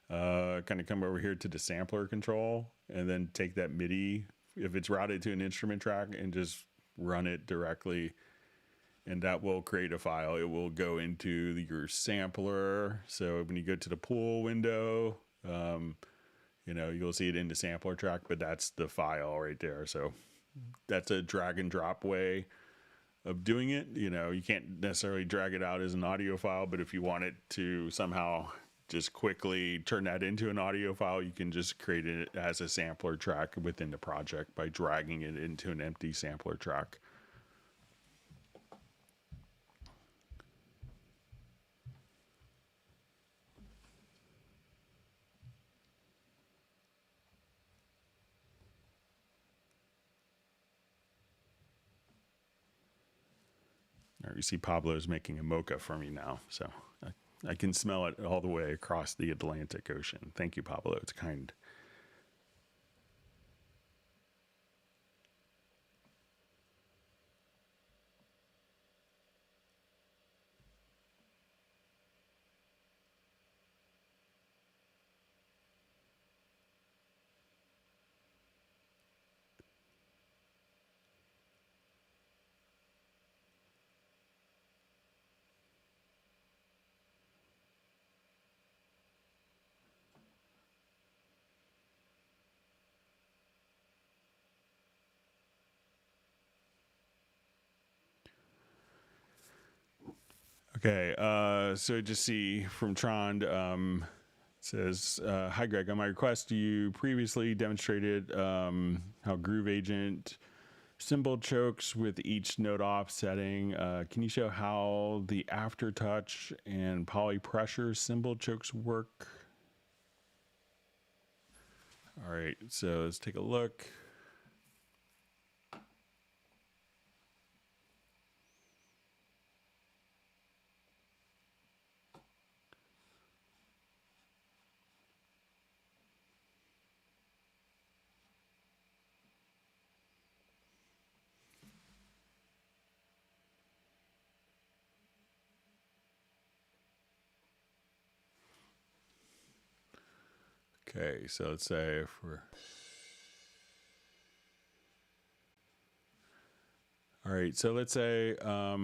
kind of come over here to the sampler control and then take that MIDI, if it's routed to an instrument track, and just run it directly. And that will create a file. It will go into your sampler. So when you go to the pool window, you know, you'll see it in the sampler track, but that's the file right there. So that's a drag and drop way of doing it. You know, you can't necessarily drag it out as an audio file, but if you want it to somehow just quickly turn that into an audio file, you can just create it as a sampler track within the project by dragging it into an empty sampler track. You see Pablo's making a mocha for me now, so I can smell it all the way across the Atlantic Ocean. Thank you, Pablo. It's kind. Okay, so just see from Trond, says, hi Greg, on my request, you previously demonstrated how Groove Agent cymbal chokes with each note off setting. Can you show how the aftertouch and poly pressure cymbal chokes work? All right, so let's take a look. Okay, so let's say if we're... All right, so let's say I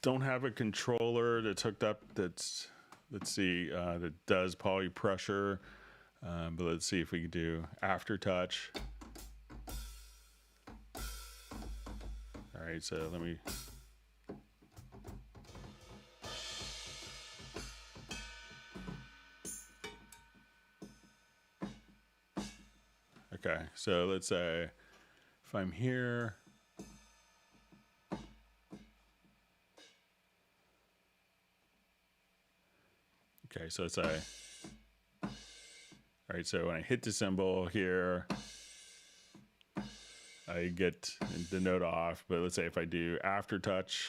don't have a controller that's hooked up that's, let's see, that does poly pressure, but let's see if we can do aftertouch. All right, so let me... Okay, so let's say if I'm here, okay, so let's say, all right, so when I hit the cymbal here, I get the note off, but let's say if I do aftertouch,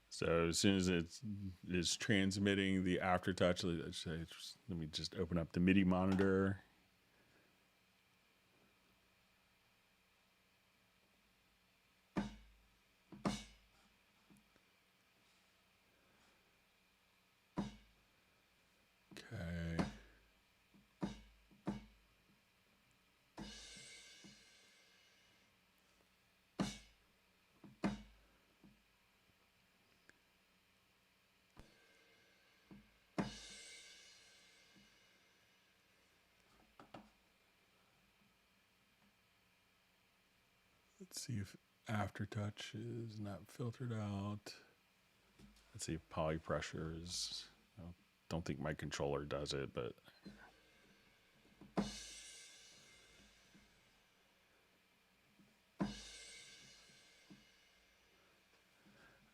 so as soon as it is transmitting the aftertouch, let me just open up the MIDI monitor. Okay. Let's see if aftertouch is not filtered out. Let's see if poly pressure is, I don't think my controller does it, but.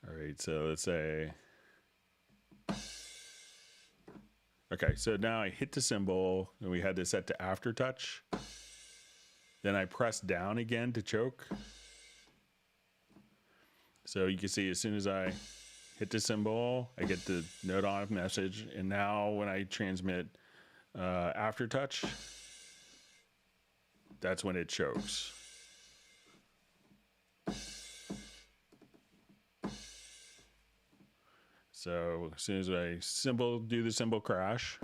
All right, so let's say, Okay, so now I hit the cymbal, and we had this set to aftertouch. Then I press down again to choke. So you can see as soon as I hit the cymbal, I get the note on message. And now when I transmit aftertouch, that's when it chokes. So as soon as I do the cymbal crash,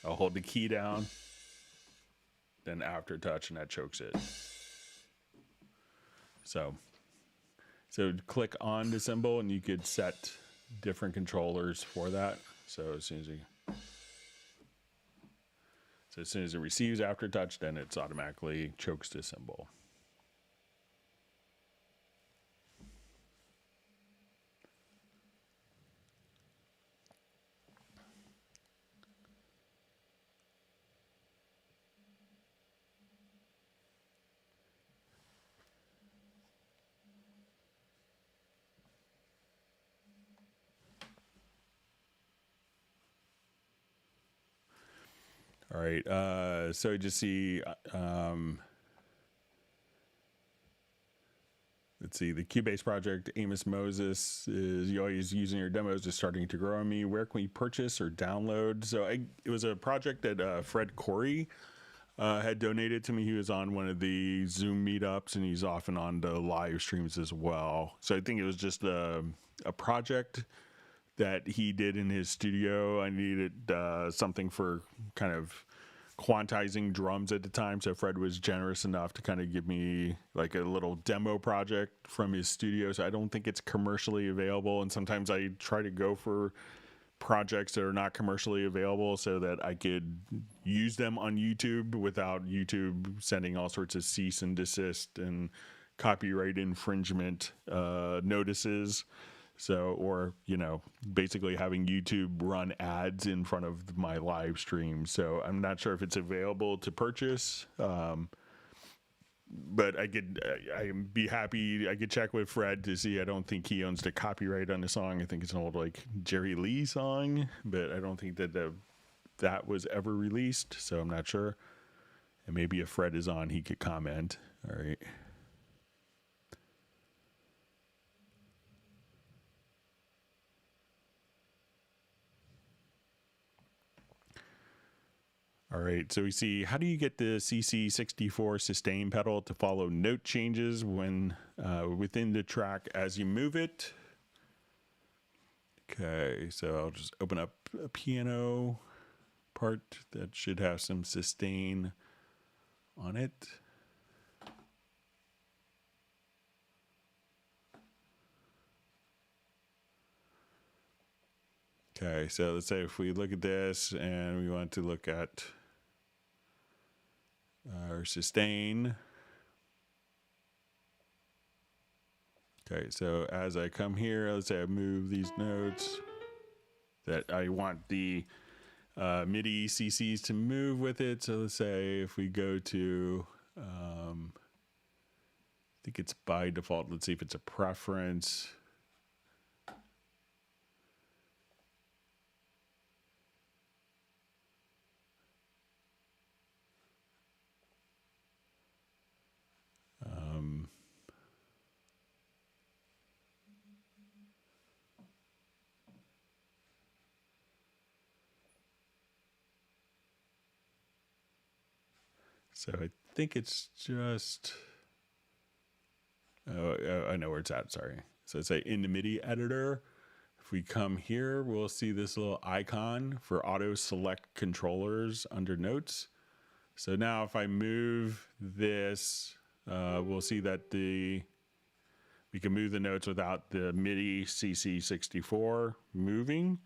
I'll hold the key down, then aftertouch, and that chokes it. So click on the cymbal, and you could set different controllers for that. So as soon as it receives aftertouch, then it's automatically chokes the cymbal. All right, so you just see, let's see, the Cubase project, Amos Moses, is you always using your demos is starting to grow on me. Where can we purchase or download? So it was a project that Fred Corey had donated to me. He was on one of the Zoom meetups, and he's often on the live streams as well. So I think it was just a project that he did in his studio. I needed something for kind of quantizing drums at the time, so Fred was generous enough to kind of give me like a little demo project from his studio. So I don't think it's commercially available, and sometimes I try to go for projects that are not commercially available so that I could use them on YouTube without YouTube sending all sorts of cease and desist and copyright infringement notices. So, or, basically having YouTube run ads in front of my live stream. So I'm not sure if it's available to purchase. But I'd be happy. I could check with Fred to see. I don't think he owns the copyright on the song. I think it's an old Jerry Lee song, but I don't think that was ever released. So I'm not sure. And maybe if Fred is on, he could comment. All right. All right, so we see, how do you get the CC64 sustain pedal to follow note changes when within the track as you move it? Okay, so I'll just open up a piano part that should have some sustain on it. Okay, so let's say if we look at this and we want to look at our sustain. Okay, so as I come here, let's say I move these notes that I want the MIDI CCs to move with it. So let's say if we go to, I think it's by default. Let's see if it's a preference. So I think it's just, I know where it's at, sorry. So it's in the MIDI editor. If we come here, we'll see this little icon for auto select controllers under notes. So now if I move this, we'll see that we can move the notes without the MIDI CC64 moving.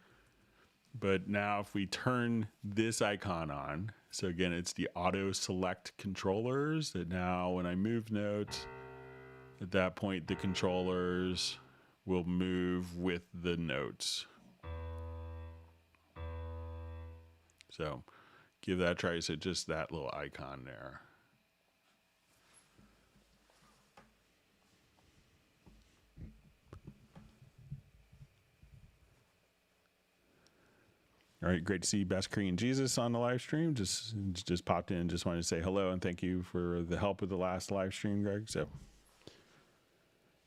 But now if we turn this icon on, so again, it's the auto select controllers that now when I move notes, at that point, the controllers will move with the notes. So give that a try. So just that little icon there. All right, great to see Best Korean Jesus on the live stream. Just popped in. Just wanted to say hello and thank you for the help with the last live stream, Greg. So,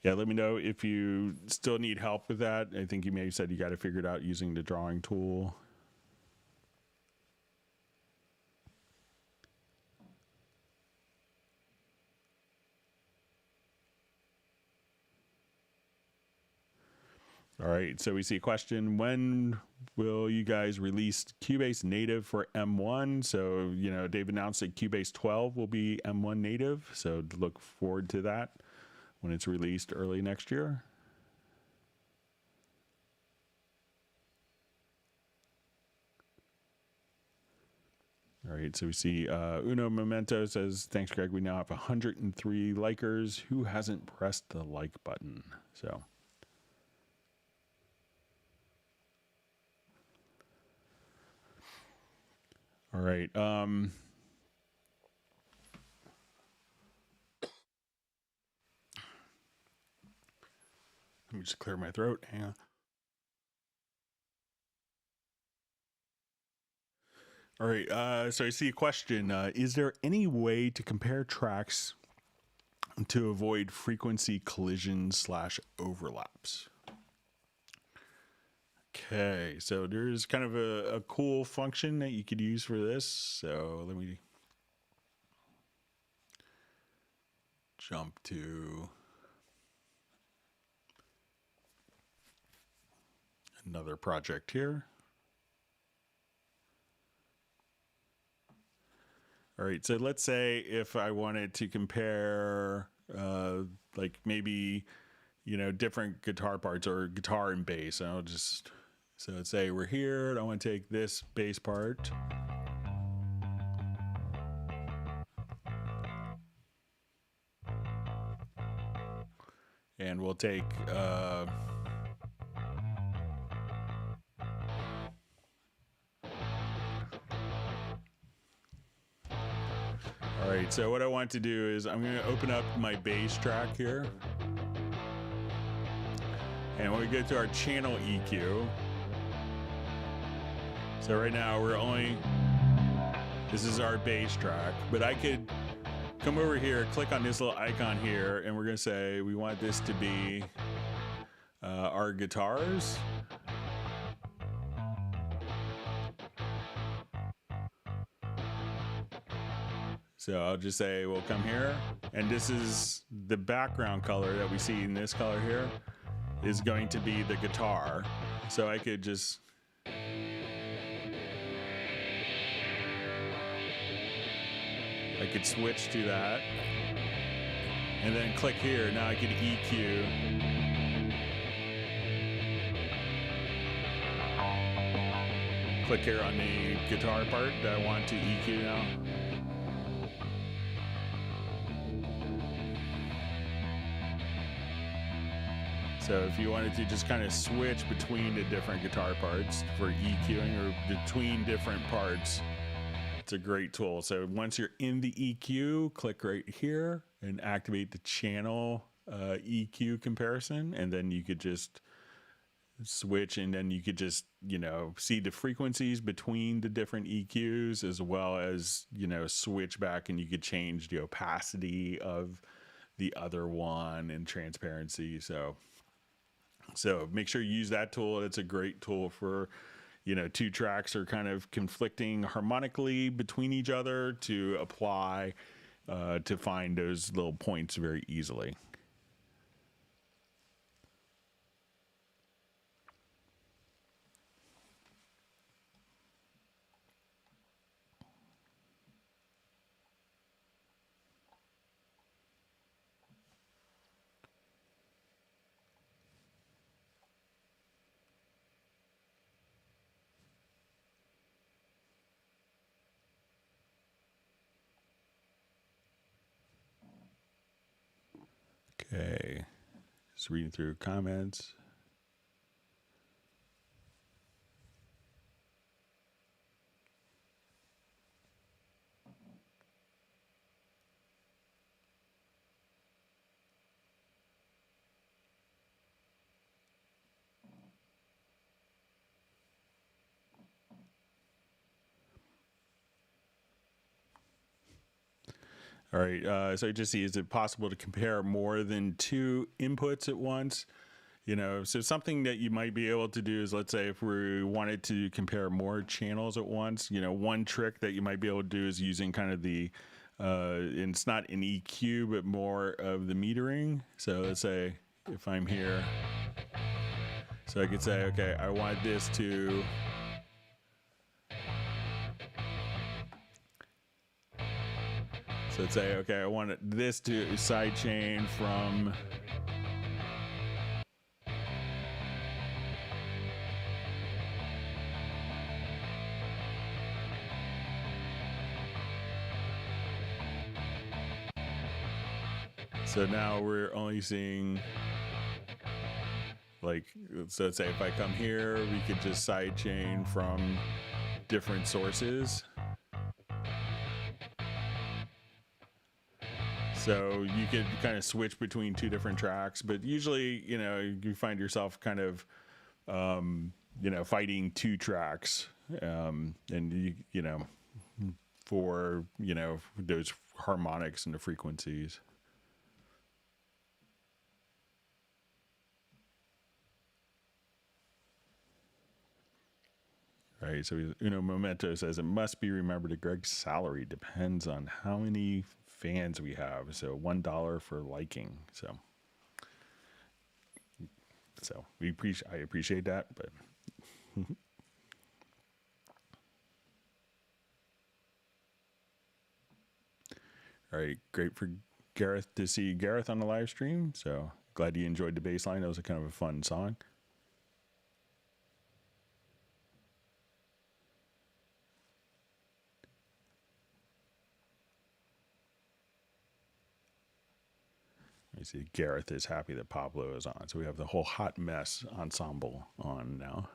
yeah, let me know if you still need help with that. I think you may have said you got to figure it out using the drawing tool. All right, so we see a question. When will you guys release Cubase native for M1? So, you know, Dave announced that Cubase 12 will be M1 native. So look forward to that when it's released early next year. All right, so we see Uno Memento says, thanks, Greg. We now have 103 likers. Who hasn't pressed the like button? So. All right. Let me just clear my throat. Hang on. All right. So I see a question. Is there any way to compare tracks to avoid frequency collisions / overlaps? Okay, so there's kind of a cool function that you could use for this. So let me jump to another project here. All right, so let's say if I wanted to compare like maybe, you know, different guitar parts or guitar and bass. I'll just, so let's say we're here and I want to take this bass part. And we'll take all right, so what I want to do is I'm going to open up my bass track here. And when we go to our channel EQ, so right now this is our bass track, but I could come over here, click on this little icon here, and we're going to say we want this to be our guitars. So I'll just say, we'll come here, and this is the background color that we see in this color here is going to be the guitar. So I could just switch to that and then click here. Now I could EQ. Click here on the guitar part that I want to EQ now. So if you wanted to just kind of switch between the different guitar parts for EQing or between different parts, it's a great tool. So once you're in the EQ, click right here and activate the channel EQ comparison. And then you could just switch, and then you could just, you know, see the frequencies between the different EQs, as well as, you know, switch back, and you could change the opacity of the other one and transparency. So make sure you use that tool. It's a great tool for, you know, two tracks are kind of conflicting harmonically between each other to apply to find those little points very easily. Okay, just reading through comments. All right. So just see, is it possible to compare more than two inputs at once? So something that you might be able to do is, let's say if we wanted to compare more channels at once, one trick that you might be able to do is using kind of the, and it's not an EQ, but more of the metering. So let's say if I'm here, so I could say, okay, I want this to, so let's say, okay, I want this to sidechain from, so now we're only seeing, like, so let's say if I come here, we could just sidechain from different sources. So you could kind of switch between two different tracks, but usually, you find yourself kind of, fighting two tracks, and for, those harmonics and the frequencies. Right, so Uno Momento says it must be remembered that Greg's salary depends on how many fans we have. So $1 for liking. So I appreciate that, but all right, great for Gareth to see Gareth on the live stream. So glad you enjoyed the bass line. That was a kind of a fun song. You see, Gareth is happy that Pablo is on. So we have the whole Hot Mess ensemble on now.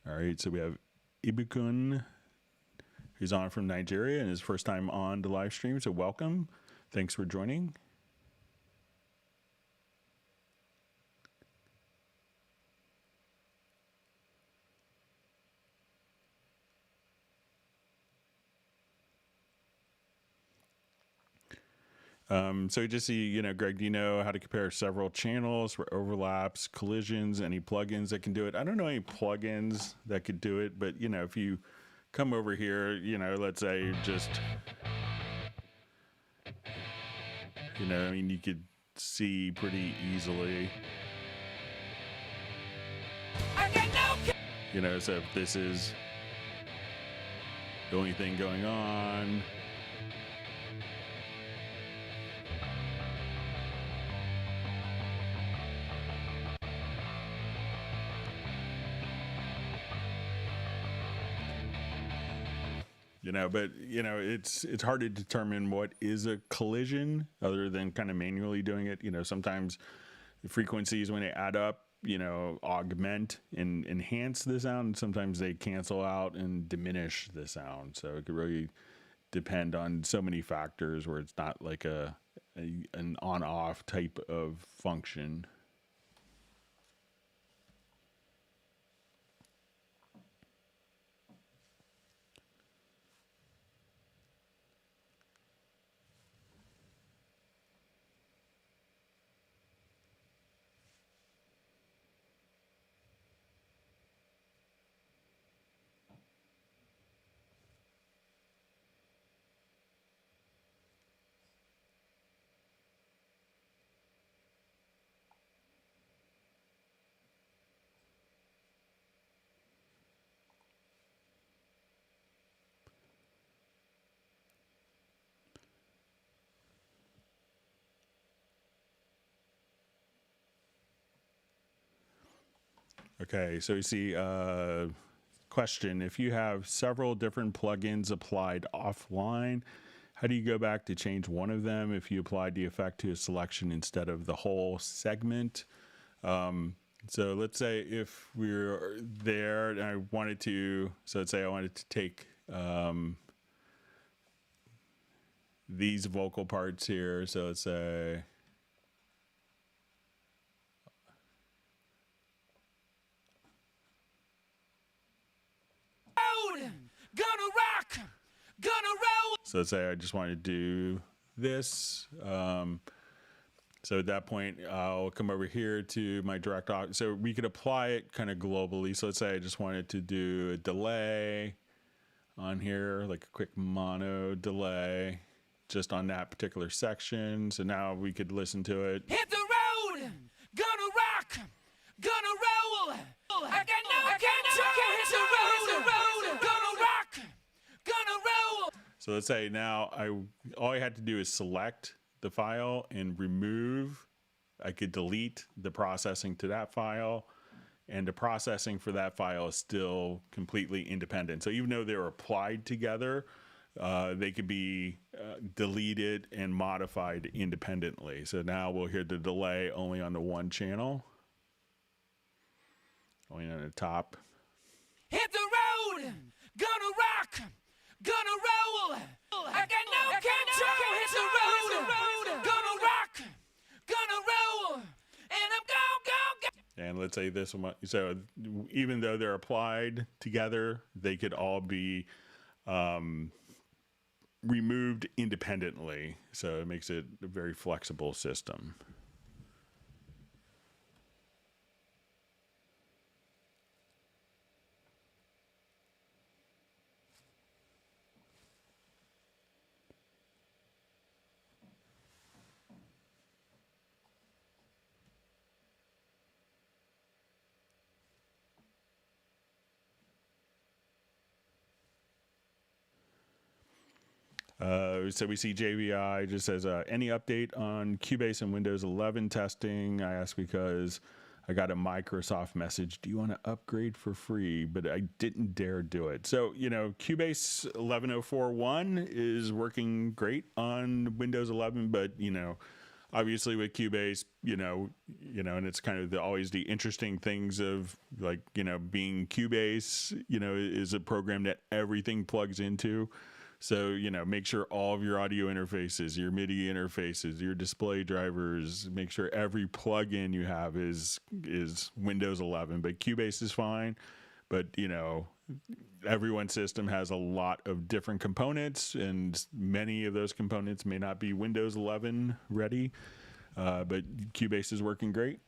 All right, so we have Ibukun, who's on from Nigeria and his first time on the live stream. So welcome. Thanks for joining. So you just see, Greg, do you know how to compare several channels for overlaps, collisions, any plugins that can do it? I don't know any plugins that could do it, but, if you come over here, let's say just, you could see pretty easily, so if this is the only thing going on, but it's hard to determine what is a collision other than kind of manually doing it. Sometimes the frequencies, when they add up, augment and enhance the sound, and sometimes they cancel out and diminish the sound. So it could really depend on so many factors where it's not like an on-off type of function. Okay, so you see, question, if you have several different plugins applied offline, how do you go back to change one of them if you applied the effect to a selection instead of the whole segment? So let's say if we're there and I wanted to, so let's say I wanted to take these vocal parts here. So let's say, So let's say I just want to do this. So at that point, I'll come over here to my direct audio. So we could apply it kind of globally. So let's say I just wanted to do a delay on here, like a quick mono delay just on that particular section. So now we could listen to it. Hit the road, gonna rock, gonna roll. I got no control. Hit the road, gonna rock, gonna roll. So let's say now all I had to do is select the file and remove. I could delete the processing to that file, and the processing for that file is still completely independent. So even though they're applied together, they could be deleted and modified independently. So now we'll hear the delay only on the one channel, only on the top. Hit the road, gonna rock, gonna roll. I got no control. Hit the road, gonna rock, gonna roll. And I'm go. And let's say this one, so even though they're applied together, they could all be removed independently. So it makes it a very flexible system. So we see JVI just says, any update on Cubase and Windows 11 testing? I ask because I got a Microsoft message. Do you want to upgrade for free? But I didn't dare do it. So, Cubase 11.04.1 is working great on Windows 11, but, obviously with Cubase, and it's kind of always the interesting things of being Cubase, is a program that everything plugs into. So, make sure all of your audio interfaces, your MIDI interfaces, your display drivers, make sure every plugin you have is Windows 11. But Cubase is fine. But, everyone's system has a lot of different components, and many of those components may not be Windows 11 ready. But Cubase is working great.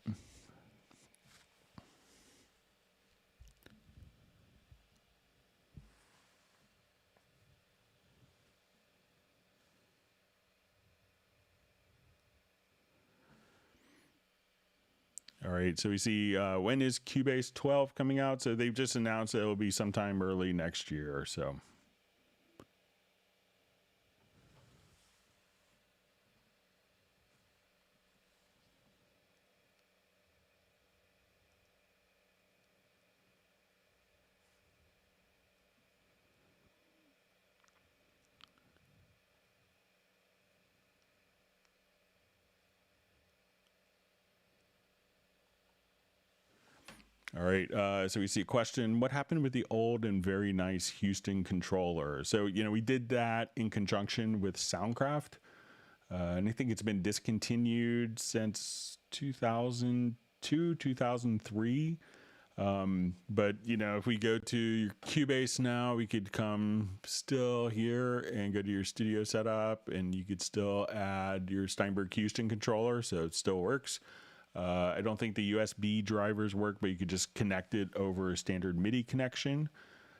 All right, so we see when is Cubase 12 coming out? So they've just announced that it'll be sometime early next year or so. All right, so we see a question. What happened with the old and very nice Houston controller? So, we did that in conjunction with Soundcraft. And I think it's been discontinued since 2002, 2003. But, if we go to your Cubase now, we could come still here and go to your studio setup, and you could still add your Steinberg Houston controller, so it still works. I don't think the USB drivers work, but you could just connect it over a standard MIDI connection.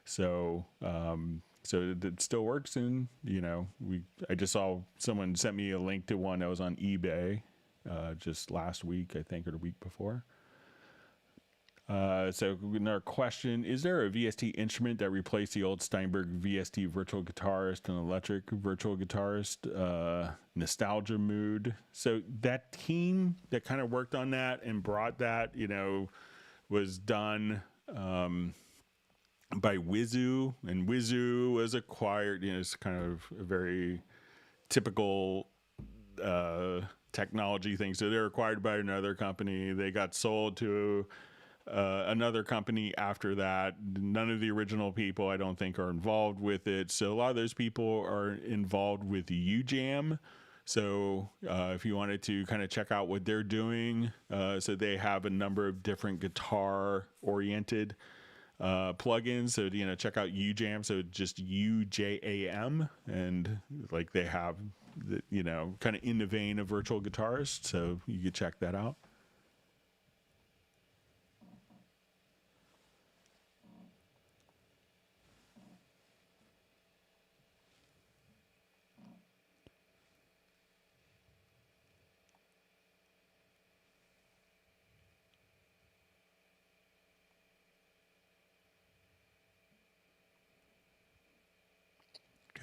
So it still works. And, I just saw someone sent me a link to one that was on eBay just last week, I think, or the week before. So another question, is there a VST instrument that replaced the old Steinberg VST virtual guitarist and electric virtual guitarist, Nostalgia Mood? So that team that kind of worked on that and brought that, was done by Wizoo, and Wizoo was acquired, it's kind of a very typical technology thing. So they're acquired by another company. They got sold to another company after that. None of the original people, I don't think, are involved with it. So a lot of those people are involved with UJAM. So if you wanted to kind of check out what they're doing, so they have a number of different guitar-oriented plugins. So, check out UJAM. So just UJAM, and like they have, kind of in the vein of virtual guitarist. So you could check that out.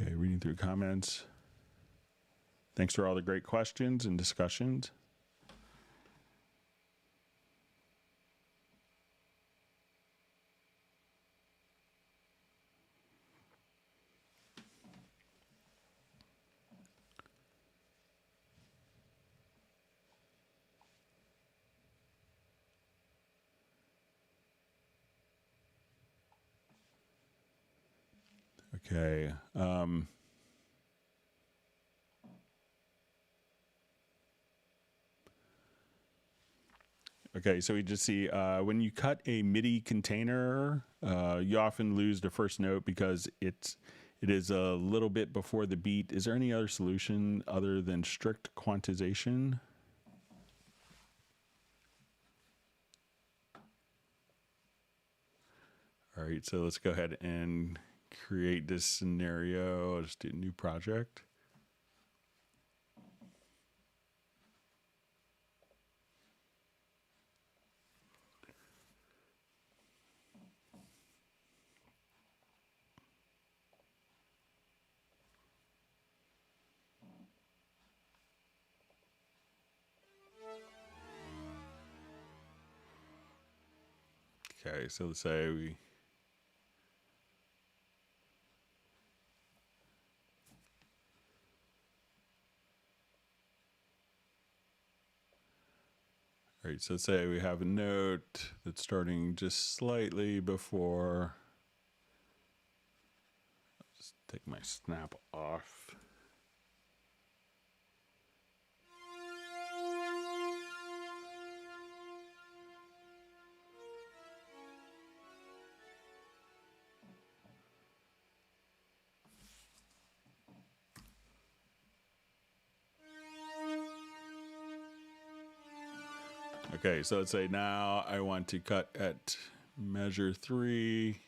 Okay, reading through comments. Thanks for all the great questions and discussions. Okay. Okay, so we just see when you cut a MIDI container, you often lose the first note because it is a little bit before the beat. Is there any other solution other than strict quantization? All right, so let's go ahead and create this scenario. I'll just do a new project. Okay, so let's say we all right, so let's say we have a note that's starting just slightly before. I'll just take my snap off. Okay, so let's say now I want to cut at measure 3.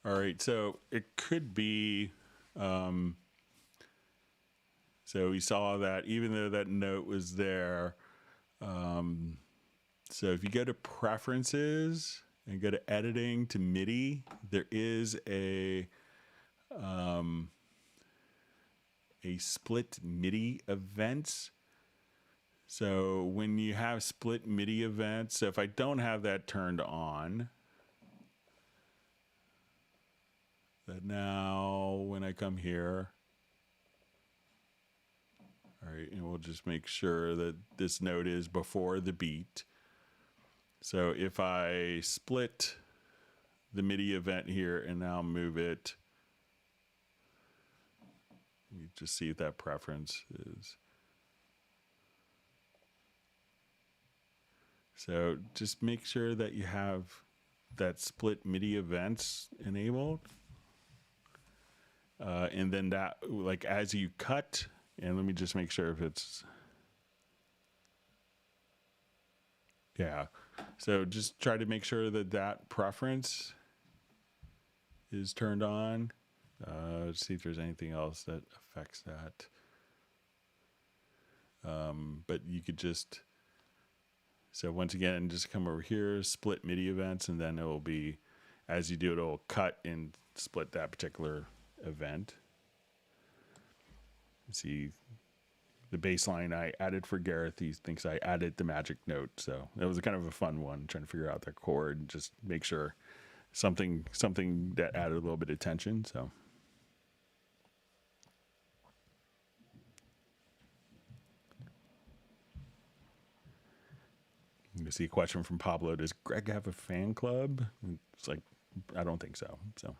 All right, so it could be, so we saw that even though that note was there, so if you go to preferences and go to editing to MIDI, there is a split MIDI events. So when you have split MIDI events, so if I don't have that turned on, that now when I come here, all right, and we'll just make sure that this note is before the beat. So if I split the MIDI event here and now move it, you just see if that preference is. So just make sure that you have that split MIDI events enabled. And then that, like as you cut, and let me just make sure if it's, yeah. So just try to make sure that that preference is turned on. Let's see if there's anything else that affects that. But you could just, so once again, just come over here, split MIDI events, and then it will be, as you do it, it'll cut and split that particular event. See the bass line I added for Gareth. He thinks I added the magic note. So that was kind of a fun one, trying to figure out that chord and just make sure something that added a little bit of tension. So. You see a question from Pablo. Does Greg have a fan club? It's like, I don't think so. So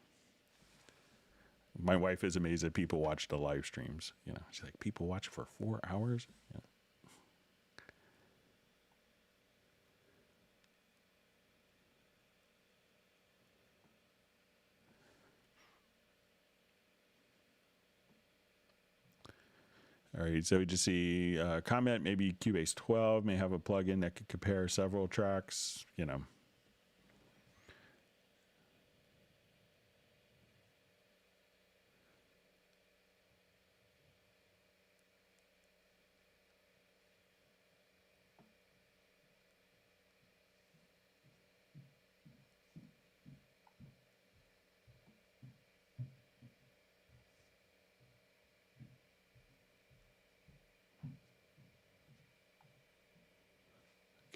my wife is amazed that people watch the live streams. She's like, people watch for 4 hours? Yeah. All right, so we just see comment, maybe Cubase 12 may have a plugin that could compare several tracks, you know.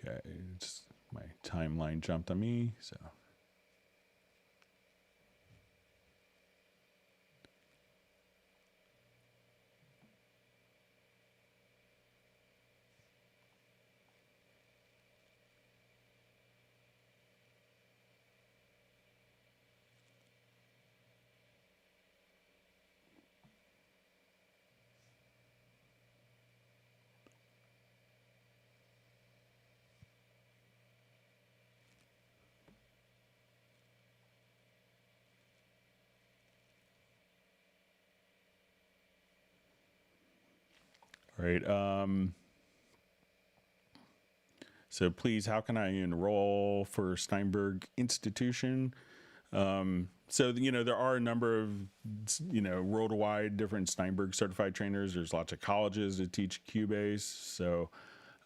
Okay, just my timeline jumped on me, so. All right. So please, how can I enroll for Steinberg Institution? So, you know, there are a number of, you know, worldwide different Steinberg certified trainers. There's lots of colleges that teach Cubase. So,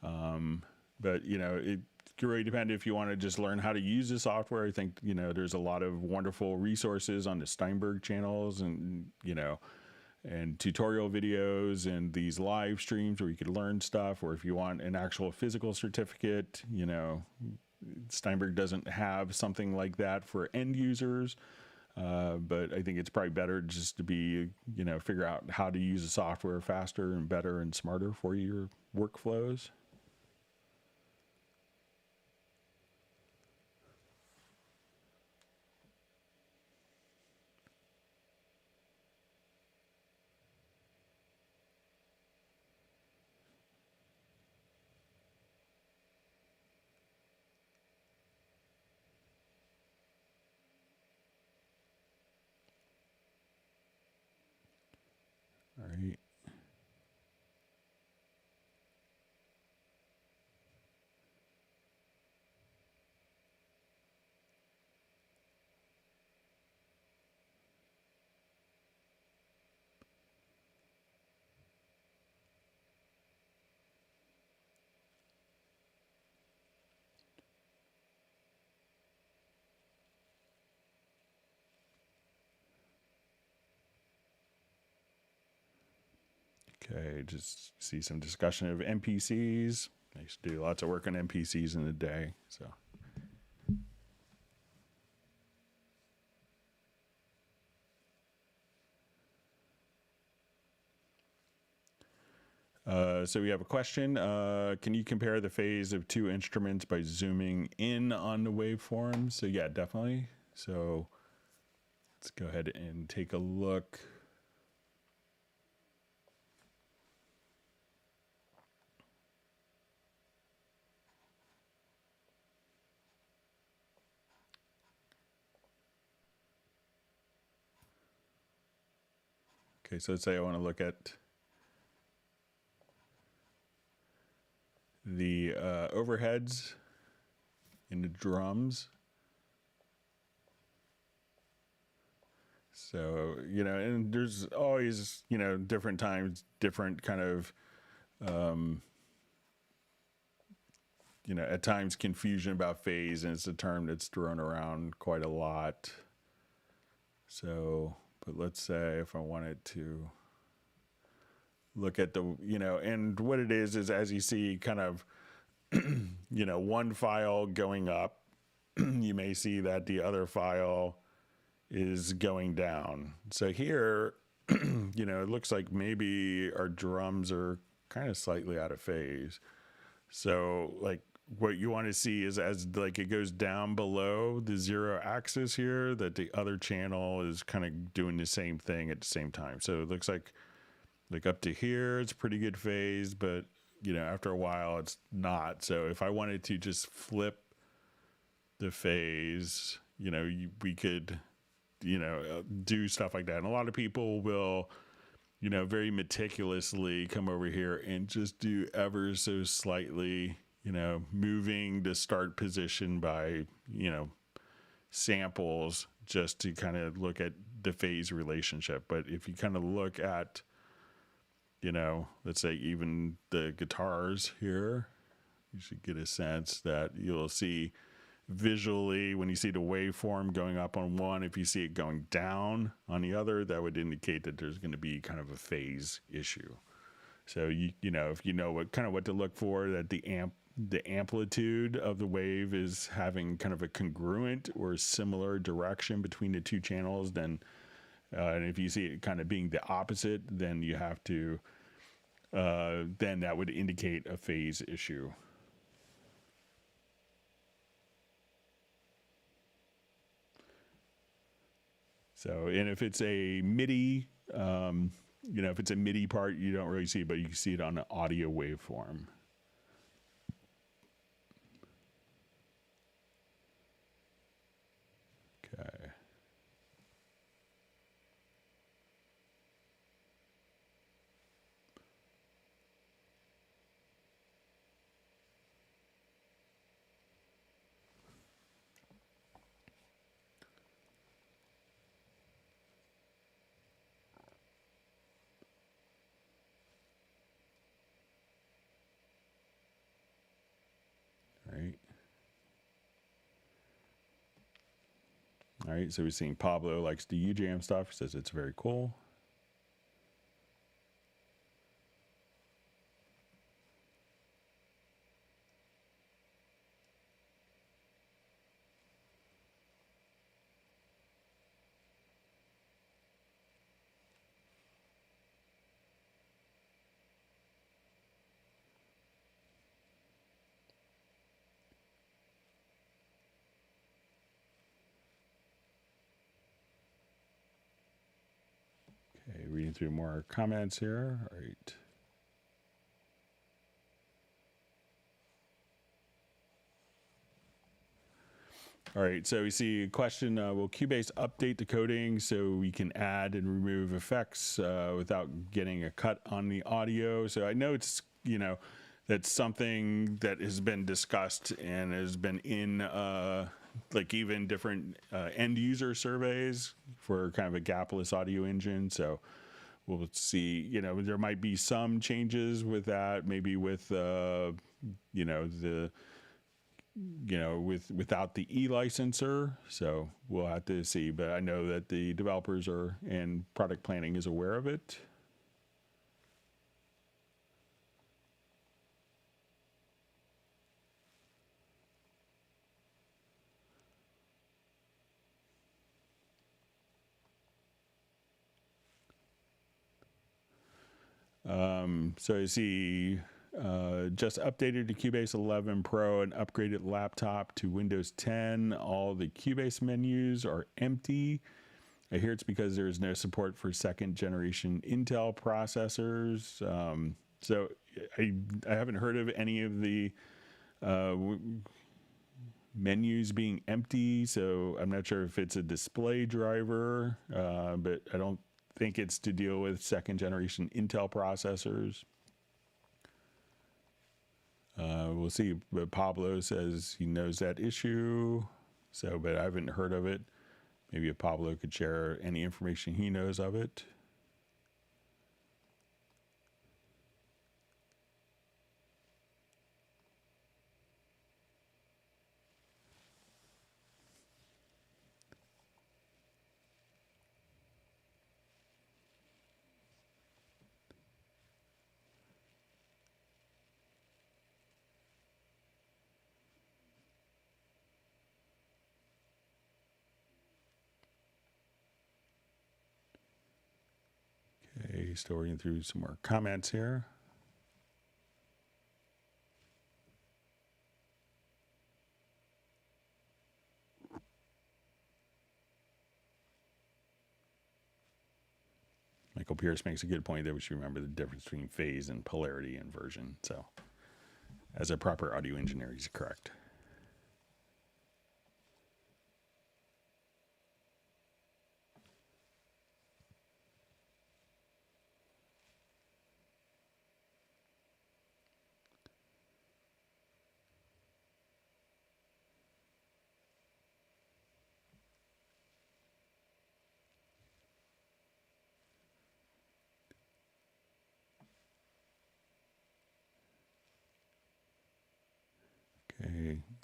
but, you know, it really depends if you want to just learn how to use the software. I think, you know, there's a lot of wonderful resources on the Steinberg channels and, you know, and tutorial videos and these live streams where you could learn stuff, or if you want an actual physical certificate, you know, Steinberg doesn't have something like that for end users. But I think it's probably better just to be, you know, figure out how to use the software faster and better and smarter for your workflows. All right. Okay, just see some discussion of MPCs. I used to do lots of work on MPCs in the day, so. So we have a question. Can you compare the phase of two instruments by zooming in on the waveform? So yeah, definitely. So let's go ahead and take a look. Okay, so let's say I want to look at the overheads in the drums. So, you know, and there's always, you know, different times, different kind of, you know, at times confusion about phase, and it's a term that's thrown around quite a lot. So, but let's say if I wanted to look at the, you know, and what it is as you see kind of, you know, one file going up, you may see that the other file is going down. So here, you know, it looks like maybe our drums are kind of slightly out of phase. So like what you want to see is as like it goes down below the 0 axis here, that the other channel is kind of doing the same thing at the same time. So it looks like up to here, it's pretty good phase, but you know, after a while it's not. So if I wanted to just flip the phase, you know, we could, you know, do stuff like that. And a lot of people will, very meticulously come over here and just do ever so slightly, moving the start position by, samples just to kind of look at the phase relationship. But if you kind of look at, let's say even the guitars here, you should get a sense that you'll see visually when you see the waveform going up on one, if you see it going down on the other, that would indicate that there's going to be kind of a phase issue. So if you know what to look for, that the amplitude of the wave is having kind of a congruent or similar direction between the two channels, then and if you see it kind of being the opposite, then you have to then that would indicate a phase issue. So, and if it's a MIDI, if it's a MIDI part, you don't really see it, but you can see it on an audio waveform. Okay. All right, so we're seeing Pablo likes the UJM stuff. He says it's very cool. Okay, reading through more comments here. All right. All right, so we see a question, will Cubase update the coding so we can add and remove effects without getting a cut on the audio? So I know it's, that's something that has been discussed and has been in like even different end user surveys for kind of a gapless audio engine. So we'll see, there might be some changes with that, maybe with, without the e-licenser. So we'll have to see, but I know that the developers and product planning is aware of it. So I see just updated to Cubase 11 Pro and upgraded laptop to Windows 10. All the Cubase menus are empty. I hear it's because there is no support for second generation Intel processors. So I haven't heard of any of the menus being empty. So I'm not sure if it's a display driver, but I don't think it's to deal with second generation Intel processors. We'll see, but Pablo says he knows that issue. So, but I haven't heard of it. Maybe if Pablo could share any information he knows of it. Okay, still reading through some more comments here. Michael Pierce makes a good point that we should remember the difference between phase and polarity inversion. So, as a proper audio engineer, he's correct.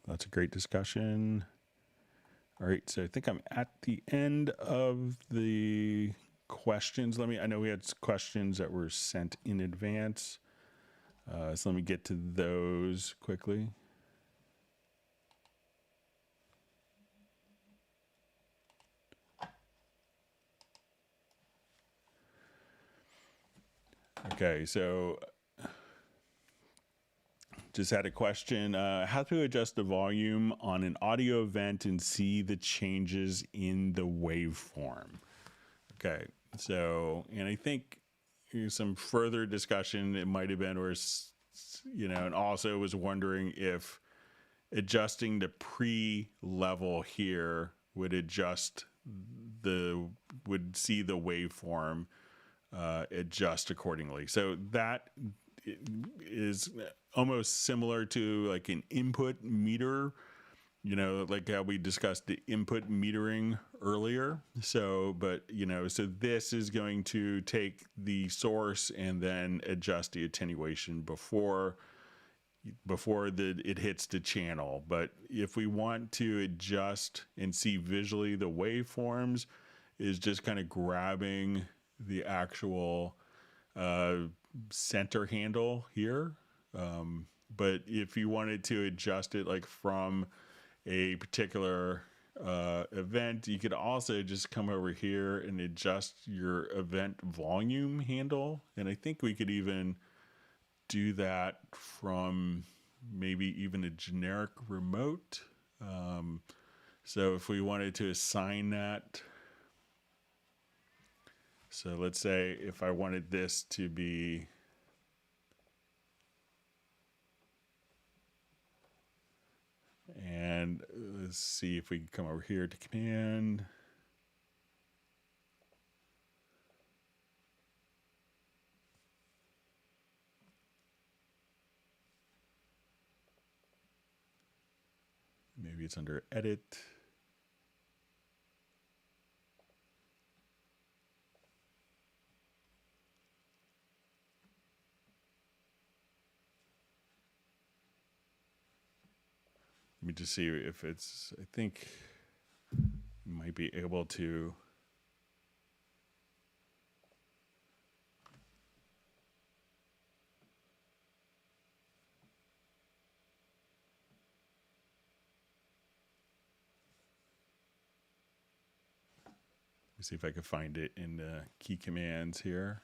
That's a great discussion. All right, so I think I'm at the end of the questions. I know we had questions that were sent in advance. So let me get to those quickly. Okay, so just had a question. How to adjust the volume on an audio event and see the changes in the waveform. Okay, so, and I think some further discussion, it might have been where, and also was wondering if adjusting the pre-level here would would see the waveform adjust accordingly. So that is almost similar to like an input meter, like how we discussed the input metering earlier. So, so this is going to take the source and then adjust the attenuation before it hits the channel. But if we want to adjust and see visually the waveforms, is just kind of grabbing the actual center handle here. But if you wanted to adjust it like from a particular event, you could also just come over here and adjust your event volume handle. And I think we could even do that from maybe even a generic remote. So if we wanted to assign that, so let's say if I wanted this to be and let's see if we can come over here to command. Maybe it's under edit. Let me just see if it's, I think you might be able to. Let me see if I can find it in the key commands here.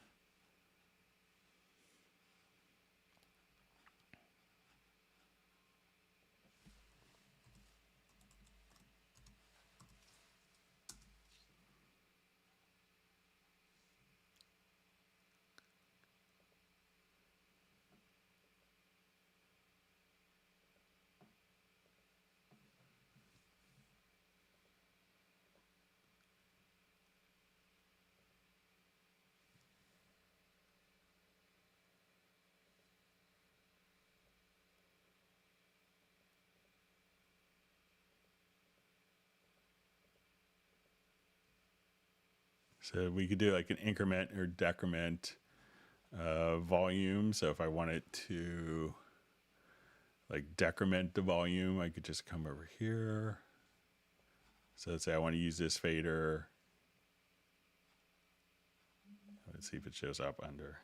So we could do like an increment or decrement volume. So if I wanted to like decrement the volume, I could just come over here. So let's say I want to use this fader. Let's see if it shows up under.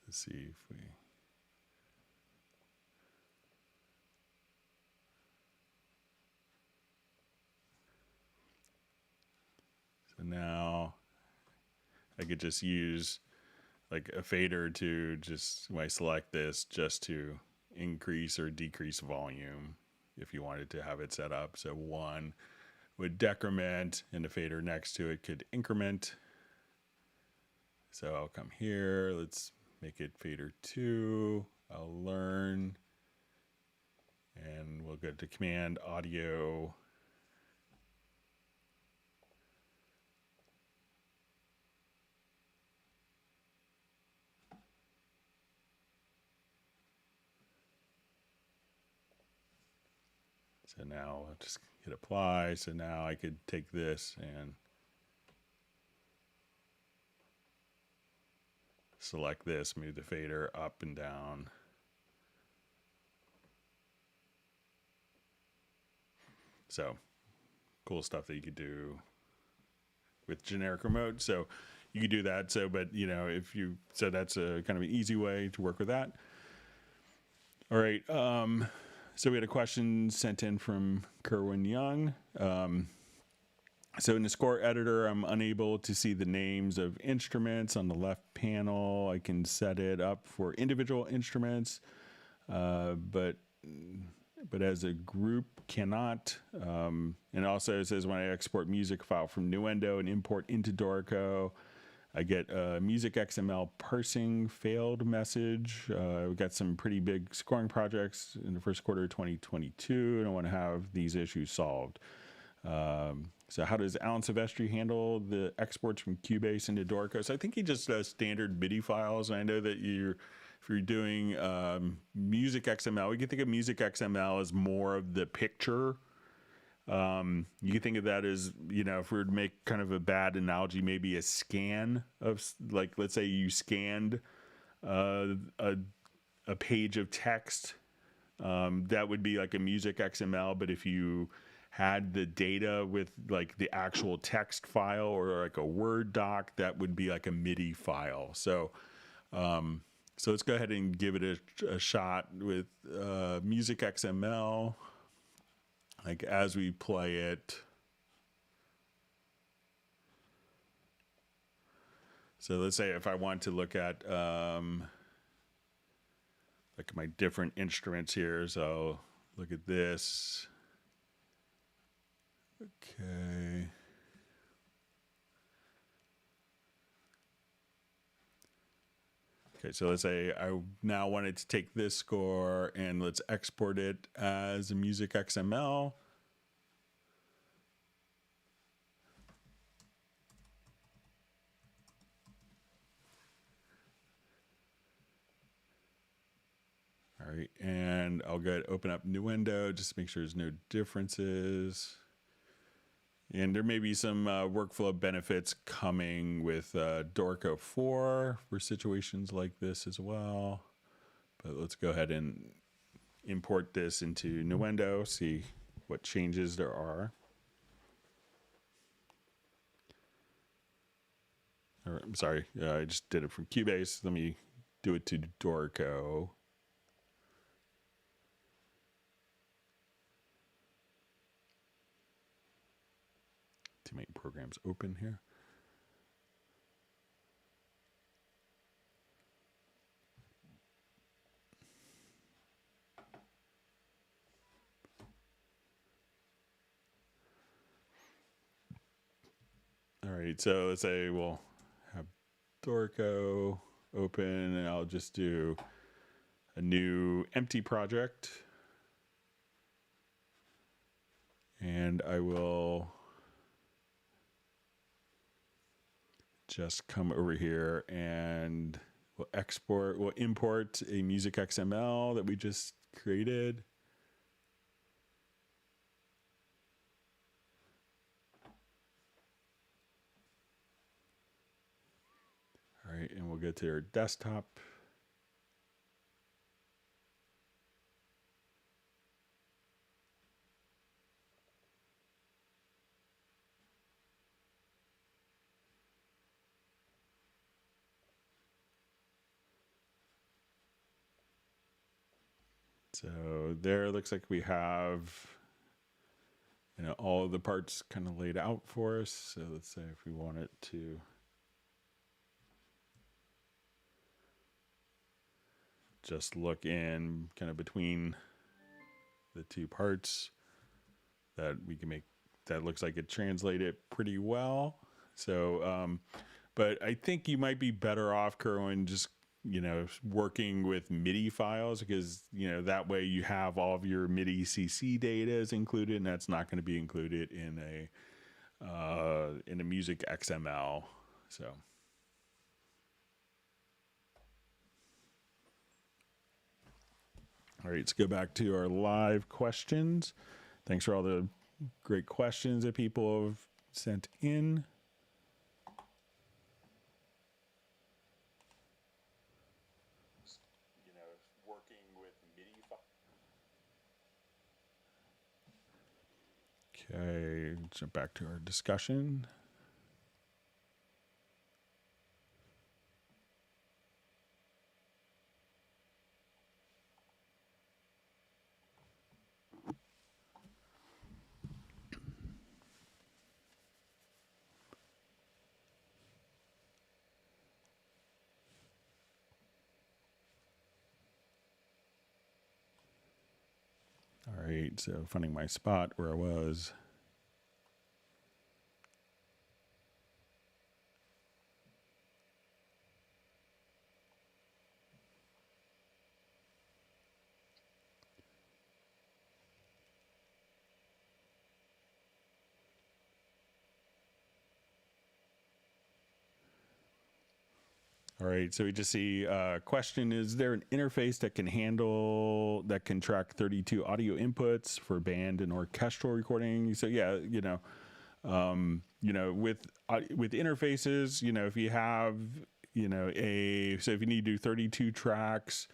Let's see if we. So now I could just use like a fader to just, when I select this, just to increase or decrease volume if you wanted to have it set up. So 1 would decrement and the fader next to it could increment. So I'll come here, let's make it fader 2. I'll learn and we'll go to command audio. So now I'll just hit apply. So now I could take this and select this, move the fader up and down. So cool stuff that you could do with generic remote. So you could do that. So, but you know, so that's a kind of an easy way to work with that. All right. So we had a question sent in from Kerwin Young. So in the score editor, I'm unable to see the names of instruments on the left panel. I can set it up for individual instruments, but as a group cannot. And also it says when I export music file from Nuendo and import into Dorico, I get a music XML parsing failed message. We've got some pretty big scoring projects in the first quarter of 2022, and I want to have these issues solved. So how does Alan Silvestri handle the exports from Cubase into Dorico? So I think he just does standard MIDI files. And I know that if you're doing music XML, we can think of music XML as more of the picture. You can think of that as, you know, if we were to make kind of a bad analogy, maybe a scan of, like, let's say you scanned a page of text, that would be like a music XML. But if you had the data with like the actual text file or like a Word doc, that would be like a MIDI file. So let's go ahead and give it a shot with music XML. Like as we play it. So let's say if I want to look at like my different instruments here. So look at this. Okay. Okay, so let's say I now wanted to take this score and let's export it as a music XML. All right, and I'll go ahead and open up Nuendo just to make sure there's no differences. And there may be some workflow benefits coming with Dorico 4 for situations like this as well. But let's go ahead and import this into Nuendo, see what changes there are. I'm sorry, I just did it from Cubase. Let me do it to Dorico. To make programs open here. All right, so let's say we'll have Dorico open and I'll just do a new empty project. And I will just come over here and we'll import a music XML that we just created. All right, and we'll go to our desktop. So there, it looks like we have, you know, all of the parts kind of laid out for us. So let's say if we want it to just look in kind of between the two parts, that we can make, that looks like it translated pretty well. So, but I think you might be better off, Kerwin, just, you know, working with MIDI files, because, you know, that way you have all of your MIDI CC data is included, and that's not going to be included in a music XML. So. All right, let's go back to our live questions. Thanks for all the great questions that people have sent in. Okay, jump back to our discussion. All right, so finding my spot where I was. All right, so we just see question, is there an interface that can track 32 audio inputs for band and orchestral recording? So yeah, with interfaces, if you have, so if you need to do 32 tracks,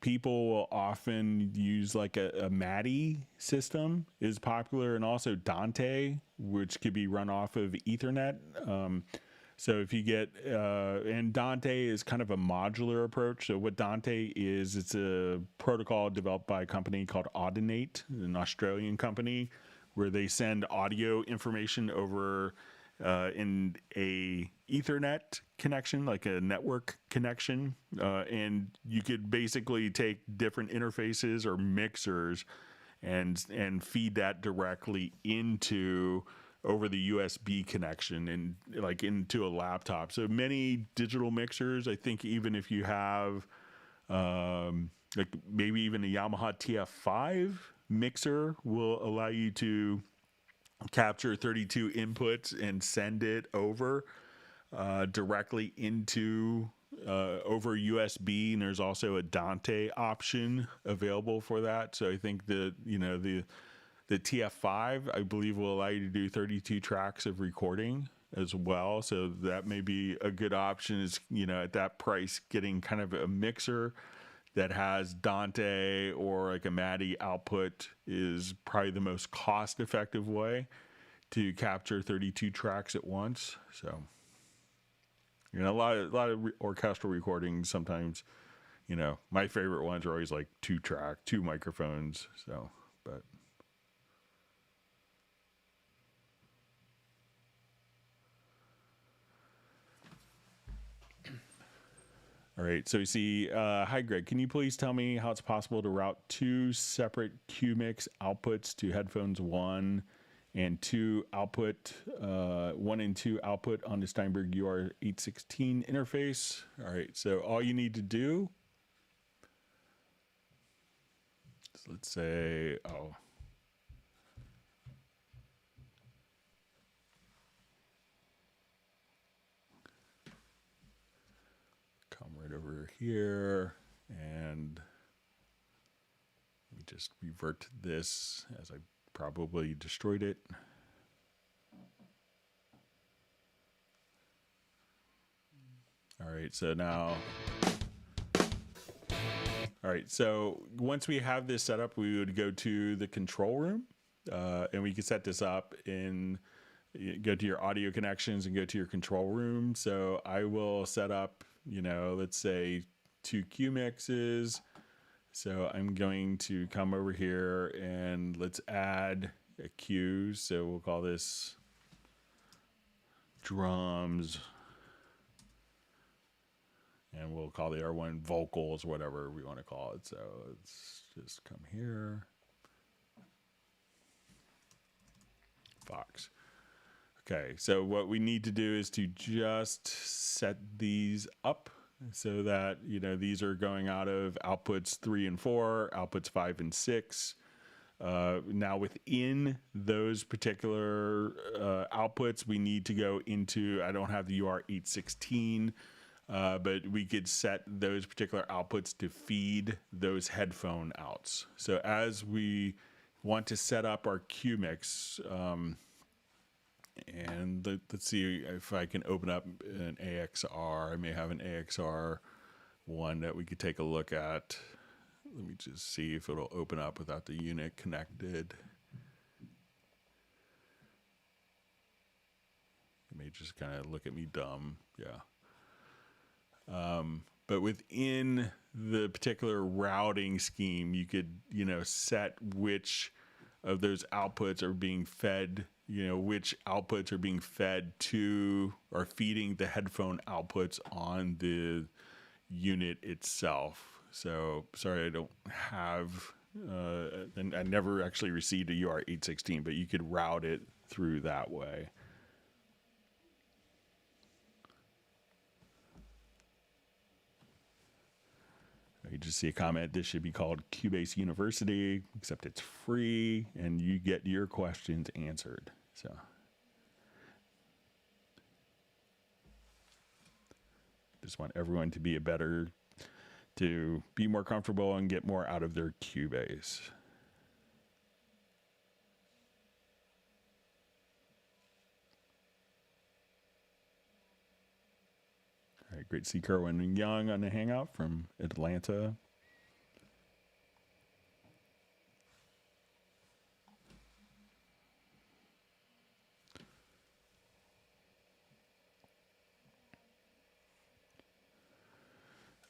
people will often use like a MIDI system is popular, and also Dante, which could be run off of Ethernet. So if you get, and Dante is kind of a modular approach. So what Dante is, it's a protocol developed by a company called Audinate, an Australian company, where they send audio information over in a Ethernet connection, like a network connection. And you could basically take different interfaces or mixers and feed that directly into over the USB connection and like into a laptop. So many digital mixers, I think even if you have like maybe even a Yamaha TF5 mixer will allow you to capture 32 inputs and send it over directly into over USB. And there's also a Dante option available for that. So I think that, the TF5, I believe, will allow you to do 32 tracks of recording as well. So that may be a good option, is, at that price, getting kind of a mixer that has Dante or like a MIDI output is probably the most cost-effective way to capture 32 tracks at once. So, a lot of orchestral recordings sometimes, my favorite ones are always like 2 microphones. So, but. All right, so we see, hi Greg, can you please tell me how it's possible to route 2 separate QMix outputs to headphones 1 and 2 output, 1 and 2 output on the Steinberg UR816 interface? All right, so all you need to do, so let's say, come right over here, and let me just revert this as I probably destroyed it. All right, so now, all right, so once we have this set up, we would go to the control room, and we can set this up in, go to your audio connections and go to your control room. So I will set up, let's say 2 Q mixes. So I'm going to come over here and let's add a Q. So we'll call this drums, and we'll call the other one vocals, whatever we want to call it. So let's just come here. Fox. Okay, so what we need to do is to just set these up so that, these are going out of outputs 3 and 4, outputs 5 and 6. Now within those particular outputs, we need to go into, I don't have the UR816, but we could set those particular outputs to feed those headphone outs. So as we want to set up our QMix, and let's see if I can open up an AXR. I may have an AXR one that we could take a look at. Let me just see if it'll open up without the unit connected. It may just kind of look at me dumb. Yeah. But within the particular routing scheme, you could, set which of those outputs are being fed, which outputs are being fed to or feeding the headphone outputs on the unit itself. So sorry, I don't have, and I never actually received a UART816, but you could route it through that way. You just see a comment, this should be called Cubase University, except it's free and you get your questions answered. So just want everyone to be more comfortable and get more out of their Cubase. All right, great to see Kerwin Young on the Hangout from Atlanta.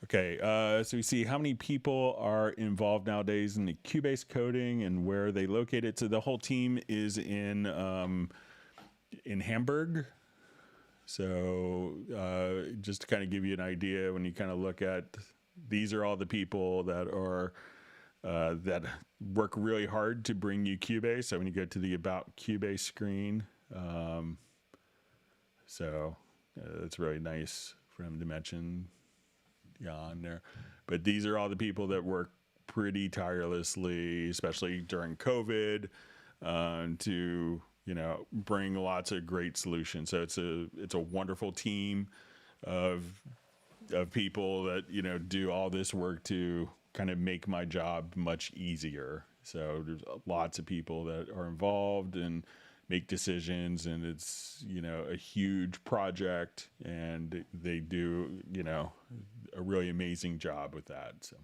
Okay, so we see how many people are involved nowadays in the Cubase coding and where are they located. So the whole team is in Hamburg. So just to kind of give you an idea, when you kind of look at, these are all the people that are that work really hard to bring you Cubase. So when you go to the About Cubase screen, so it's really nice for him to mention on there. But these are all the people that work pretty tirelessly, especially during COVID, to bring lots of great solutions. So it's a wonderful team of people that do all this work to kind of make my job much easier. So there's lots of people that are involved and make decisions, and it's a huge project, and they do a really amazing job with that. So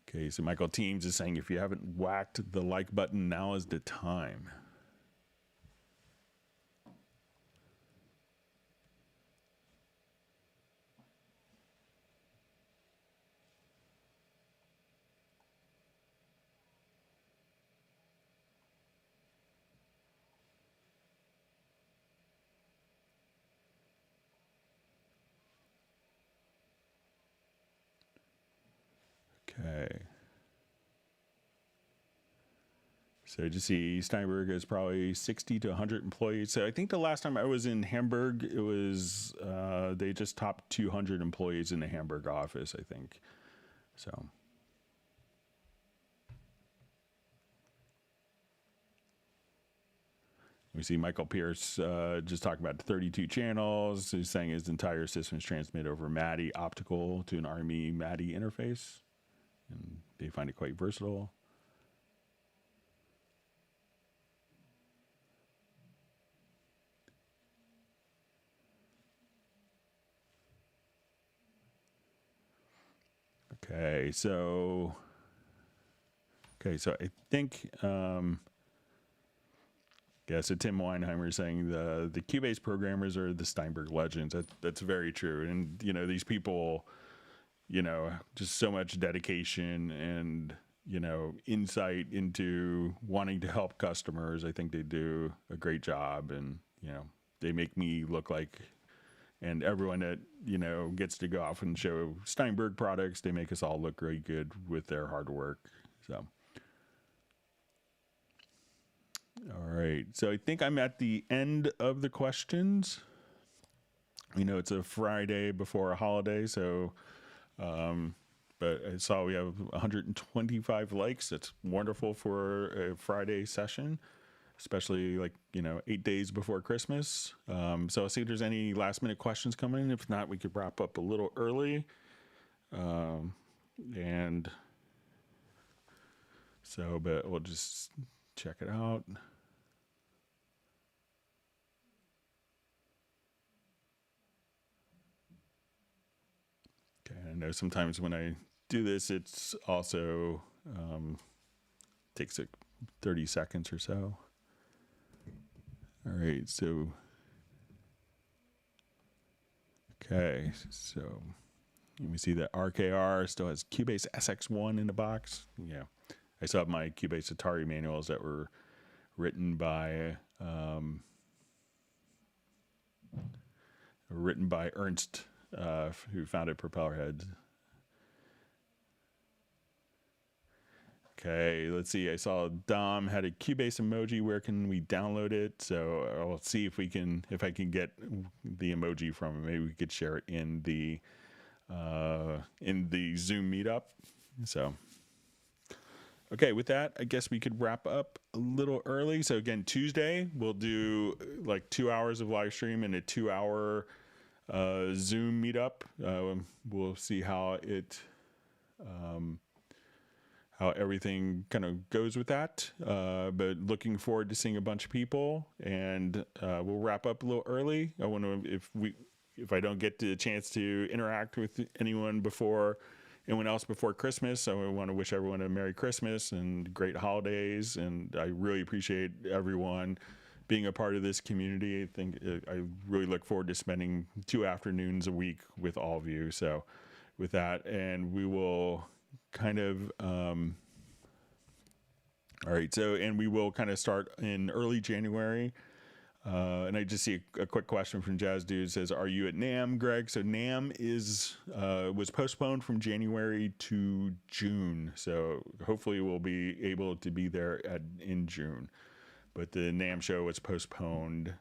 okay, so Michael Teams is saying, if you haven't whacked the like button, now is the time. Okay. So to see, Steinberg has probably 60 to 100 employees. So I think the last time I was in Hamburg, it was, they just topped 200 employees in the Hamburg office, I think. So. We see Michael Pierce just talking about 32 channels. He's saying his entire system is transmitted over MIDI optical to an RME MIDI interface. And they find it quite versatile. Okay, so I think so Tim Weinheimer is saying the Cubase programmers are the Steinberg legends. That's very true. And these people, just so much dedication and insight into wanting to help customers. I think they do a great job, and they make me look like, and everyone that gets to go off and show Steinberg products, they make us all look really good with their hard work. So all right, so I think I'm at the end of the questions. It's a Friday before a holiday, so but I saw we have 125 likes. That's wonderful for a Friday session, especially 8 days before Christmas. So I'll see if there's any last minute questions coming in. If not, we could wrap up a little early. And so, but we'll just check it out. Okay, I know sometimes when I do this, it's also takes 30 seconds or so. All right, so okay, so you see that RKR still has Cubase SX1 in the box. Yeah, I still have my Cubase Atari manuals that were written by Ernst, who founded Propellerhead. Okay, let's see. I saw Dom had a Cubase emoji. Where can we download it? So I'll see if I can get the emoji from it. Maybe we could share it in the Zoom meetup. So, okay, with that, I guess we could wrap up a little early. So again, Tuesday we'll do like 2 hours of live stream and a 2-hour Zoom meetup. We'll see how everything kind of goes with that. But looking forward to seeing a bunch of people, and we'll wrap up a little early. I want to, if I don't get the chance to interact with anyone else before Christmas, so I want to wish everyone a Merry Christmas and great holidays. And I really appreciate everyone being a part of this community. I really look forward to spending 2 afternoons a week with all of you. So with that, and we will kind of all right, so and we will kind of start in early January, and I just see a quick question from Jazz Dude. Says, are you at NAMM, Greg? So NAMM was postponed from January to June, so hopefully we'll be able to be there in June, but the NAMM show was postponed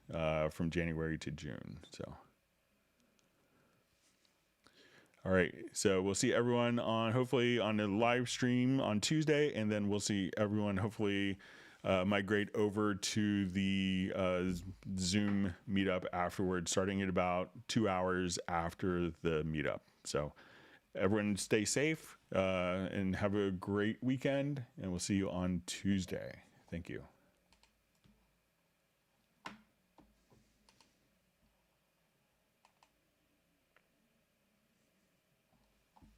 from January to June. So all right, so we'll see everyone hopefully on the live stream on Tuesday, and then we'll see everyone hopefully migrate over to the Zoom meetup afterwards, starting at about 2 hours after the meetup. So everyone stay safe and have a great weekend, and we'll see you on Tuesday. Thank you.